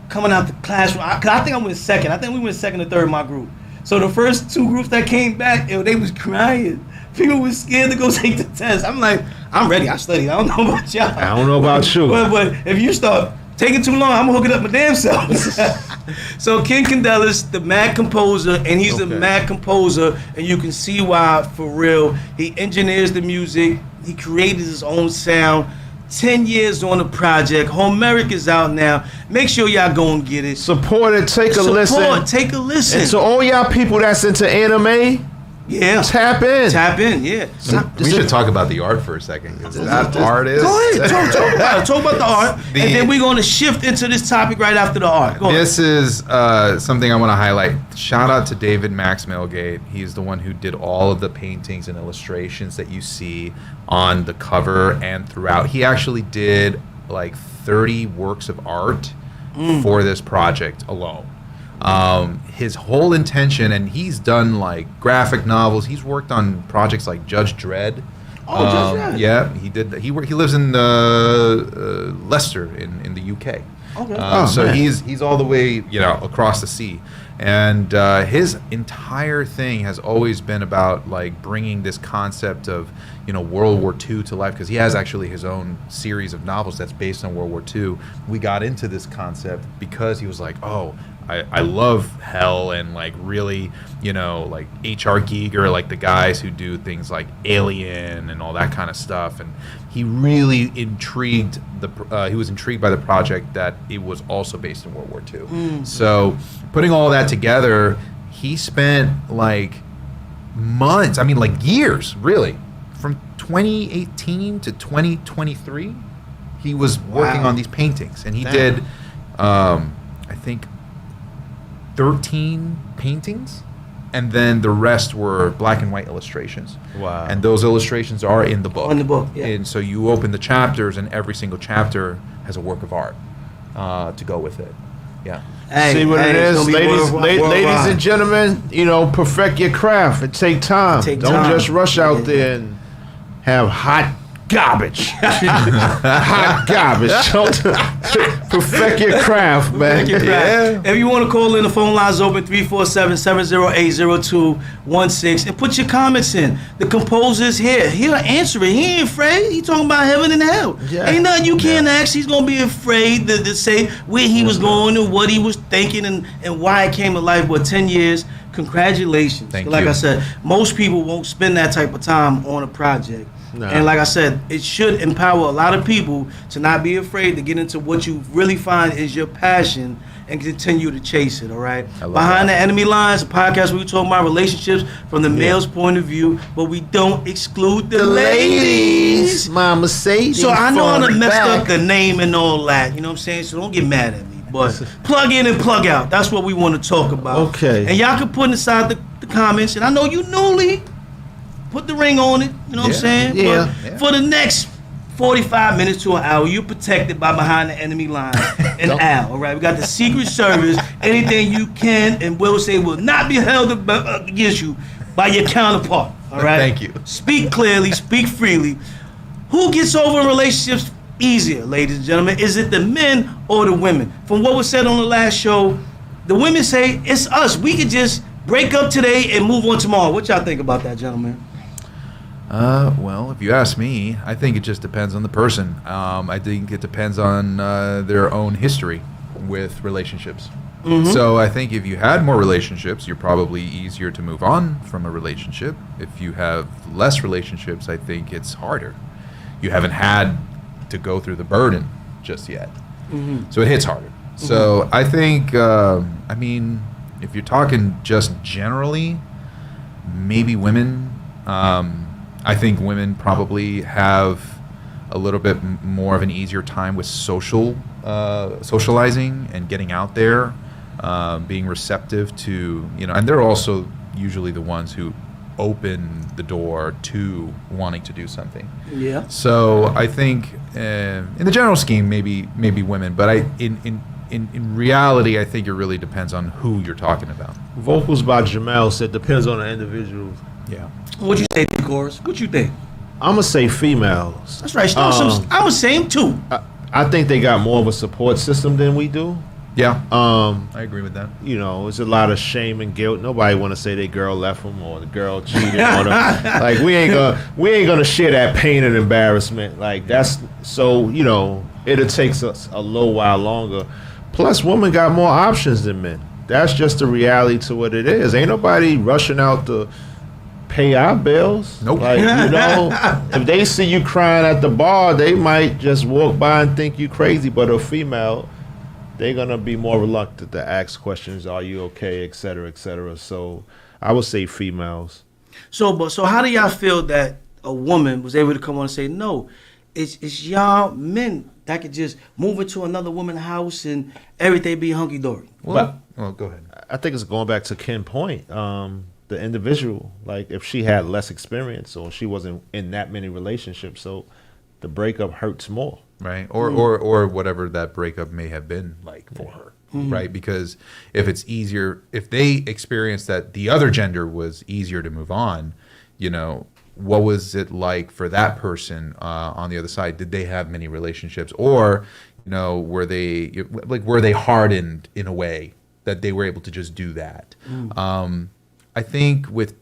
coming out the classroom. Cause I think I went second. I think we went second or third in my group. So the first 2 groups that came back, they was crying. People were scared to go take the test. I'm like, I'm ready. I studied. I don't know about y'all. I don't know about you. But if you start taking too long, I'm gonna hook it up my damn self. So Ken Candelas, the mad composer, and he's the mad composer, and you can see why, for real. He engineers the music. He created his own sound. 10 years on the project. Homeric is out now. Make sure y'all go and get it. Support it. Take a listen. Take a listen. And so all y'all people that's into anime, tap in. Tap in, yeah. We should talk about the art for a second. That art is. Go ahead. Talk about it. Talk about the art. And then we're going to shift into this topic right after the art. Go This is something I want to highlight. Shout out to David Max Milgate. He's the one who did all of the paintings and illustrations that you see on the cover and throughout. He actually did like 30 works of art for this project alone. His whole intention, and he's done like graphic novels. He's worked on projects like Judge Dredd. Judge Dredd. Yeah, he did. He lives in Leicester in the UK. Okay. So he's all the way across the sea, and his entire thing has always been about like bringing this concept of World War II to life, because he has actually his own series of novels that's based on World War II. We got into this concept because he was like, I love hell, and like really, like H.R. Giger, like the guys who do things like Alien and all that kind of stuff. And he really intrigued he was intrigued by the project that it was also based in World War II. So putting all that together, he spent like months, like years, really, from 2018 to 2023. He was working on these paintings, and he did, I think, 13 paintings, and then the rest were black and white illustrations. Wow. And those illustrations are in the book. In the book, yeah. And so you open the chapters, and every single chapter has a work of art to go with it. Yeah. See what it is, ladies and gentlemen. Perfect your craft. It take time. Don't just rush out there and have hot garbage. Hot garbage. Perfect your craft, man. Yeah. If you want to call in, the phone line's open 347-708-0216, and put your comments in. The composer's here. He'll answer it. He ain't afraid. He talking about heaven and hell. Yeah. Ain't nothing you can't ask. He's gonna be afraid to say where he was going and what he was thinking and why it came to life. But 10 years, congratulations. Thank like you. I said, most people won't spend that type of time on a project. No. And like I said, it should empower a lot of people to not be afraid to get into what you really find is your passion and continue to chase it, all right? Behind the Enemy Lines, a podcast where we talk about relationships from the male's point of view, but we don't exclude the ladies. Mama say. So I know I done messed up the name and all that, you know what I'm saying? So don't get mad at me. But plug in and plug out. That's what we want to talk about. Okay. And y'all can put inside the comments, and I know you newly put the ring on it, you know what I'm saying? Yeah. But for the next 45 minutes to an hour, you're protected by Behind the Enemy Line and Al, all right? We got the Secret Service. Anything you can and will say will not be held against you by your counterpart, all right? Thank you. Speak clearly, speak freely. Who gets over in relationships easier, ladies and gentlemen? Is it the men or the women? From what was said on the last show, the women say, it's us. We could just break up today and move on tomorrow. What y'all think about that, gentlemen? Well, if you ask me, I think it just depends on the person. I think it depends on their own history with relationships. So I think if you had more relationships, you're probably easier to move on from a relationship. If you have less relationships, I think it's harder. You haven't had to go through the burden just yet. So it hits harder. So I think, if you're talking just generally, maybe women, I think women probably have a little bit more of an easier time with socializing and getting out there, being receptive to, and they're also usually the ones who open the door to wanting to do something. Yeah. So I think in the general scheme, maybe women, but in reality, I think it really depends on who you're talking about. Vocals by Jamel said depends on the individual. Yeah. What you say, Chorus? What you think? I'm gonna say females. That's right. I was saying too. I think they got more of a support system than we do. Yeah, I agree with that. You know, it's a lot of shame and guilt. Nobody want to say their girl left them or the girl cheated on them. Like we ain't gonna share that pain and embarrassment. Like that's so, you know, it'll take us a little while longer. Plus, women got more options than men. That's just the reality to what it is. Ain't nobody rushing out to pay our bills. Nope. Like, you know, if they see you crying at the bar, they might just walk by and think you crazy. But a female, they're gonna be more reluctant to ask questions. Are you okay, et cetera, et cetera. So I would say females. So how do y'all feel that a woman was able to come on and say, no, it's y'all men that could just move into another woman's house and everything be hunky dory? Well, go ahead. I think it's going back to Ken's point. The individual, like if she had less experience or she wasn't in that many relationships, so the breakup hurts more. Right. Or whatever that breakup may have been like for her. Right. Because if it's easier, if they experience that the other gender was easier to move on, you know, what was it like for that person on the other side? Did they have many relationships, or, you know, were they hardened in a way that they were able to just do that? I think with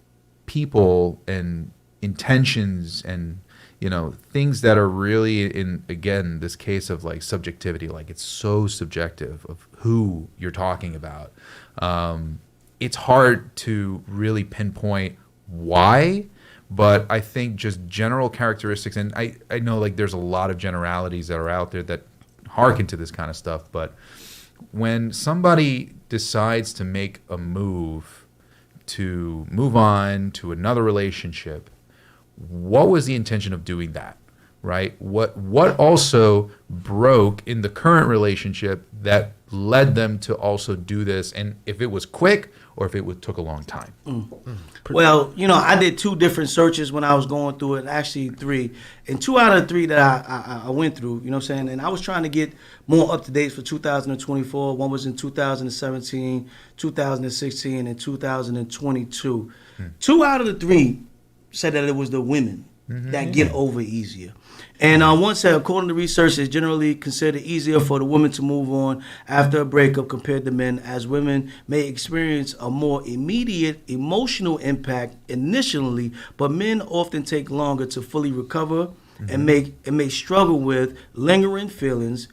people and intentions and, you know, things that are really in, again, this case of like subjectivity, like it's so subjective of who you're talking about. It's hard to really pinpoint why, but I think just general characteristics, and I know like there's a lot of generalities that are out there that harken to this kind of stuff, but when somebody decides to make a move to move on to another relationship, what was the intention of doing that, right? What also broke in the current relationship that led them to also do this, and if it was quick or if it took a long time? Well, you know, I did 2 different searches when I was going through it, actually 3. And 2 out of the 3 that I went through, you know what I'm saying? And I was trying to get more up-to-date for 2024. One was in 2017, 2016, and 2022. 2 out of the 3 said that it was the women that get over easier. And one said, according to research, it's generally considered easier for the women to move on after a breakup compared to men, as women may experience a more immediate emotional impact initially, but men often take longer to fully recover and may struggle with lingering feelings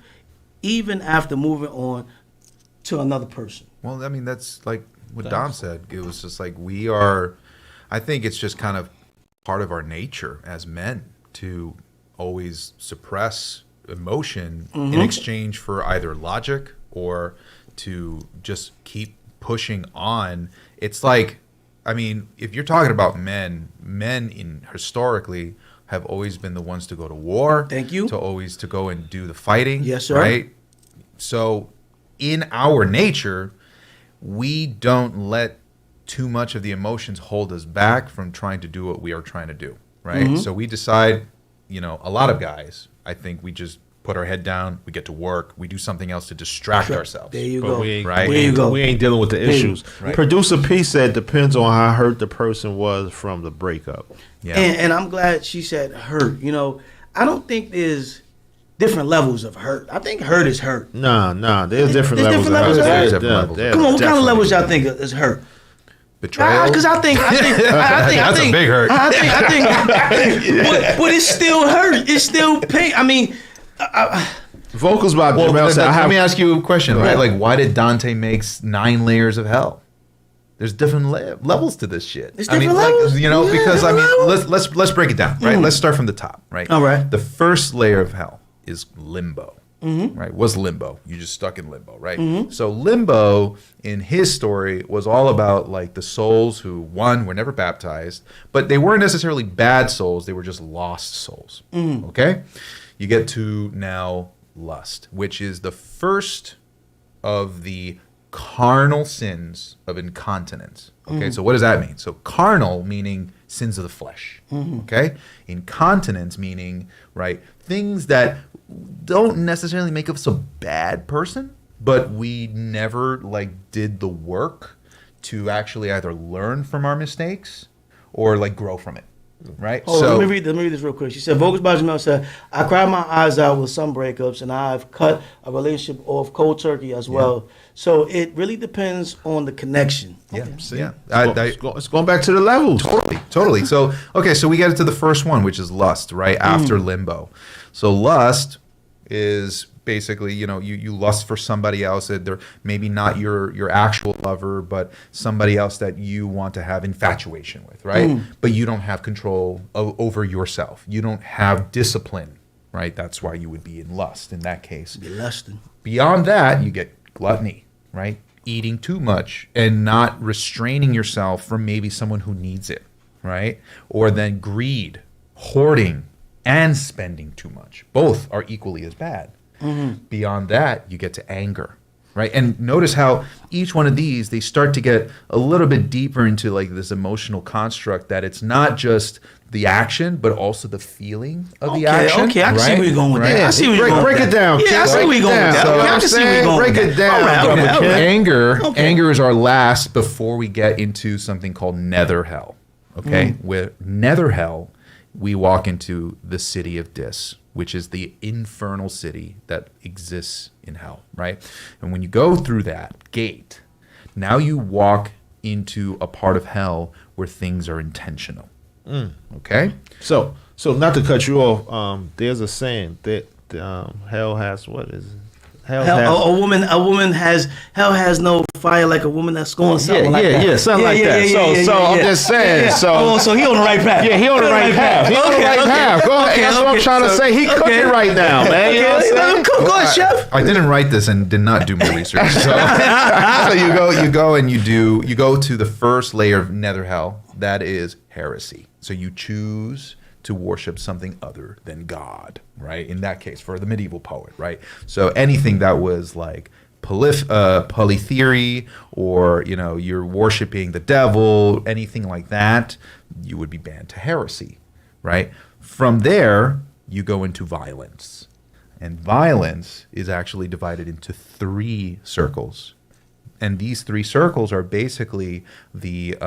even after moving on to another person. Well, I mean, that's like what Dom said. It was just like I think it's just kind of part of our nature as men to always suppress emotion in exchange for either logic or to just keep pushing on. It's like, I mean, if you're talking about men historically have always been the ones to go to war. Thank you. To go and do the fighting. Yes, sir. Right? So in our nature, we don't let too much of the emotions hold us back from trying to do what we are trying to do. Right? So we decide, you know, a lot of guys, I think we just put our head down, we get to work, we do something else to distract ourselves. There you But go. we ain't, Right. we, ain't, we ain't dealing with the issues. Right. Producer P said depends on how hurt the person was from the breakup. Yeah. And I'm glad she said hurt. You know, I don't think there's different levels of hurt. I think hurt is hurt. Nah, there's different There's levels different levels of of hurt. hurt. There's different levels. Come on, what kind of levels y'all Definitely. think is hurt? Betrayal. Because I think That's a big hurt. I think but it's still hurt. It's still pain. I mean, Vocals by Well, Jamel said, let me ask you a question, right? Like, why did Dante makes 9 layers of hell? There's different levels to this shit. There's I mean, different levels? like, you know, Yeah, because I mean, different let's break it down, right? Let's start from the top, right? All right. The first layer of hell is limbo, right? What's limbo? You just stuck in limbo, right? So limbo in his story was all about like the souls who, one, were never baptized, but they weren't necessarily bad souls. They were just lost souls. Okay. You get to now lust, which is the first of the carnal sins of incontinence. Okay, so what does that mean? So carnal meaning sins of the flesh. Okay, incontinence meaning, right, things that don't necessarily make us a bad person, but we never like did the work to actually either learn from our mistakes or like grow from it. right? Hold on, let me read this real quick. She said, Vocals by Jamel said, I cried my eyes out with some breakups, and I've cut a relationship off cold turkey as well. So it really depends on the connection. It's going back to the levels. Totally. So, okay, so we get to the first one, which is lust, right? After limbo. So lust is basically, you lust for somebody else that they're maybe not your actual lover, but somebody else that you want to have infatuation with, right? But you don't have control over yourself. You don't have discipline, right? That's why you would be in lust in that case. Be lusting. Beyond that, you get gluttony, right? Eating too much and not restraining yourself from maybe someone who needs it, right? Or then greed, hoarding, and spending too much. Both are equally as bad. Beyond that, you get to anger, right? And notice how each one of these, they start to get a little bit deeper into like this emotional construct that it's not just the action, but also the feeling of the action. Okay, I can see where you're going with that. Yeah, I see where you're going break with it that. down. Yeah, I see where you're going with that. So, I can see where you're going with that. break it down. All right. Anger is our last before we get into something called nether hell. Okay, where nether hell, we walk into the city of Dis, which is the infernal city that exists in hell, right? And when you go through that gate, now you walk into a part of hell where things are intentional. Okay? So not to cut you off, there's a saying that hell has, what is it? Hell has no fire like a woman that's going something like that. Something like that. So I'm just saying. So he on the right path. Yeah, he on the right path. He on the right path. Go ahead. That's what I'm trying to say. He cooking right now, man. You know what I'm saying? Go ahead, chef. I didn't write this and did not do my research. So you go to the first layer of nether hell. That is heresy. So you choose to worship something other than God, right? In that case, for the medieval poet, right? So anything that was like polytheory, or you're worshiping the devil, anything like that, you would be banned to heresy, right? From there, you go into violence, and violence is actually divided into 3 circles. And these 3 circles are basically the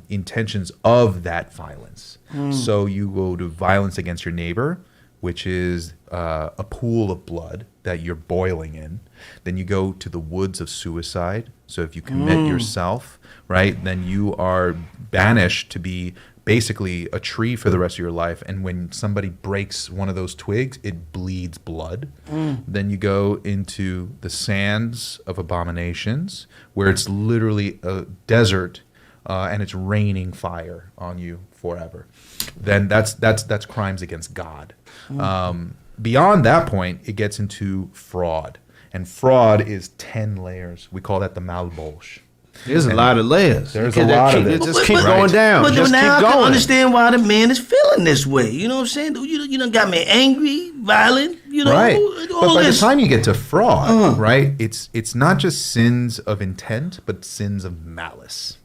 intentions of that violence. So you go to violence against your neighbor, which is a pool of blood that you're boiling in. Then you go to the woods of suicide. So if you commit yourself, right, then you are banished to be basically a tree for the rest of your life. And when somebody breaks one of those twigs, it bleeds blood. Then you go into the sands of abominations, where it's literally a desert and it's raining fire on you forever. Then that's crimes against God. Beyond that point, it gets into fraud. And fraud is 10 layers. We call that the Malbolge. There's a lot of layers. There's a lot of it. Just keep going down. But Just now keep I can going. understand why the man is feeling this way. You know what I'm saying? You done got me angry, violent. Right. All But by this. the time you get to fraud, right, it's not just sins of intent, but sins of malice.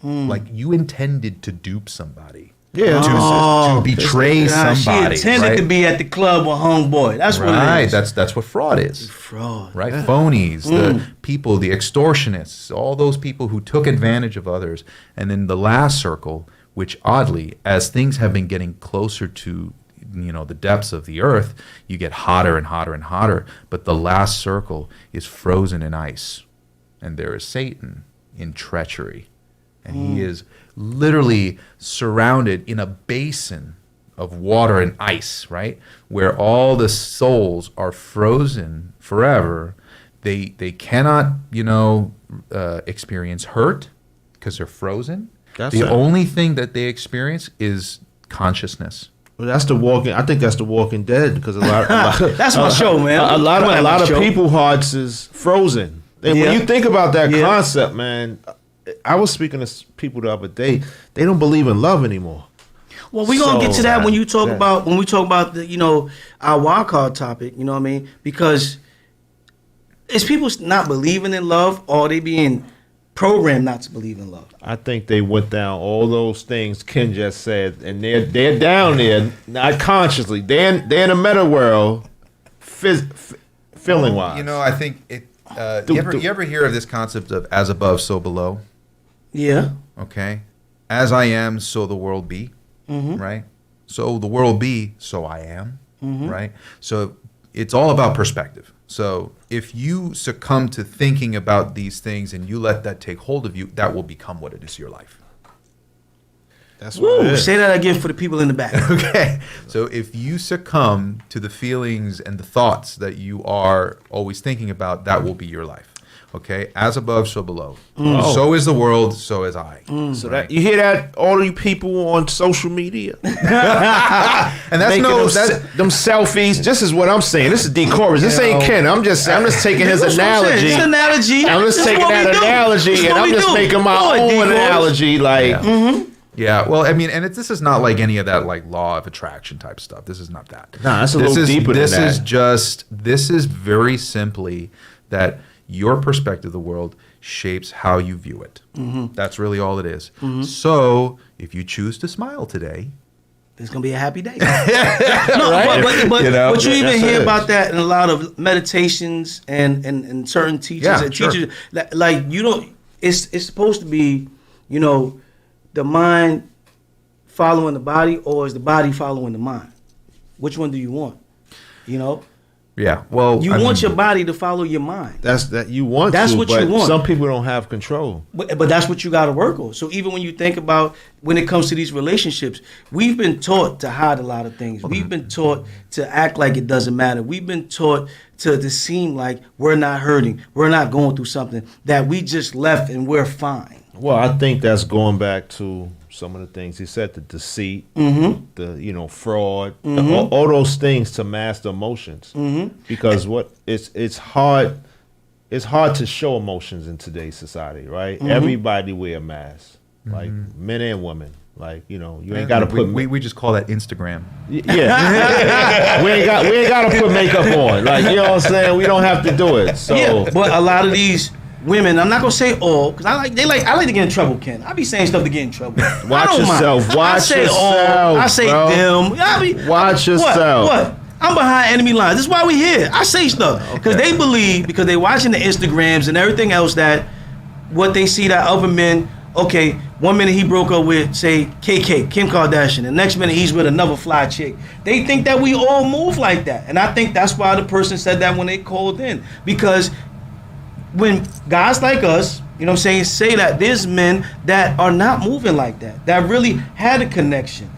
Like you intended to dupe somebody. Yeah. To betray somebody. She intended to be at the club with homeboy. That's what it is. That's what fraud is. Fraud. Right? Phonies, the people, the extortionists, all those people who took advantage of others. And then the last circle, which oddly, as things have been getting closer to the depths of the earth, you get hotter and hotter and hotter. But the last circle is frozen in ice. And there is Satan in treachery. And he is literally surrounded in a basin of water and ice, right? Where all the souls are frozen forever. They cannot, experience hurt because they're frozen. Only thing that they experience is consciousness. Well, that's the Walking. I think that's the Walking Dead, because a lot that's my show, man. A lot of people hearts is frozen. And when you think about that concept, man, I was speaking to people the other day. They don't believe in love anymore. Well, we're gonna get to that when we talk about the our wild card topic. You know what I mean? Because it's people not believing in love, or they being programmed not to believe in love. I think they went down all those things Ken just said, and they're down there, not consciously. They're in a meta world, feeling wise. I think it. You ever hear of this concept of as above, so below? Yeah. Okay. As I am, so the world be. right? So the world be, so I am, right? So it's all about perspective. So if you succumb to thinking about these things and you let that take hold of you, that will become what it is, your life. That's what it is. Say that again for the people in the back. Okay. So if you succumb to the feelings and the thoughts that you are always thinking about, that will be your life. Okay, as above, so below. So is the world, so is I. So that you hear that, all you people on social media, and that's them selfies. This is what I'm saying. This is D. Corus. This ain't Ken. I'm just taking his analogy. It's an analogy. I'm just taking that analogy, and I'm just making my own analogy. Like, yeah. Well, I mean, and this is not like any of that like law of attraction type stuff. This is not that. Nah, it's a little deeper than that. This is very simply that your perspective of the world shapes how you view it. That's really all it is. So if you choose to smile today, it's gonna be a happy day. But you even hear about that in a lot of meditations and certain teachers and teachers like you don't. It's supposed to be, the mind following the body, or is the body following the mind? Which one do you want? Yeah, well, you want your body to follow your mind. That's what you want. Some people don't have control. But that's what you got to work on. So even when you think about when it comes to these relationships, we've been taught to hide a lot of things. We've been taught to act like it doesn't matter. We've been taught to seem like we're not hurting, we're not going through something, that we just left and we're fine. Well, I think that's going back to some of the things he said, the deceit, the fraud, all those things to mask the emotions. Because it's hard to show emotions in today's society, right? Everybody wear masks, like men and women. Like, you ain't got to put. We just call that Instagram. Yeah, we ain't got to put makeup on. Like, you know what I'm saying? We don't have to do it. So, but a lot of these women, I'm not gonna say all, because I like to get in trouble, Ken. I be saying stuff to get in trouble. Watch yourself. Watch yourself. I say them. Watch yourself. What? I'm behind enemy lines. This is why we here. I say stuff because they believe, because they watching the Instagrams and everything else, that what they see that other men. Okay, 1 minute he broke up with, say, KK, Kim Kardashian. The next minute he's with another fly chick. They think that we all move like that. And I think that's why the person said that when they called in. Because when guys like us, say that there's men that are not moving like that, that really had a connection.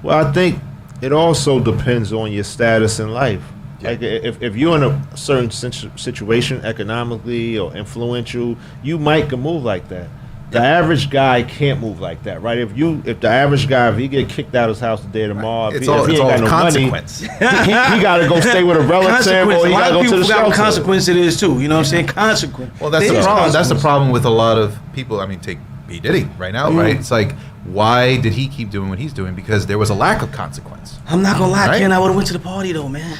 Well, I think it also depends on your status in life. Like if you're in a certain situation economically or influential, you might can move like that. The average guy can't move like that, right? If the average guy, if he get kicked out of his house the day tomorrow, if he ain't got no consequence. Money, he got to go stay with a relative, or he got to go to the shelter. What consequence it is too. You know what I'm saying? Consequence. Well, that's the problem. That's the problem with a lot of people. I mean, take P. Diddy right now, right? It's like, why did he keep doing what he's doing? Because there was a lack of consequence. I'm not gonna lie, Ken. I would have went to the party though, man.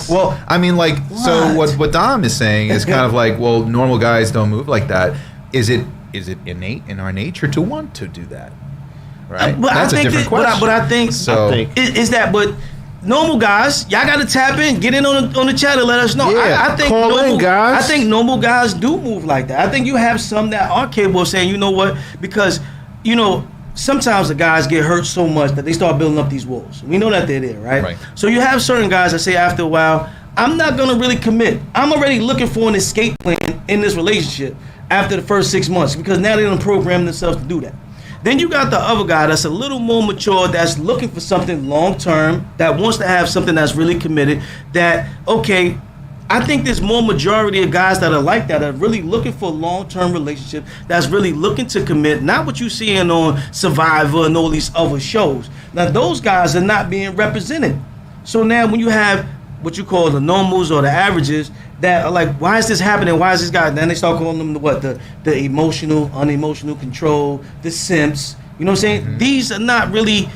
Well, I mean, like, so what Dom is saying is kind of like, well, normal guys don't move like that. Is it innate in our nature to want to do that? Right? That's a different question. But I think is that. But normal guys, y'all got to tap in, get in on the chat and let us know. Yeah, I think call in, guys. I think normal guys do move like that. I think you have some that are capable of saying, you know what, because sometimes the guys get hurt so much that they start building up these walls. We know that they're there, right? So you have certain guys that say after a while, I'm not gonna really commit. I'm already looking for an escape plan in this relationship after the first 6 months, because now they don't program themselves to do that. Then you got the other guy that's a little more mature, that's looking for something long term, that wants to have something that's really committed. That, okay, I think there's more majority of guys that are like that, are really looking for a long-term relationship, that's really looking to commit, not what you seeing on Survivor and all these other shows. Now those guys are not being represented. So now when you have what you call the normals or the averages that are like, why is this happening? Why is this guy? Then they start calling them the emotional, unemotional control, the simps. You know what I'm saying? These are not really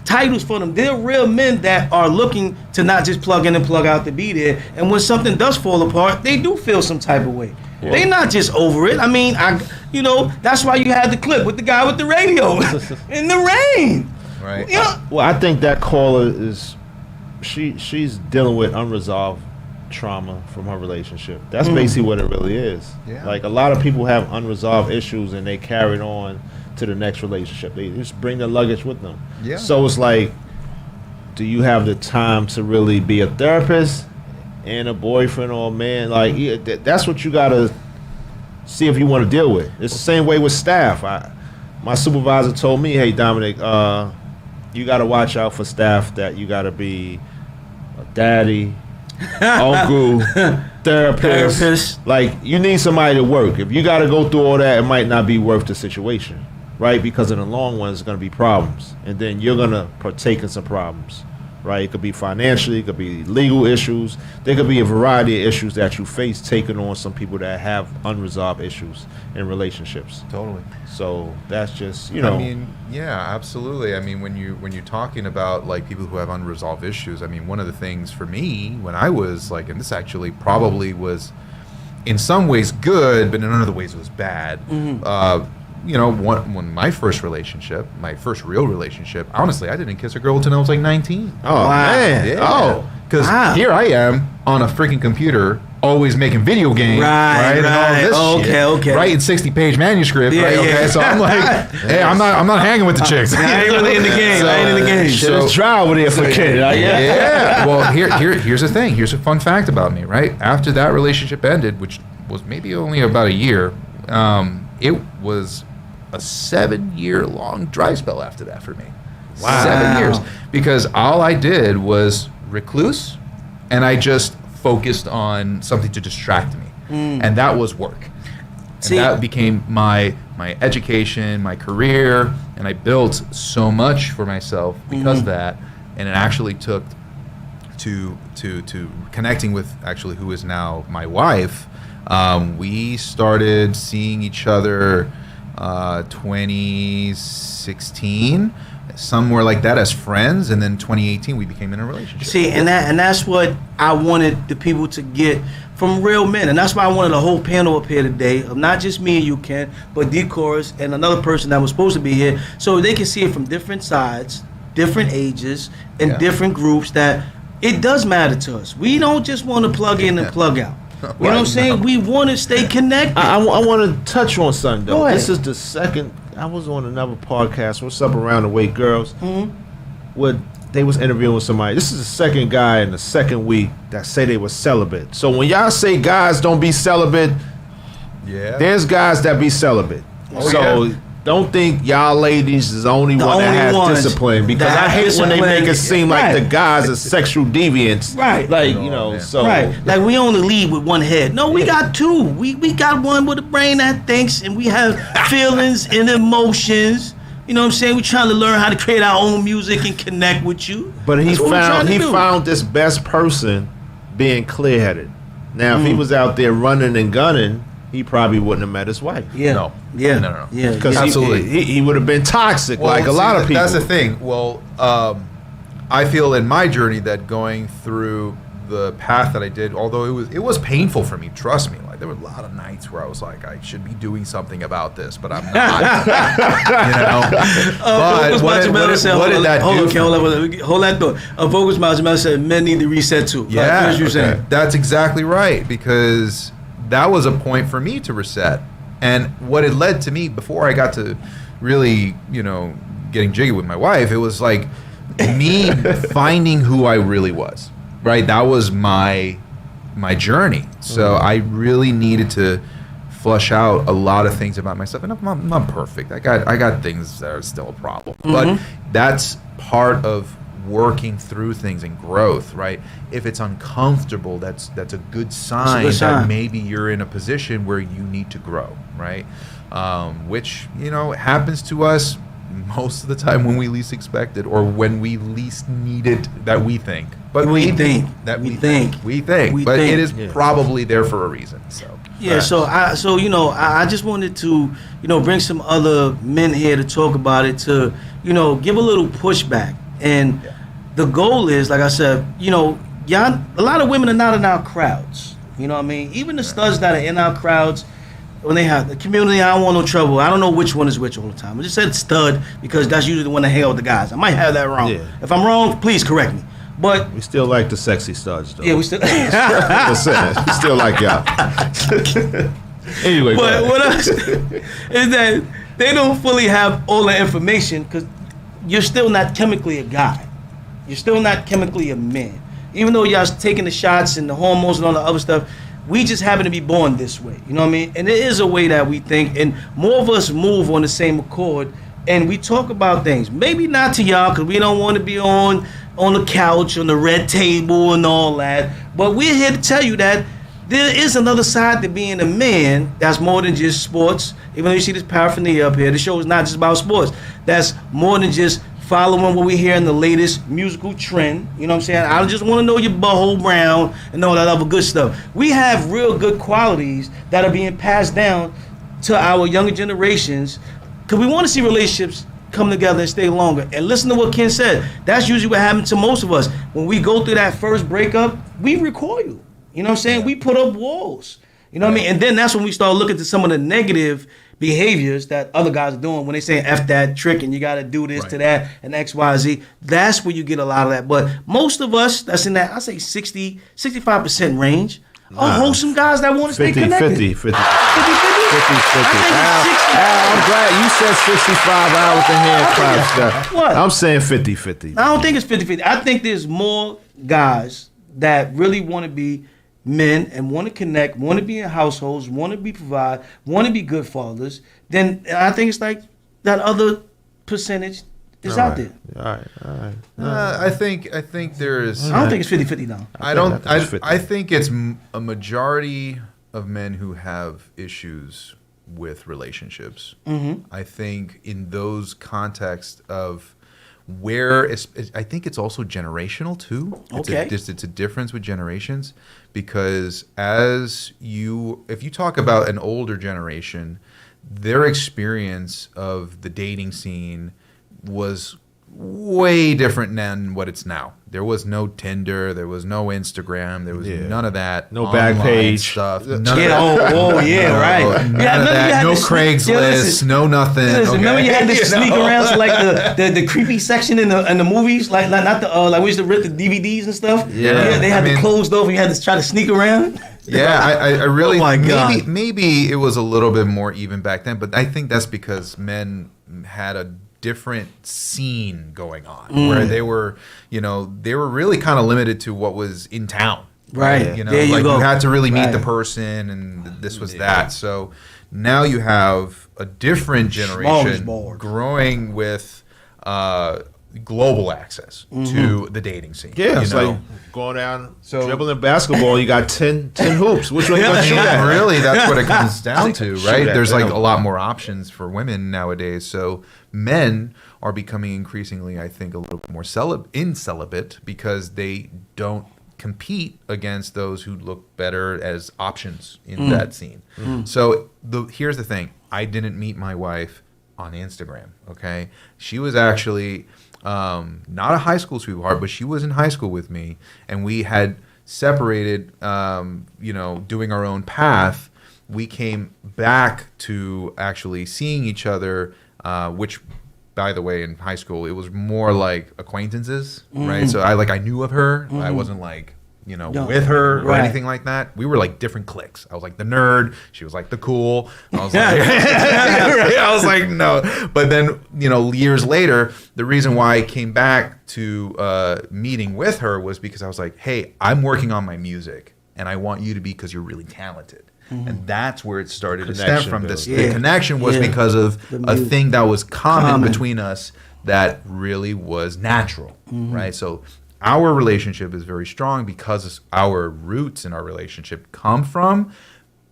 titles for them. They're real men that are looking to not just plug in and plug out to be there. And when something does fall apart, they do feel some type of way. Yeah. They're not just over it. I mean, that's why you had the clip with the guy with the radio in the rain. Right. Well, I think that caller is, she's dealing with unresolved trauma from her relationship. That's basically what it really is. Yeah. Like, a lot of people have unresolved issues and they carry it on to the next relationship. They just bring their luggage with them. Yeah. So it's like, do you have the time to really be a therapist and a boyfriend or a man? Like, that's what you gotta see if you want to deal with. It's the same way with staff. My supervisor told me, hey, Dominic, you got to watch out for staff that you got to be a daddy, uncle, therapist. Like, you need somebody to work. If you got to go through all that, it might not be worth the situation, right? Because in the long run, it's going to be problems. And then you're going to partake in some problems, right? It could be financially, it could be legal issues. There could be a variety of issues that you face taking on some people that have unresolved issues in relationships. Totally. So that's just, you know. I mean, yeah, absolutely. I mean, when you're talking about like people who have unresolved issues, I mean, one of the things for me when I was like, and this actually probably was in some ways good, but in other ways it was bad. You know, when my first relationship, my first real relationship, honestly, I didn't kiss a girl until I was like 19. Oh, man. Yeah. Oh. Because here I am on a freaking computer, always making video games. Right. And all this shit, Okay. writing 60-page manuscript. Yeah, right? yeah. Okay. So I'm like, hey, I'm not hanging with the chicks. I ain't really in the game. I ain't in the game. So try over there for a kid. Yeah. Well, here's the thing. Here's a fun fact about me, right? After that relationship ended, which was maybe only about a year, it was a 7-year-long dry spell after that for me. Wow. 7 years. Because all I did was recluse, and I just focused on something to distract me. And that was work. And that became my education, my career, and I built so much for myself because of that. And it actually took to connecting with actually who is now my wife. We started seeing each other 2016, somewhere like that, as friends, and then 2018 we became in a relationship. See, and that's what I wanted the people to get from real men, and that's why I wanted a whole panel up here today of not just me and you, Ken, but D-Chorus and another person that was supposed to be here, so they can see it from different sides, different ages, and different groups. That it does matter to us. We don't just want to plug in and plug out. You know what I'm saying? No. We want to stay connected. I want to touch on something, though. Go ahead. This is the second. I was on another podcast, What's Up Around the Way Girls, where they was interviewing with somebody. This is the second guy in the second week that say they were celibate. So when y'all say guys don't be celibate, there's guys that be celibate. Don't think y'all ladies is the only one that has discipline, because I hate when they make it seem like the guys are sexual deviants. Right. Like, you know, so. Right. Like we only lead with one head. No, we got two. We got one with a brain that thinks, and we have feelings and emotions. You know what I'm saying? We're trying to learn how to create our own music and connect with you. But he That's what we're trying to do. found this best person being clear-headed. Now, if he was out there running and gunning, he probably wouldn't have met his wife. Yeah. No. Yeah. No. Yeah. Because Absolutely. he would have been toxic, like a lot of people. That's the thing. Well, I feel in my journey that going through the path that I did, although it was painful for me, trust me. Like there were a lot of nights where I was like, I should be doing something about this, but I'm not. You know. But what did that do? Hold that thought. A Focus Master said men need to reset too. Yeah, Like, you saying. That's exactly right, because that was a point for me to reset. And what it led to me before I got to really, you know, getting jiggy with my wife, it was like me finding who I really was. Right, that was my journey. So I really needed to flush out a lot of things about myself, and I'm not perfect. I got things that are still a problem, but that's part of working through things and growth. Right, if it's uncomfortable, that's a good sign that maybe you're in a position where you need to grow. Right, which, you know, happens to us most of the time when we least expect it, or when we least need it, that we think. But we think. But We it think. is probably there for a reason. So Yeah, so I just wanted to, you know, bring some other men here to talk about it, to, you know, give a little pushback. And the goal is, like I said, you know, y'all, a lot of women are not in our crowds. You know what I mean? Even the studs that are in our crowds, when they have the community, I don't want no trouble. I don't know which one is which all the time. I just said stud because that's usually the one that hailed the guys. I might have that wrong. Yeah. If I'm wrong, please correct me. But we still like the sexy studs, though. yeah, we still. Just saying, we still like y'all. Anyway, But what else is that they don't fully have all the information because you're still not chemically a guy. You're still not chemically a man. Even though y'all taking the shots and the hormones and all the other stuff, we just happen to be born this way. You know what I mean? And it is a way that we think, and more of us move on the same accord, and we talk about things. Maybe not to y'all because we don't want to be on the couch, on the red table and all that. But we're here to tell you that there is another side to being a man that's more than just sports. Even though you see this paraphernalia up here, the show is not just about sports. That's more than just following what we hear in the latest musical trend. You know what I'm saying? I don't just want to know your butthole brown and all that other good stuff. We have real good qualities that are being passed down to our younger generations because we want to see relationships come together and stay longer. And listen to what Ken said. That's usually what happens to most of us. When we go through that first breakup, we recoil. You know what I'm saying? We put up walls. You know what I mean? And then that's when we start looking to some of the negative behaviors that other guys are doing when they say F that trick and you got to do this to that and X, Y, Z. That's where you get a lot of that. But most of us, that's in that, I say 65% range, are wholesome guys that want to stay connected. 50. I'm glad you said 65 out with the hand claps. What? I'm saying 50-50. I don't think it's 50-50. I think there's more guys that really want to be men and want to connect, want to be in households, want to be provide, want to be good fathers. Then I think it's like that other percentage is out there. All right. I think there is. I don't think it's 50-50 now. I think it's a majority of men who have issues with relationships. I think in those contexts of where I think it's also generational too. It's a difference with generations because if you talk about an older generation, their experience of the dating scene was way different than what it's now. There was no Tinder, there was no Instagram, there was none of that. No back page stuff. None of that. Right. None of that. No Craigslist. No nothing. Listen, remember you had to sneak around to like the creepy section in the movies, like not the like we used to rip the DVDs and stuff. Yeah, they had the closed over. You had to try to sneak around. Yeah, I really. Oh my God. Maybe it was a little bit more even back then, but I think that's because men had a different scene going on where they were really kind of limited to what was in town. Right. You know, there you had to really meet right. the person and this was that. So now you have a different generation growing with global access to the dating scene. Yeah, it's like going down, dribbling basketball, you got 10 hoops. Which one you going to shoot at? Really, that's what it comes down to, right? There's like a lot more options for women nowadays. So men are becoming increasingly, I think, a little bit more celibate because they don't compete against those who look better as options in that scene. So here's the thing. I didn't meet my wife on Instagram, okay? She was actually not a high school sweetheart, but she was in high school with me, and we had separated, doing our own path. We came back to actually seeing each other, which, by the way, in high school, it was more like acquaintances, right? So I knew of her. I wasn't like, with her or anything like that. We were like different cliques. I was like the nerd. She was like the cool. I was like, I was like, no. But then, years later, the reason why I came back to meeting with her was because I was like, hey, I'm working on my music and I want you to be because you're really talented. And that's where it started to stem from. The connection was because of a thing that was common between us that really was natural, right? So our relationship is very strong because our roots in our relationship come from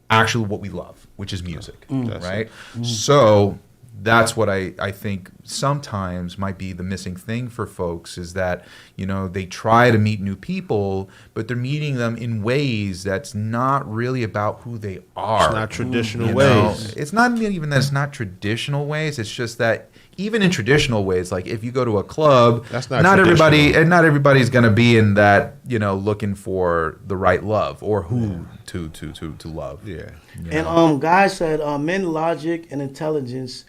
actually what we love, which is music, right? So that's what I think sometimes might be the missing thing for folks is that, they try to meet new people, but they're meeting them in ways that's not really about who they are. It's not traditional ways. It's not even that it's not traditional ways. It's just that even in traditional ways, like if you go to a club, that's not everybody's going to be in that, looking for the right love or who to love. Yeah. And guys said men logic and intelligence,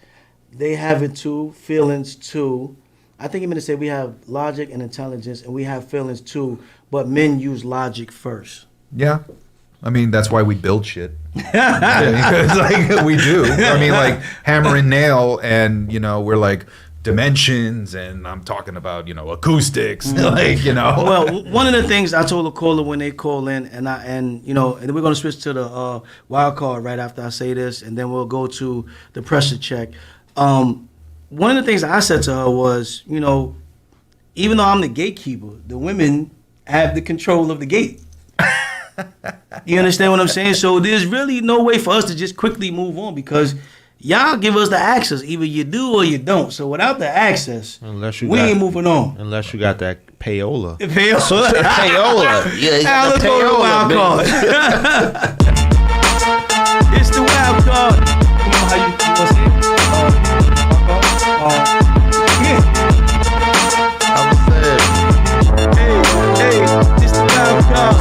they have it too, feelings too. I think I'm going to say we have logic and intelligence and we have feelings too, but men use logic first. Yeah. I mean, that's why we build shit. Because, like, we do. I mean, like, hammer and nail, and, we're like, dimensions, and I'm talking about, acoustics, like, Well, one of the things I told the caller when they call in, and then we're going to switch to the wild card right after I say this, and then we'll go to the pressure check. One of the things I said to her was, even though I'm the gatekeeper, the women have the control of the gate. You understand what I'm saying? So there's really no way for us to just quickly move on because y'all give us the access. Either you do or you don't. So without the access, we ain't moving on. Unless you got that payola. Payola. Payola. Yeah, now let's go to the wild card. It's the wild card. Come on, how you want to say it? Hey, it's the wild card.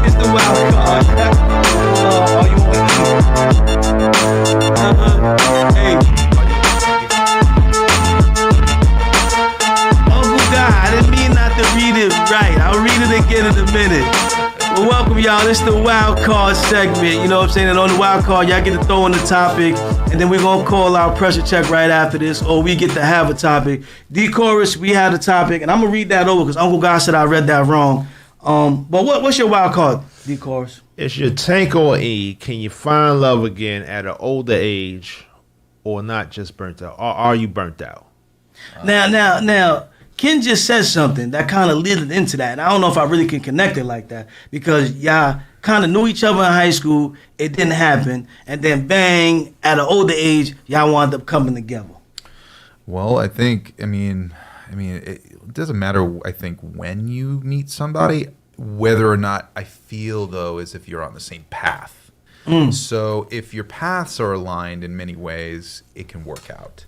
It's the wild card. Are you on Hey. Uncle God, I didn't mean not to read it right. I'll read it again in a minute. Well, welcome, y'all. This is the wild card segment. You know what I'm saying? And on the wild card, y'all get to throw in the topic, and then we're going to call our pressure check right after this, or we get to have a topic. D-Chorus, we had a topic, and I'm going to read that over because Uncle God said I read that wrong. But what's your wild card, D-Chorus? It's your Tank or E. Can you find love again at an older age or not just burnt out? Or are you burnt out? Now, Ken just said something that kind of led into that. And I don't know if I really can connect it like that because y'all kind of knew each other in high school. It didn't happen. And then bang, at an older age, y'all wound up coming together. Well, I mean, it doesn't matter, I think, when you meet somebody, whether or not I feel, though, as if you're on the same path. So if your paths are aligned in many ways, it can work out.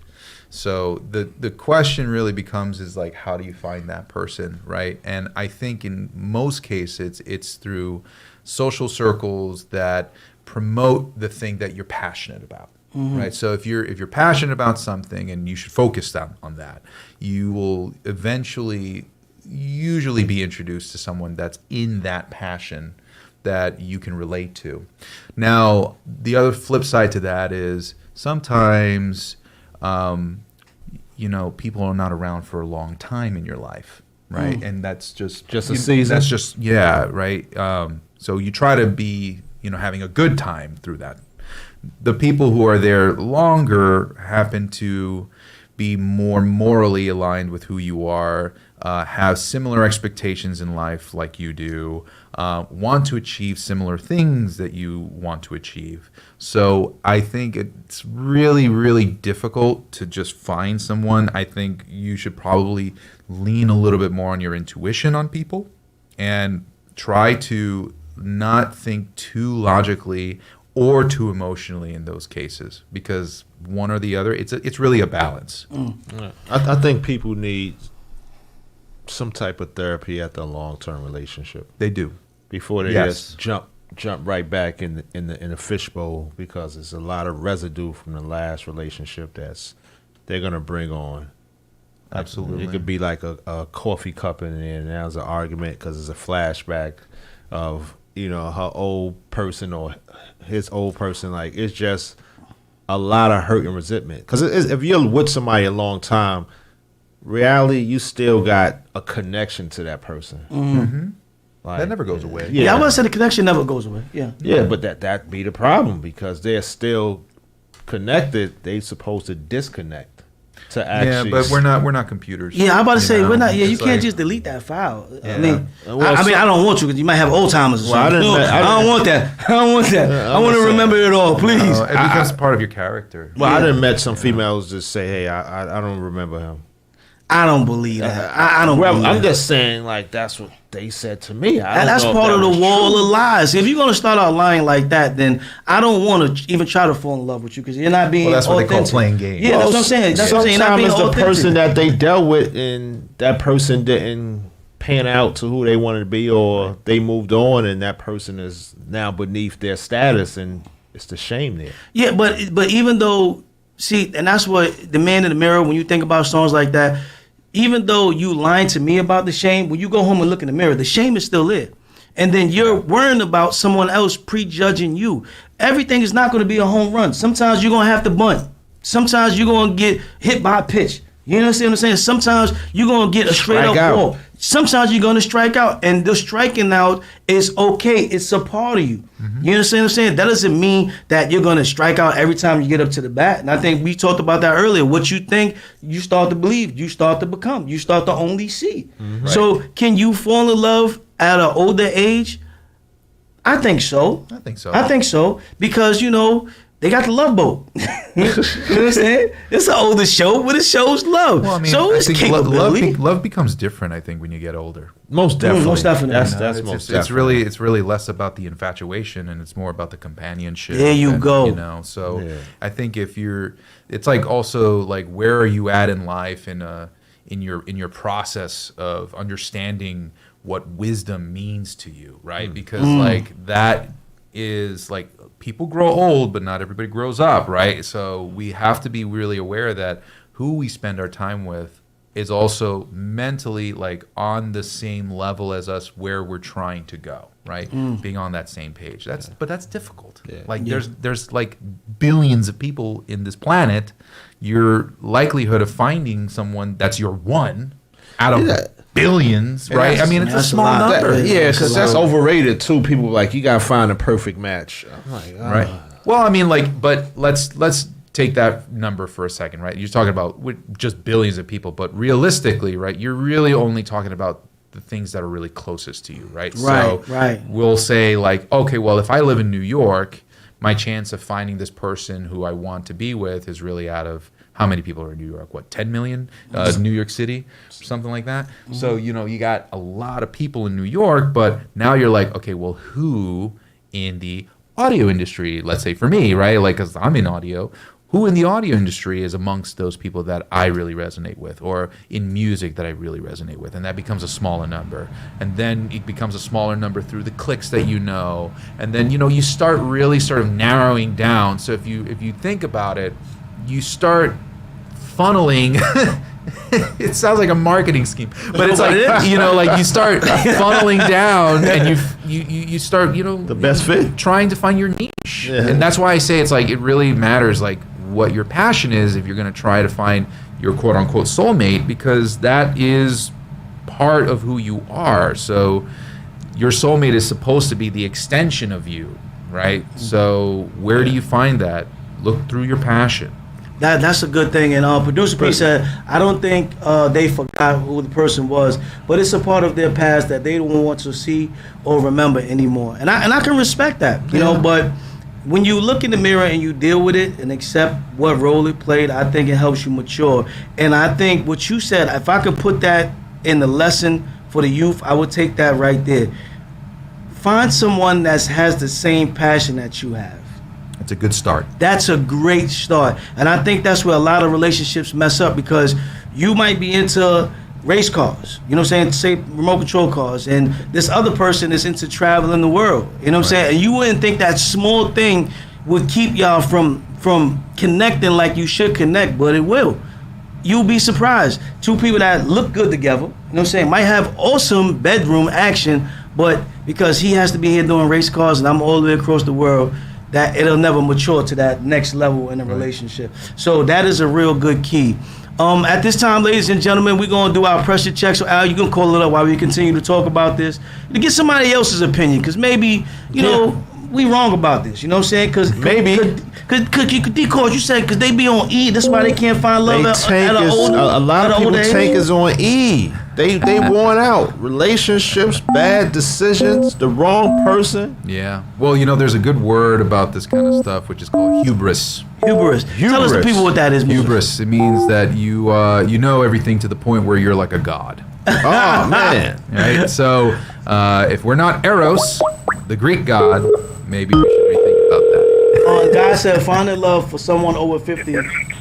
So the question really becomes is like, how do you find that person, right? And I think in most cases, it's through social circles that promote the thing that you're passionate about. Right. So if you're passionate about something, and you should focus on that, you will eventually usually be introduced to someone that's in that passion that you can relate to. Now, the other flip side to that is sometimes people are not around for a long time in your life, right? And that's just a season. That's just right. So you try to be having a good time through that. The people who are there longer happen to be more morally aligned with who you are, have similar expectations in life like you do, want to achieve similar things that you want to achieve. So I think it's really, really difficult to just find someone. I think you should probably lean a little bit more on your intuition on people and try to not think too logically or too emotionally in those cases, because one or the other, it's really a balance. I think people need some type of therapy at the long-term relationship. They do before they just jump right back in the fishbowl, because there's a lot of residue from the last relationship they're gonna bring on. Absolutely, it could be like a coffee cup in there, and there's an argument because it's a flashback of her old person or his old person. Like, it's just a lot of hurt and resentment. Because if you're with somebody a long time, reality, you still got a connection to that person. Like, that never goes away. Yeah, I want to say the connection never goes away. Yeah, but that be the problem, because they're still connected. They supposed to disconnect to actually. Yeah, but we're not computers. Yeah, I'm about to say we're not. Yeah, you can't just delete that file. Yeah. I mean, I don't want you, because you might have old timers or something. I don't want that. I want to remember it all, please. It becomes part of your character. Well, I done met some females just say, "Hey, I don't remember him." I don't believe that. I don't. Well, believe I'm that. just saying, like, that's what they said to me. That's part of the wall of lies. If you're gonna start out lying like that, then I don't want to even try to fall in love with you, because you're not being. Well, that's authentic. what they call playing games. Yeah, that's what I'm saying. That's what I'm saying. You're not being Sometimes the authentic. person that they dealt with, and that person didn't pan out to who they wanted to be, or they moved on, and that person is now beneath their status, and it's the shame there. Yeah, but even though, see, and that's what the man in the mirror. When you think about songs like that, even though you lying to me about the shame, when you go home and look in the mirror, the shame is still there. and then you're worrying about someone else prejudging you. Everything is not going to be a home run. Sometimes you're going to have to bunt. Sometimes you're going to get hit by a pitch. You understand what I'm saying? Sometimes you're going to get a straight up ball. Sometimes you're going to strike out. And the striking out is okay. It's a part of you. You understand what I'm saying? That doesn't mean that you're going to strike out every time you get up to the bat. And I think we talked about that earlier. What you think, you start to believe. You start to become. You start to only see. So can you fall in love at an older age? I think so. I think so. I think so. Because, you know, they got the Love Boat. You know what I'm saying? It's an older show, but it shows love. Well, I mean, so I it's think capability. love becomes different, I think, when you get older. Most definitely. Most definitely. That's most definitely. It's really less about the infatuation and it's more about the companionship. There you go. You know, so I think it's like also like where are you at in life in your process of understanding what wisdom means to you, right? Because like that is like people grow old, but not everybody grows up, right? So we have to be really aware that who we spend our time with is also mentally like on the same level as us where we're trying to go, right? Being on that same page. But that's difficult. Like there's like billions of people in this planet. Your likelihood of finding someone that's your one out of billions, right? I mean, it's a small number. Because that's overrated too. People like, you gotta find a perfect match. I'm like, right. Well, I mean, like, but let's take that number for a second, right? You're talking about just billions of people, but realistically, right, you're really only talking about the things that are really closest to you, right? Right. We'll say like, okay, well, if I live in New York, my chance of finding this person who I want to be with is really out of how many people are in New York? What, 10 million? New York City, something like that. So, you know, you got a lot of people in New York, but now you're like, okay, well, who in the audio industry, let's say for me, right? Like, because I'm in audio, who in the audio industry is amongst those people that I really resonate with, or in music that I really resonate with? And that becomes a smaller number. And then it becomes a smaller number through the clicks that you know. And then, you know, you start really sort of narrowing down. So if you think about it, you start funneling. It sounds like a marketing scheme, but it's like, you know, like you start funneling down, and you start, you know, the best fit, trying to find your niche. And that's why I say it's like it really matters like what your passion is if you're going to try to find your quote unquote soulmate, because that is part of who you are. So your soulmate is supposed to be the extension of you, right? So where do you find that? Look through your passion. That's a good thing. And producer P said, I don't think they forgot who the person was, but it's a part of their past that they don't want to see or remember anymore. And I can respect that, you know. But when you look in the mirror and you deal with it and accept what role it played, I think it helps you mature. And I think what you said, if I could put that in the lesson for the youth, I would take that right there. Find someone that has the same passion that you have. It's a good start. That's a great start. And I think that's where a lot of relationships mess up, because you might be into race cars, you know what I'm saying, say remote control cars, and this other person is into traveling the world, you know what I'm saying, and you wouldn't think that small thing would keep y'all from connecting like you should connect, but it will. You'll be surprised. Two people that look good together, you know what I'm saying, might have awesome bedroom action, but because he has to be here doing race cars and I'm all the way across the world, that it'll never mature to that next level in a relationship. So that is a real good key. At this time, ladies and gentlemen, we're going to do our pressure check. So, Al, you can call it up while we continue to talk about this, to get somebody else's opinion, because maybe, you know, we wrong about this. You know what I'm saying? Because maybe. Because you said because they be on E, that's why they can't find love at an old age. A lot of people tank is on E. They worn out. Relationships, bad decisions, the wrong person. Yeah. Well, you know, there's a good word about this kind of stuff, which is called hubris. Hubris. Tell us the people what that is. Hubris. It means that you know everything to the point where you're like a god. Oh, man. Right? So if we're not Eros, the Greek god, maybe we should rethink about that. God said finding love for someone over 50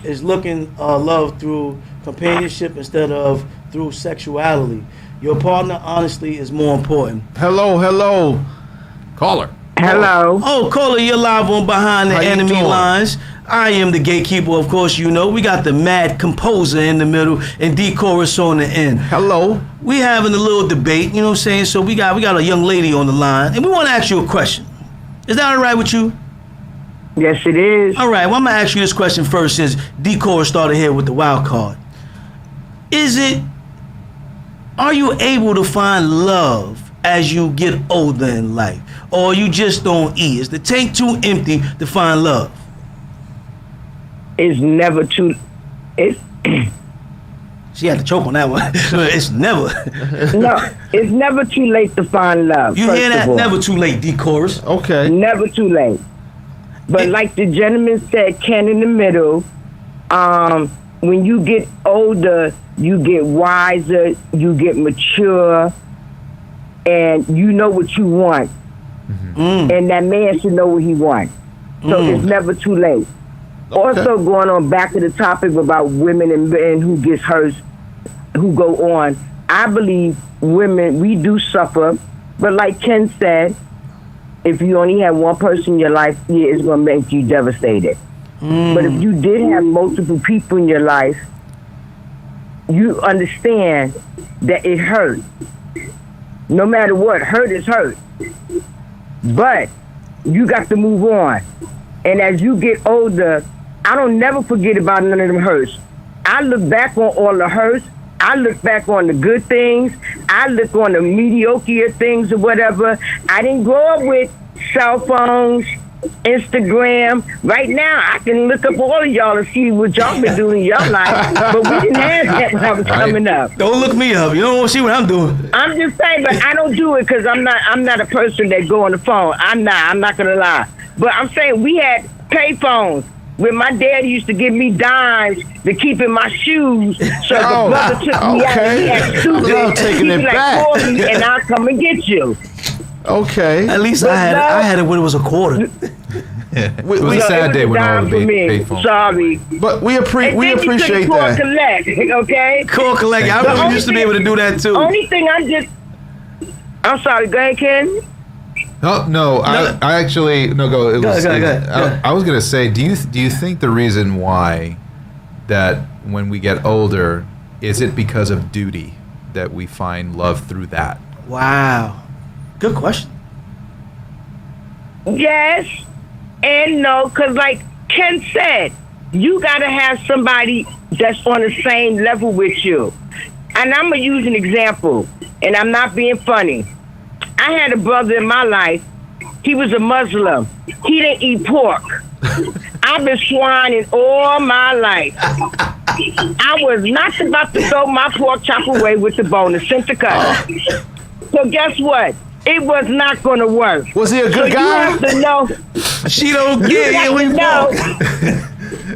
is looking love through companionship instead of through sexuality. Your partner, honestly, is more important. Hello. Caller. Hello. Oh, caller, you're live on Behind the Enemy Lines. I am the gatekeeper, of course, you know. We got the mad composer in the middle and D-Chorus on the end. Hello. We having a little debate, you know what I'm saying? So we got a young lady on the line, and we want to ask you a question. Is that all right with you? Yes, it is. All right, well, I'm going to ask you this question first since D-Chorus started here with the wild card. Are you able to find love as you get older in life? Or you just don't eat? Is the tank too empty to find love? It's never too... She had to choke on that one. It's never. No, it's never too late to find love. You hear that? Never too late, D-Chorus. Okay. Never too late. But like the gentleman said, Ken in the middle, when you get older, you get wiser, you get mature, and you know what you want. And that man should know what he wants. So it's never too late. Okay. Also going on back to the topic about women and men who gets hurt, who go on, I believe women, we do suffer, but like Ken said, if you only have one person in your life, yeah, it's going to make you devastated. But if you did have multiple people in your life, you understand that it hurt. No matter what, hurt is hurt. But you got to move on. And as you get older, I don't never forget about none of them hurts. I look back on all the hurts. I look back on the good things. I look on the mediocre things or whatever. I didn't grow up with cell phones, Instagram. Right now, I can look up all of y'all and see what y'all been doing in your life. But we didn't have that when I was coming up. Don't look me up. You don't want to see what I'm doing. I'm just saying, but I don't do it because I'm not a person that go on the phone. I'm not going to lie. But I'm saying we had pay phones. When my dad used to give me dimes to keep in my shoes, so the brother took me out and he had shoes. Taking it back. Call me and I'll come and get you. Okay. At least I had it when it was a quarter. It was a sad day when all the pay phones. Sorry. But we appreciate that. Collect, okay? Call collect. I really used to be able to do that too. Only thing I'm sorry, go ahead, Ken. Oh, no, I actually go. Go ahead. I was gonna say, do you think the reason why that when we get older is it because of duty that we find love through that? Wow, good question. Yes and no, because like Ken said, you gotta have somebody that's on the same level with you. And I'm gonna use an example, and I'm not being funny. I had a brother in my life. He was a Muslim. He didn't eat pork. I've been swining all my life. I was not about to throw my pork chop away with the bone and sent to cut. So guess what? It was not going to work. Was he a good guy? You have to know. She don't get it.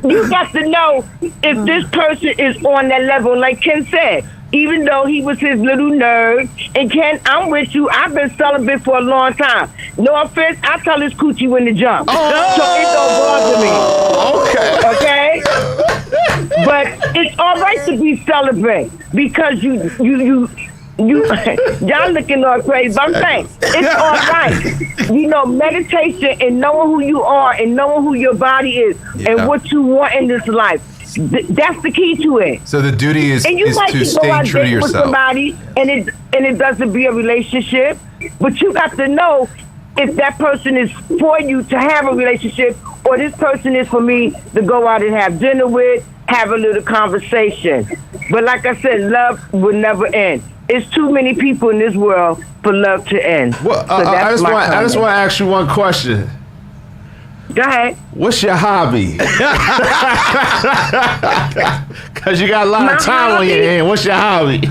You got to know if this person is on that level, like Ken said. Even though he was his little nerd. And Ken, I'm with you. I've been celibate for a long time. No offense, I tell his coochie when to jump. So it don't bother me. Okay? But it's all right to be celibate because you y'all looking all crazy, but I'm saying it's all right. You know, meditation and knowing who you are and knowing who your body is and what you want in this life. That's the key to it. So the duty is to stay true to yourself. Somebody and it doesn't be a relationship, but you got to know if that person is for you to have a relationship or this person is for me to go out and have dinner with, have a little conversation. But like I said, love will never end. It's too many people in this world for love to end. Well, I just want to ask you one question. Go ahead. What's your hobby? Because you got a lot of time on your hand. What's your hobby?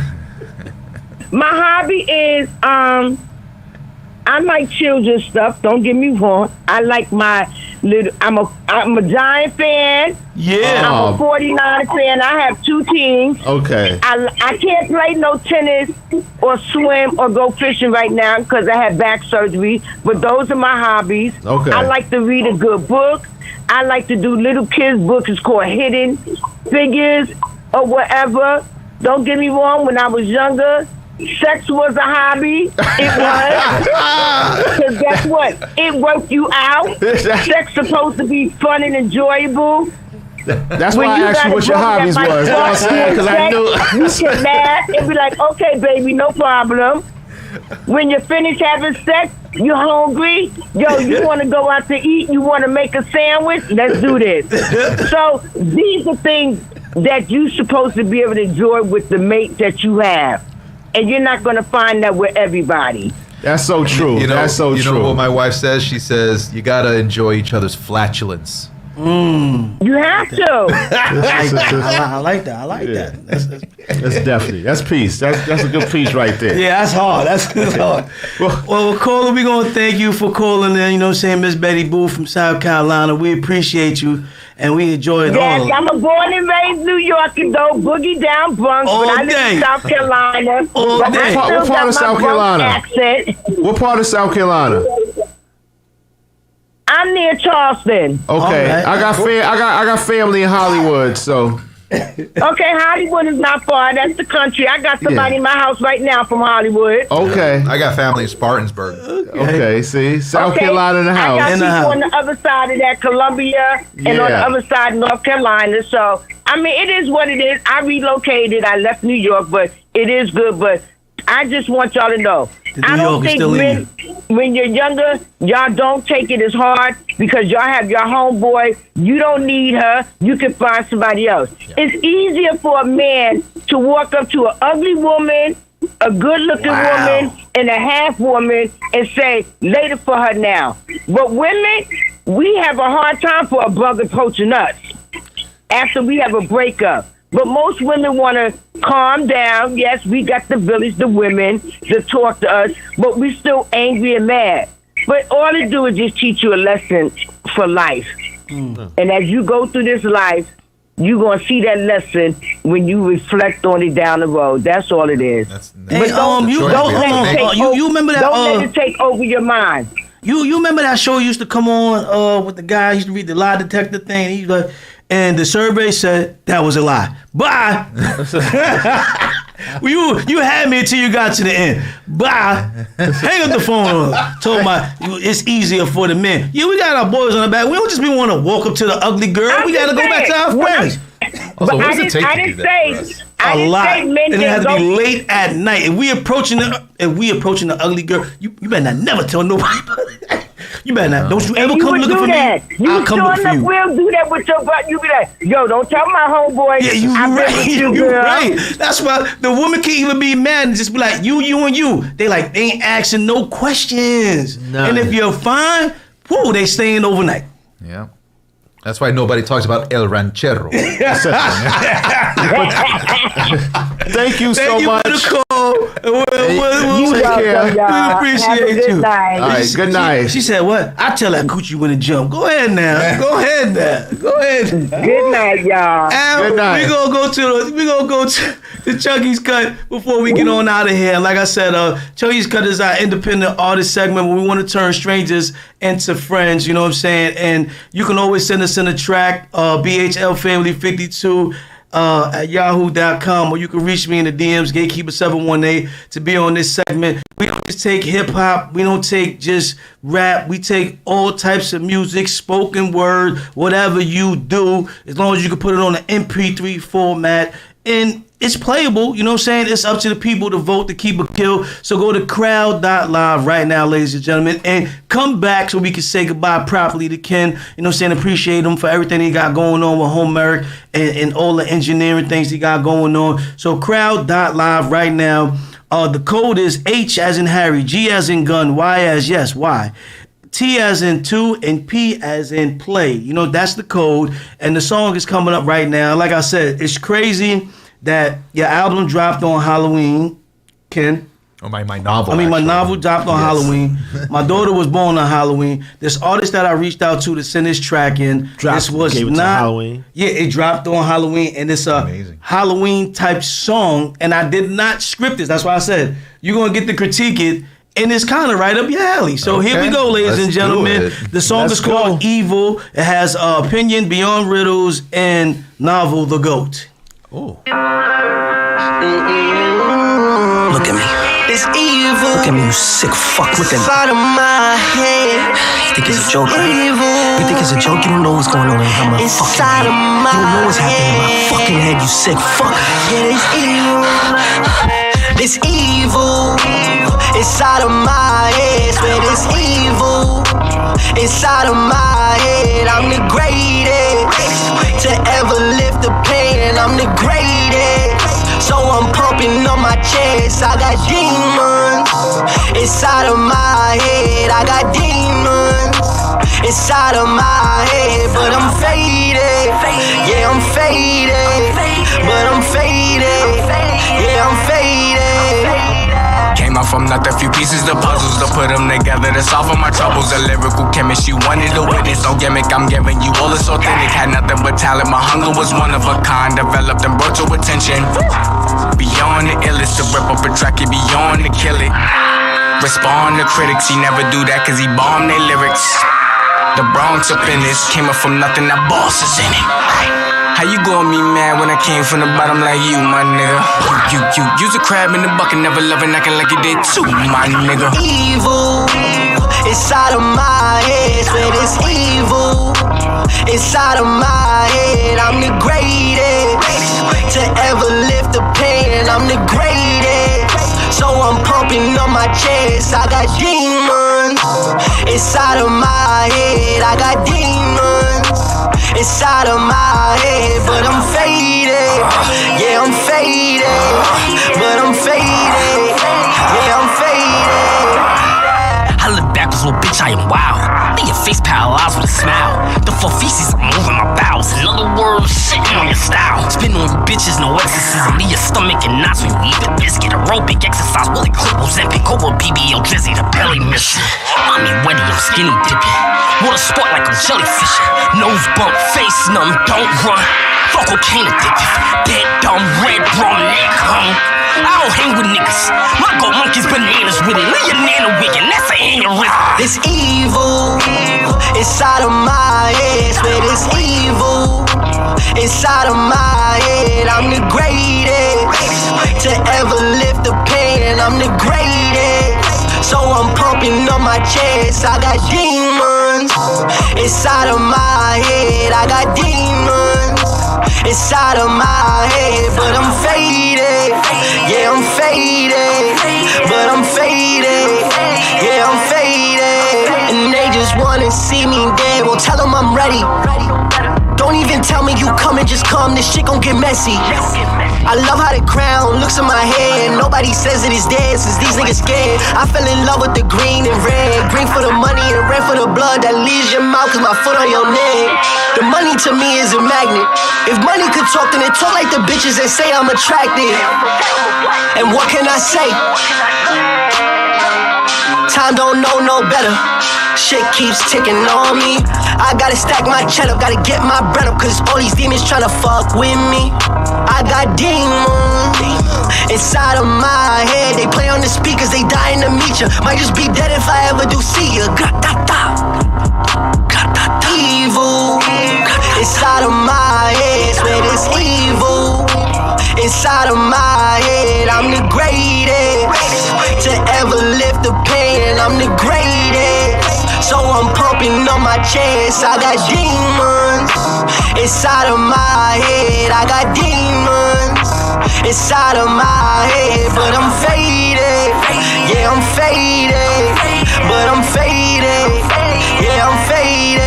My hobby is I like children's stuff. Don't get me wrong. I like my little. I'm a Giant fan. Yeah. I'm a 49 fan. I have 2 teams. Okay. I can't play no tennis or swim or go fishing right now because I had back surgery. But those are my hobbies. Okay. I like to read a good book. I like to do little kids' books. It's called Hidden Figures or whatever. Don't get me wrong. When I was younger, sex was a hobby. It was. Because guess what? It worked you out. Sex supposed to be fun and enjoyable. That's why I asked you what your hobbies was. You know what I'm saying? Because I knew. You can laugh and be like, okay, baby, no problem. When you finish having sex, you hungry? Yo, you want to go out to eat? You want to make a sandwich? Let's do this. So these are things that you're supposed to be able to enjoy with the mate that you have. And you're not going to find that with everybody. That's so true. That's so true. You know what my wife says? She says, you got to enjoy each other's flatulence. You have to. I like that. I like that. That's definitely. That's peace. That's a good piece right there. Yeah, that's hard. That's hard. Well, caller, we're going to thank you for calling in. You know what I'm saying? Miss Betty Boo from South Carolina. We appreciate you, and we enjoy it all. Yes, I'm a born and raised New Yorker, though. Boogie down Bronx. All but I live in day. South Carolina. All but day. I still What part got of my South Bronx Carolina? accent. What part of South Carolina? I'm near Charleston. Okay, right. I got family in Hollywood, so Okay, Hollywood is not far. That's the country. I got somebody in my house right now from Hollywood. okay, I got family in Spartansburg. okay. See, South Okay, Carolina in the house. I got In the people house. on the other side of that, Columbia, and on the Yeah. other side, North Carolina. So, I mean, it is what it is. I relocated. I left New York, but it is good. But I just want y'all to know. The I New don't York is think still in men, when you're younger, y'all don't take it as hard because y'all have your homeboy. You don't need her. You can find somebody else. It's easier for a man to walk up to an ugly woman, a good-looking woman, and a half woman and say, later for her now. But women, we have a hard time for a brother approaching us after we have a breakup. But most women want to calm down. Yes, we got the village, the women, to talk to us, but we still angry and mad. But all it do is just teach you a lesson for life. And as you go through this life, you're going to see that lesson when you reflect on it down the road. That's all it is. Hey, you remember that? Don't let it take over your mind. You remember that show used to come on with the guy who used to read the lie detector thing? He's like, and the survey said that was a lie. Bye. you had me until you got to the end. Bye. Hang up the phone. Told my it's easier for the men. Yeah, we got our boys on the back. We don't just be want to walk up to the ugly girl. We got to go back to our friends. Also, what does it take to do that for us? A lot, say men and it can has to go- be late at night. If we approaching the ugly girl, you better not never tell nobody. You better not. Don't you ever You come would looking do for that. me. You I'll come sure look for enough you. will do that with your butt. You be like, yo, don't tell my homeboy. Yeah, you I've been right. with you, You girl. right. That's why the woman can even be mad and just be like, you, and you. They like, they ain't asking no questions. None. And if you're fine, whoo, they staying overnight. Yeah. That's why nobody talks about El Ranchero. Thank you so much. Thank you for the call. You take care. We appreciate Have a good you. night. All right, good night. She said, what? I tell that coochie when to jump. Go ahead now. Go ahead now. Go ahead. Good night, y'all. And Good night. We gonna go to the Chunky's Cut before we get on out of here. Like I said, Chunky's Cut is our independent artist segment where we want to turn strangers into friends. You know what I'm saying? And you can always send us in a track, BHLFamily52 at yahoo.com, or you can reach me in the DMs, Gatekeeper718, to be on this segment. We don't just take hip hop, we don't take just rap, we take all types of music, spoken word, whatever you do, as long as you can put it on an MP3 format. And it's playable, you know what I'm saying? It's up to the people to vote to keep a kill. So go to crowd.live right now, ladies and gentlemen, and come back so we can say goodbye properly to Ken. You know what I'm saying? Appreciate him for everything he got going on with Homeric and all the engineering things he got going on. So crowd.live right now. The code is H as in Harry, G as in gun, Y as yes, Y. T as in 2, and P as in play. You know, that's the code. And the song is coming up right now. Like I said, it's crazy that your album dropped on Halloween, Ken. Or my novel. My actually. novel dropped on Halloween. My daughter was born on Halloween. This artist that I reached out to send this track in, this was gave it to not Halloween. Yeah, it dropped on Halloween, and it's a Amazing. Halloween type song. And I did not script this. That's why I said you're gonna get to critique it. And it's kind of right up your alley. So here we Okay, go, ladies let's and gentlemen. do it. The song Let's is called go. Evil. It has Opinion, Beyond Riddles, and Novel The Goat. Oh. Look at me. It's evil. Look at me, you sick fuck. Look at me. Inside of my head. You think it's a joke, right? Evil. You think it's a joke? You don't know what's going on in my fucking head. Inside of my You don't know what's happening in my fucking head, you sick fuck. Yeah, it's evil. It's evil. Inside of my head. Swear it's evil. Inside of my head. I'm the greatest to ever lift the pain. I'm the greatest. So I'm pumping on my chest. I got demons inside of my head. I got demons inside of my head. But I'm faded. Yeah, I'm faded. But I'm faded. Yeah, I'm faded. Came out from nothing, few pieces of puzzles to put them together to solve all my troubles. A lyrical chemist, you wanted to witness, no gimmick. I'm giving you all this authentic. Had nothing but talent, my hunger was one of a kind. Developed and brought to attention. Beyond the illest, to rip up a track, it beyond to kill it. Respond to critics, he never do that cause he bombed their lyrics. The Bronx up in this, came up from nothing, that boss is in it. How you gonna be mad when I came from the bottom like you, my nigga? You's a crab in the bucket, never loving, acting like you did too, my nigga. Evil inside of my head, swear it's evil inside of my head. I'm the greatest to ever lift the pain. I'm the greatest, so I'm pumping on my chest. I got demons inside of my head. I got demons inside of my head, but I'm faded. Yeah, I'm faded, but I'm faded. Yeah, I'm faded. I look backwards, little bitch, I am wild. Leave your face paralyzed with a smile. The full feces, I'm moving my bowels. In other words, shitting on your style. Spitting on you bitches, no exorcism. Leave your stomach and knots when you eat the biscuit. Aerobic exercise, will it clip, Ozempic, Cobra, BBL, Drizzy, the belly mission. Mommy wetty, I'm skinny dipping. Water sport like I'm jellyfishing. Nose bump, face numb, don't run. Fuck cocaine addicted. Dead, dumb, red, wrong, neck hung. I don't hang with niggas. My goat monkey's bananas with it. Leave your nana wiggin', that's an aneurysm. It's evil inside of my head. Swear it's evil inside of my head. I'm the greatest to ever lift the pain. I'm the greatest, so I'm pumping on my chest. I got demons inside of my head. I got demons inside of my head, but I'm faded. Yeah, I'm faded, but I'm faded. Yeah, I'm faded. And they just wanna see me dead. Well, tell them I'm ready. Don't even tell me you coming, just come. This shit gon' get messy. I love how the crown looks in my head. Nobody says it is dead since these niggas scared. I fell in love with the green and red. Green for the money and red for the blood that leaves your mouth cause my foot on your neck. The money to me is a magnet. If money could talk, then it talk like the bitches that say I'm attractive. And what can I say? Time don't know no better. Shit keeps ticking on me. I gotta stack my cheddar, gotta get my bread up, cause all these demons tryna fuck with me. I got demons inside of my head. They play on the speakers, they dying to meet ya. Might just be dead if I ever do see ya. Evil inside of my head. Swear it's evil inside of my head. I'm the greatest to ever lift the pain. I'm the greatest, so I'm pumping on my chest. I got demons inside of my head. I got demons inside of my head, but I'm faded. Yeah, I'm faded, but I'm faded. Yeah, I'm faded.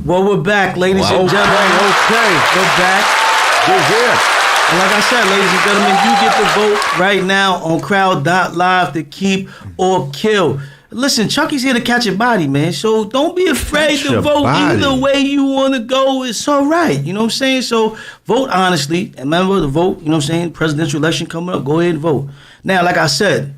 Well, we're back, ladies and gentlemen. Okay. We're back. Good here. And like I said, ladies and gentlemen, you get to vote right now on crowd.live to keep or kill. Listen, Chucky's here to catch a body, man. So don't be afraid to vote either way you want to go. It's all right. You know what I'm saying? So vote honestly. And remember to vote, you know what I'm saying? Presidential election coming up. Go ahead and vote. Now, like I said,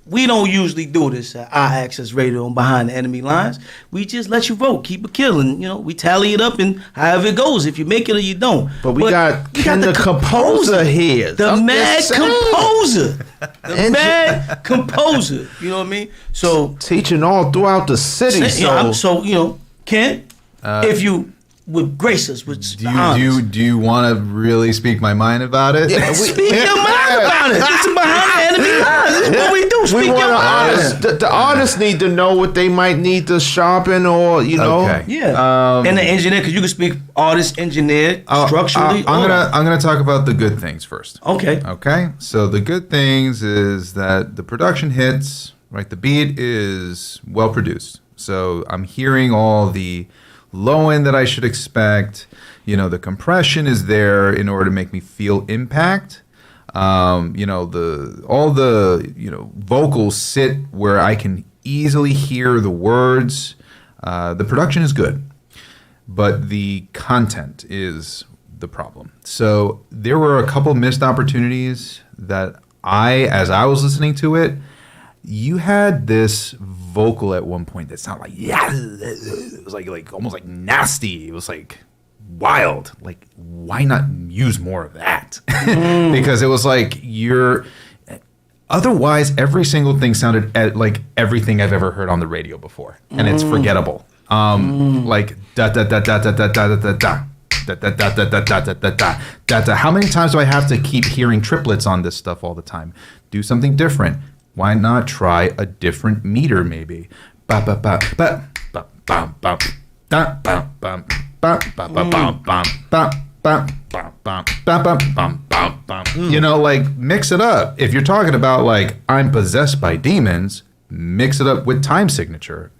we don't usually do this at IAXIS Radio and Behind the Enemy Lines. We just let you vote, keep it killing. You know, we tally it up and however it goes. If you make it or you don't. But we got the composer here. The mad composer. The mad composer. You know what I mean? So teaching all throughout the city. So you know, Ken, if you would grace us with do you want to really speak my mind about it? Yeah, speak your mind about it. This is Behind the Enemy Lines. This is what we do. Speak your mind. The artists need to know what they might need to sharpen, or you know. Okay. Yeah. And the engineer, because you can speak artist, engineer, structurally. I'm gonna talk about the good things first. Okay. Okay. So the good things is that the production hits, right? The beat is well produced. So I'm hearing all the low end that I should expect. You know, the compression is there in order to make me feel impact. You know, all the vocals sit where I can easily hear the words. The production is good, but the content is the problem. So there were a couple missed opportunities that as I was listening to it, you had this vocal at one point that sounded like, it was like almost like nasty. It was like wild. Like, why not use more of that? Because it was like otherwise every single thing sounded like everything I've ever heard on the radio before, and it's forgettable. Like da da da da da da da da da. Da, da, da, da, da, da, da, da, da, da. How many times do I have to keep hearing triplets on this stuff all the time? Do something different. Why not try a different meter, maybe? Ba ba ba ba ba ba ba da ba ba ba ba ba ba ba ba ba ba ba ba ba. You know, like, mix it up. If you're talking about like I'm possessed by demons, mix it up with time signature.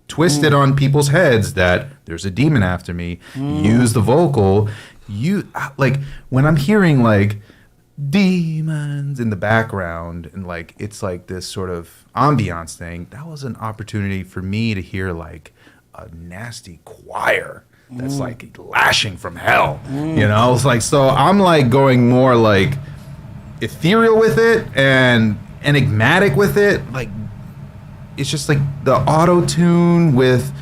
Twist it on people's heads that there's a demon after me. Use the vocal. Like when I'm hearing like demons in the background and like it's like this sort of ambiance thing, that was an opportunity for me to hear like a nasty choir that's like lashing from hell. You know, it's like, so I'm like going more like ethereal with it and enigmatic with it. Like, it's just like the auto-tune with,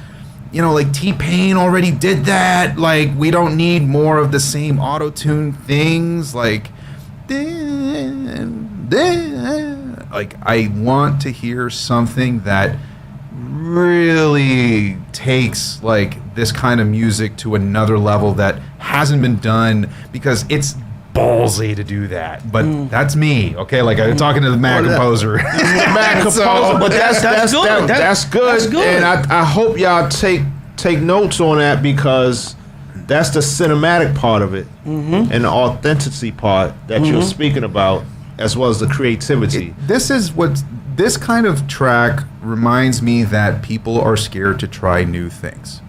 you know, like T-Pain already did that. Like, we don't need more of the same auto-tune things. Like, like, I want to hear something that really takes like this kind of music to another level that hasn't been done, because it's ballsy to do that, but that's me. Okay, like I'm talking to the Mad Composer. Mad Composer, but that's good. That's good. And I hope y'all take notes on that, because that's the cinematic part of it, and the authenticity part that you're speaking about, as well as the creativity. This kind of track reminds me that people are scared to try new things.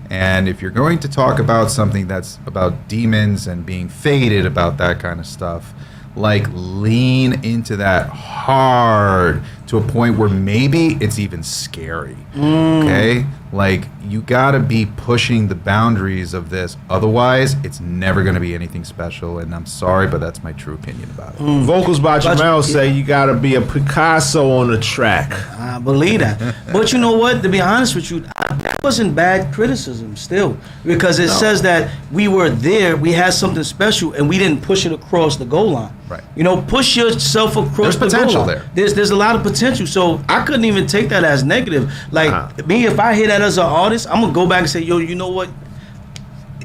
And if you're going to talk about something that's about demons and being faded about that kind of stuff, like, lean into that hard to a point where maybe it's even scary. Okay? Like, you gotta be pushing the boundaries of this. Otherwise, it's never gonna be anything special. And I'm sorry, but that's my true opinion about it. Vocals by Jamel say you gotta be a Picasso on the track. I believe that. But you know what? To be honest with you, that wasn't bad criticism still. Because it says that we were there, we had something special, and we didn't push it across the goal line. Right. You know, push yourself across the goal line. There's a lot of potential. So I couldn't even take that as negative. Like, me, if I hear that as an artist, I'm going to go back and say, yo, you know what?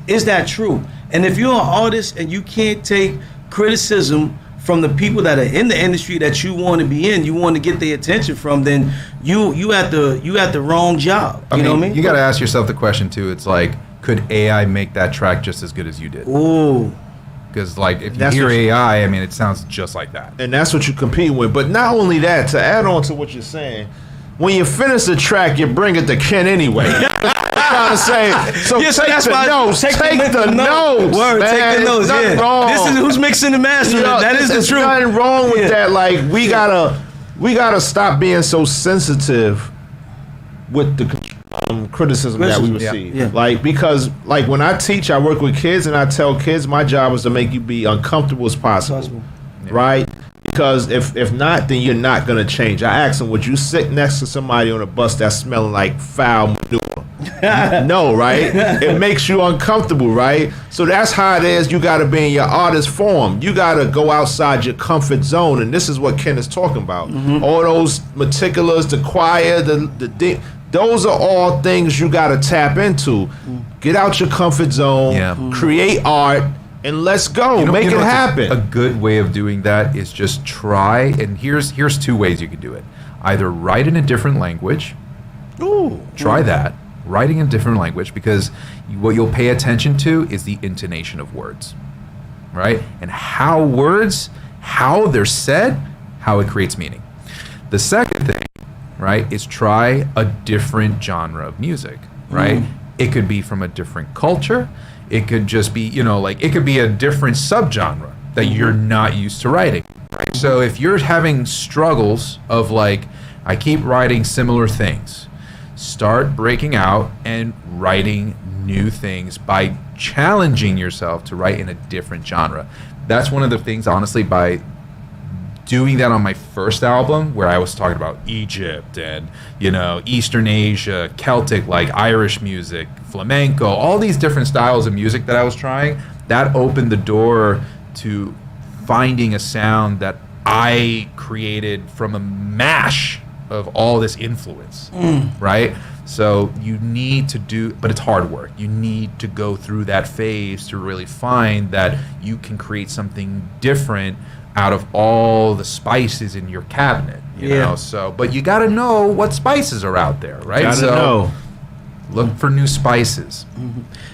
Is that true? And if you're an artist and you can't take criticism from the people that are in the industry that you want to be in, you want to get their attention from, then you at the wrong job. You know what I mean? You got to ask yourself the question too. It's like, could AI make that track just as good as you did? Ooh. Because like, if you hear AI, I mean, it sounds just like that. And that's what you compete with. But not only that, to add on to what you're saying, when you finish the track, you bring it to Ken anyway. Trying to say, so take the notes. Take the notes. Word, take the notes. Yeah. Wrong. This is who's mixing the mastering. That is the truth. There's nothing wrong with that. Like, we gotta stop being so sensitive with the criticism that we receive. Yeah. Like, because like when I teach, I work with kids, and I tell kids my job is to make you be uncomfortable as possible. Right? Because if not, then you're not gonna change. I asked him, would you sit next to somebody on a bus that's smelling like foul manure? No, right? It makes you uncomfortable, right? So that's how it is. You got to be in your artist form. You got to go outside your comfort zone, and this is what Ken is talking about. All those meticulous, the choir, those are all things you got to tap into. Get out your comfort zone, create art, and let's go. Make it happen. A good way of doing that is just try, and here's 2 ways you can do it. Either write in a different language. Try that. Writing in a different language, because what you'll pay attention to is the intonation of words, right? And how they're said, how it creates meaning. The second thing, right, is try a different genre of music, right? It could be from a different culture. It could just be, it could be a different subgenre that you're not used to writing, right? So if you're having struggles of I keep writing similar things, start breaking out and writing new things by challenging yourself to write in a different genre. That's one of the things, honestly, by doing that on my first album, where I was talking about Egypt and, Eastern Asia, Celtic, like Irish music, flamenco, all these different styles of music that I was trying, that opened the door to finding a sound that I created from a mash of all this influence, right? So you need to but it's hard work. You need to go through that phase to really find that you can create something different out of all the spices in your cabinet, you know? So, but you got to know what spices are out there, right? Know. Look for new spices.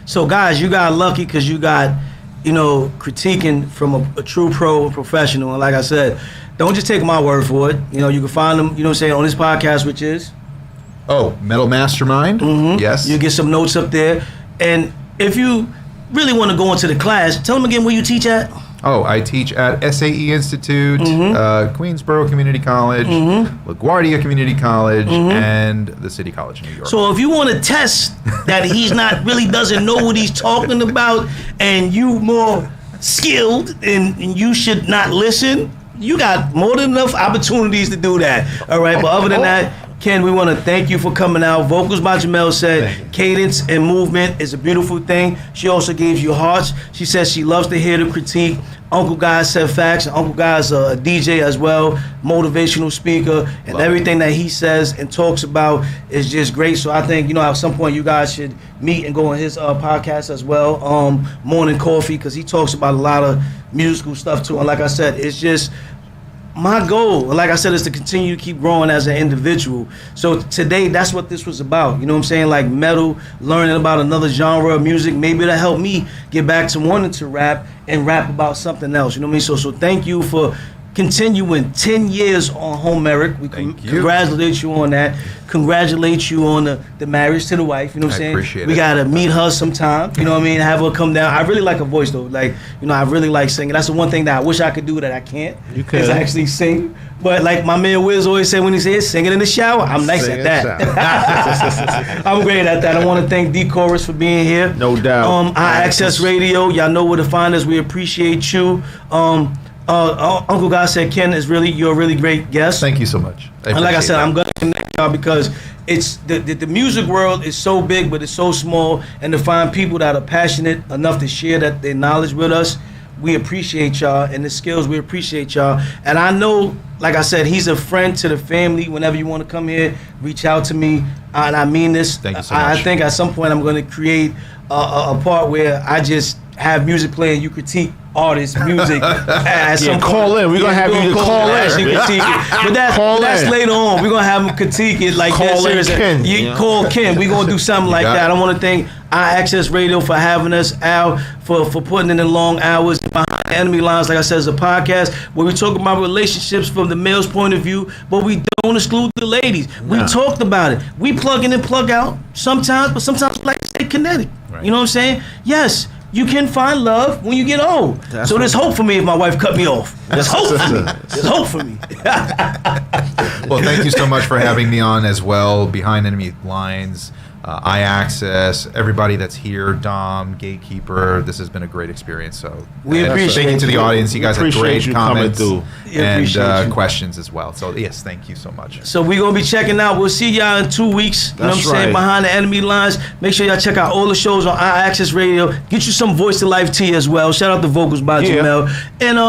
So guys, you got lucky because you got, critiquing from a true pro professional. And like I said, don't just take my word for it. You can find them, on this podcast, which is? Metal Mastermind. Yes. You get some notes up there. And if you really want to go into the class, tell them again where you teach at. I teach at SAE Institute, Queensboro Community College, LaGuardia Community College, and the City College in New York. So if you want to test that he's not really doesn't know what he's talking about, and you more skilled and you should not listen, you got more than enough opportunities to do that. All right, but other than that, Ken, we want to thank you for coming out. Vocals by Jamel said cadence and movement is a beautiful thing. She also gave you hearts. She says she loves to hear the critique. Uncle Guy said facts. Uncle Guy's a DJ as well, motivational speaker, and everything that he says and talks about is just great. So I think, at some point you guys should meet and go on his podcast as well, Morning Coffee, because he talks about a lot of musical stuff too. And like I said, it's just my goal, like I said, is to continue to keep growing as an individual. So today, that's what this was about. You know what I'm saying? Like metal, learning about another genre of music. Maybe it'll help me get back to wanting to rap and rap about something else. You know what I mean? So thank you for continuing 10 years on Home Eric. We congratulate you on that. Congratulate you on the marriage to the wife. You know what I'm saying? Appreciate we it. gotta meet her sometime. You know what I mean? Have her come down. I really like her voice though. Like, I really like singing. That's the one thing that I wish I could do that I can't. You can. Is actually sing. But like my man WIZZ always said when he says singing in the shower, I'm nice at that. I'm great at that. I want to thank D Chorus for being here. No doubt. IAXISRADIO. Y'all know where to find us. We appreciate you. Uncle Guy said Ken is you're a really great guest. Thank you so much. And like I said, I'm gonna connect y'all because it's the music world is so big, but it's so small, and to find people that are passionate enough to share their knowledge with us, we appreciate y'all, and the skills, we appreciate y'all. And I know, like I said, he's a friend to the family. Whenever you want to come here, reach out to me, and I mean this. Thank you so much. I think at some point I'm going to create a part where I just have music playing, you critique artists' music. Call in. We're going to have you call in. Critique it. But that's later on. We're going to have him critique it like call that. Ken. You call Ken. We're going to do something like that. I want to thank IAXISRADIO for having us, Al for putting in the long hours. Behind the Enemy Lines, like I said, is a podcast where we talk about relationships from the male's point of view, but we don't exclude the ladies. We talked about it. We plug in and plug out sometimes, but sometimes we like to stay kinetic. Right. You know what I'm saying? Yes. You can find love when you get old. So there's hope for me if my wife cut me off. There's hope for me. There's hope for me. Well, thank you so much for having me on as well. Behind Enemy Lines, IAXIS, everybody that's here, Dom, Gatekeeper. This has been a great experience. So We appreciate thank you to the you. audience. You guys had Appreciate great you coming comments through. Yeah, appreciate and you. questions as well. So yes, thank you so much. So we're going to be checking out. We'll see y'all in 2 weeks. You know what I'm That's saying? right. Behind the Enemy Lines. Make sure y'all check out all the shows on IAXIS Radio. Get you some Voice to Life tea as well. Shout out to Vocals by Yeah. Jamel. And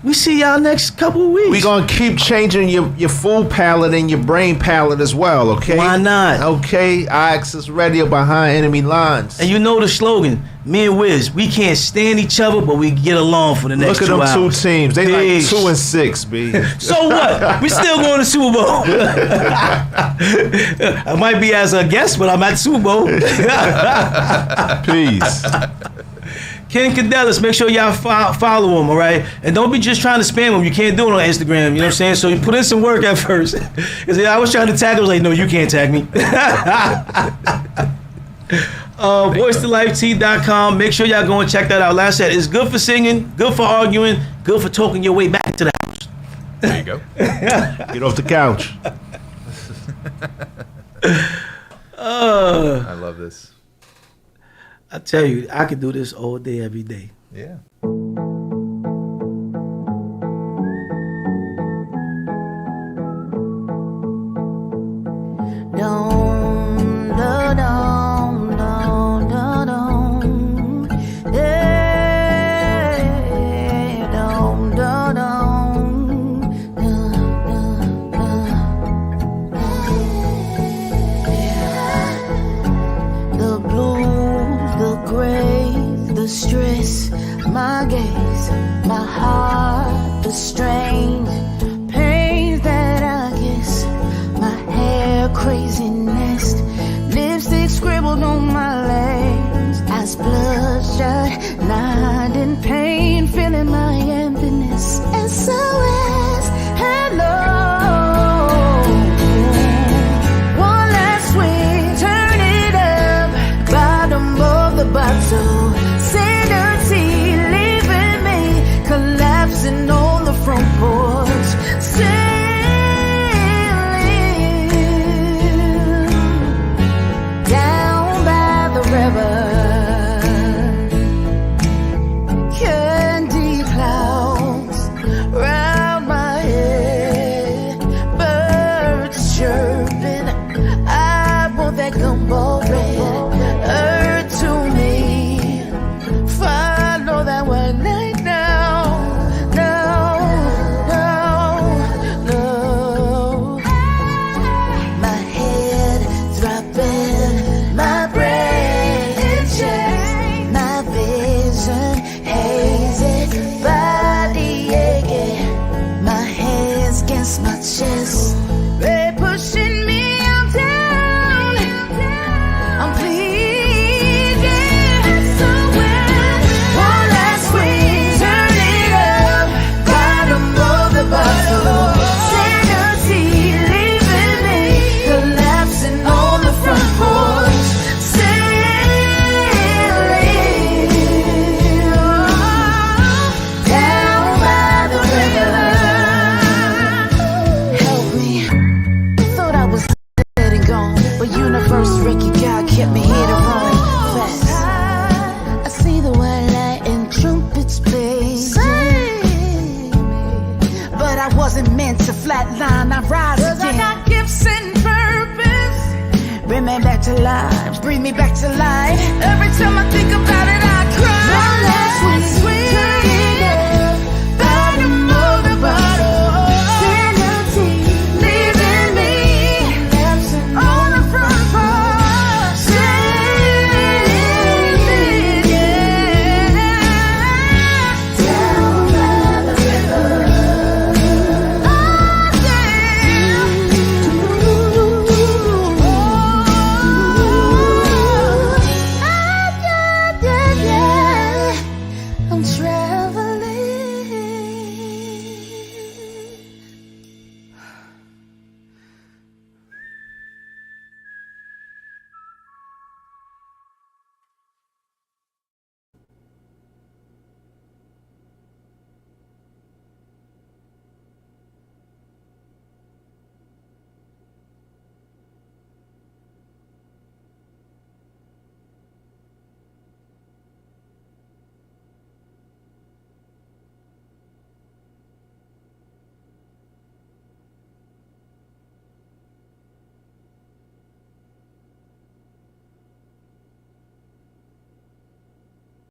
we see y'all next couple of weeks. We gonna keep changing your food palette and your brain palette as well, okay? Why not? Okay, IAXISRADIO behind enemy lines. And you know the slogan, me and Wiz, we can't stand each other, but we get along for the next Look at 2 them hours. two teams. They Peace. like 2 and 6, B. So what? We still going to Super Bowl. I might be as a guest, but I'm at Super Bowl. Peace. Ken Cadellas, make sure y'all follow him, all right? And don't be just trying to spam him. You can't do it on Instagram, you know what I'm saying? So you put in some work at first. Because I was trying to tag him, I was like, no, you can't tag me. VoiceToLifeT.com. Make sure y'all go and check that out. Like I said, it's good for singing, good for arguing, good for talking your way back to the house. There you go. Get off the couch. I love this. I tell you, I could do this all day, every day. Yeah. The blues, the gray, the stress, my gaze, my heart, the strange pains that I guess, my hair crazy nest, lipstick scribbled on my legs, eyes bloodshot, not in pain, feeling my emptiness. SOS, hello. One last swing, turn it up, bottom of the bottle, sanity leaving me, collapsing on the front porch, sailing down by the river. Candy clouds round my head, birds chirping. I want that gumbo red, earth to me. Follow that one night now, no. My head dropping, my brain in check, my vision hazy, body aching, my hands against my chest, they pushing me, I'm down, I'm pleading. So one last swing, turn it up, bottom of the bottle, sanity leaving me, collapsing on the front porch, sailing down by the river. Help me, thought I was dead and gone, but universe, Ricky God kept me here to roam fast. I see the white light and trumpets blazing, but I wasn't meant to flatline. I rise again. 'Cause I got gifts and purpose. Bring me back to life, breathe me back to life. Every time I think about it, I cry. One last sweet, sweet.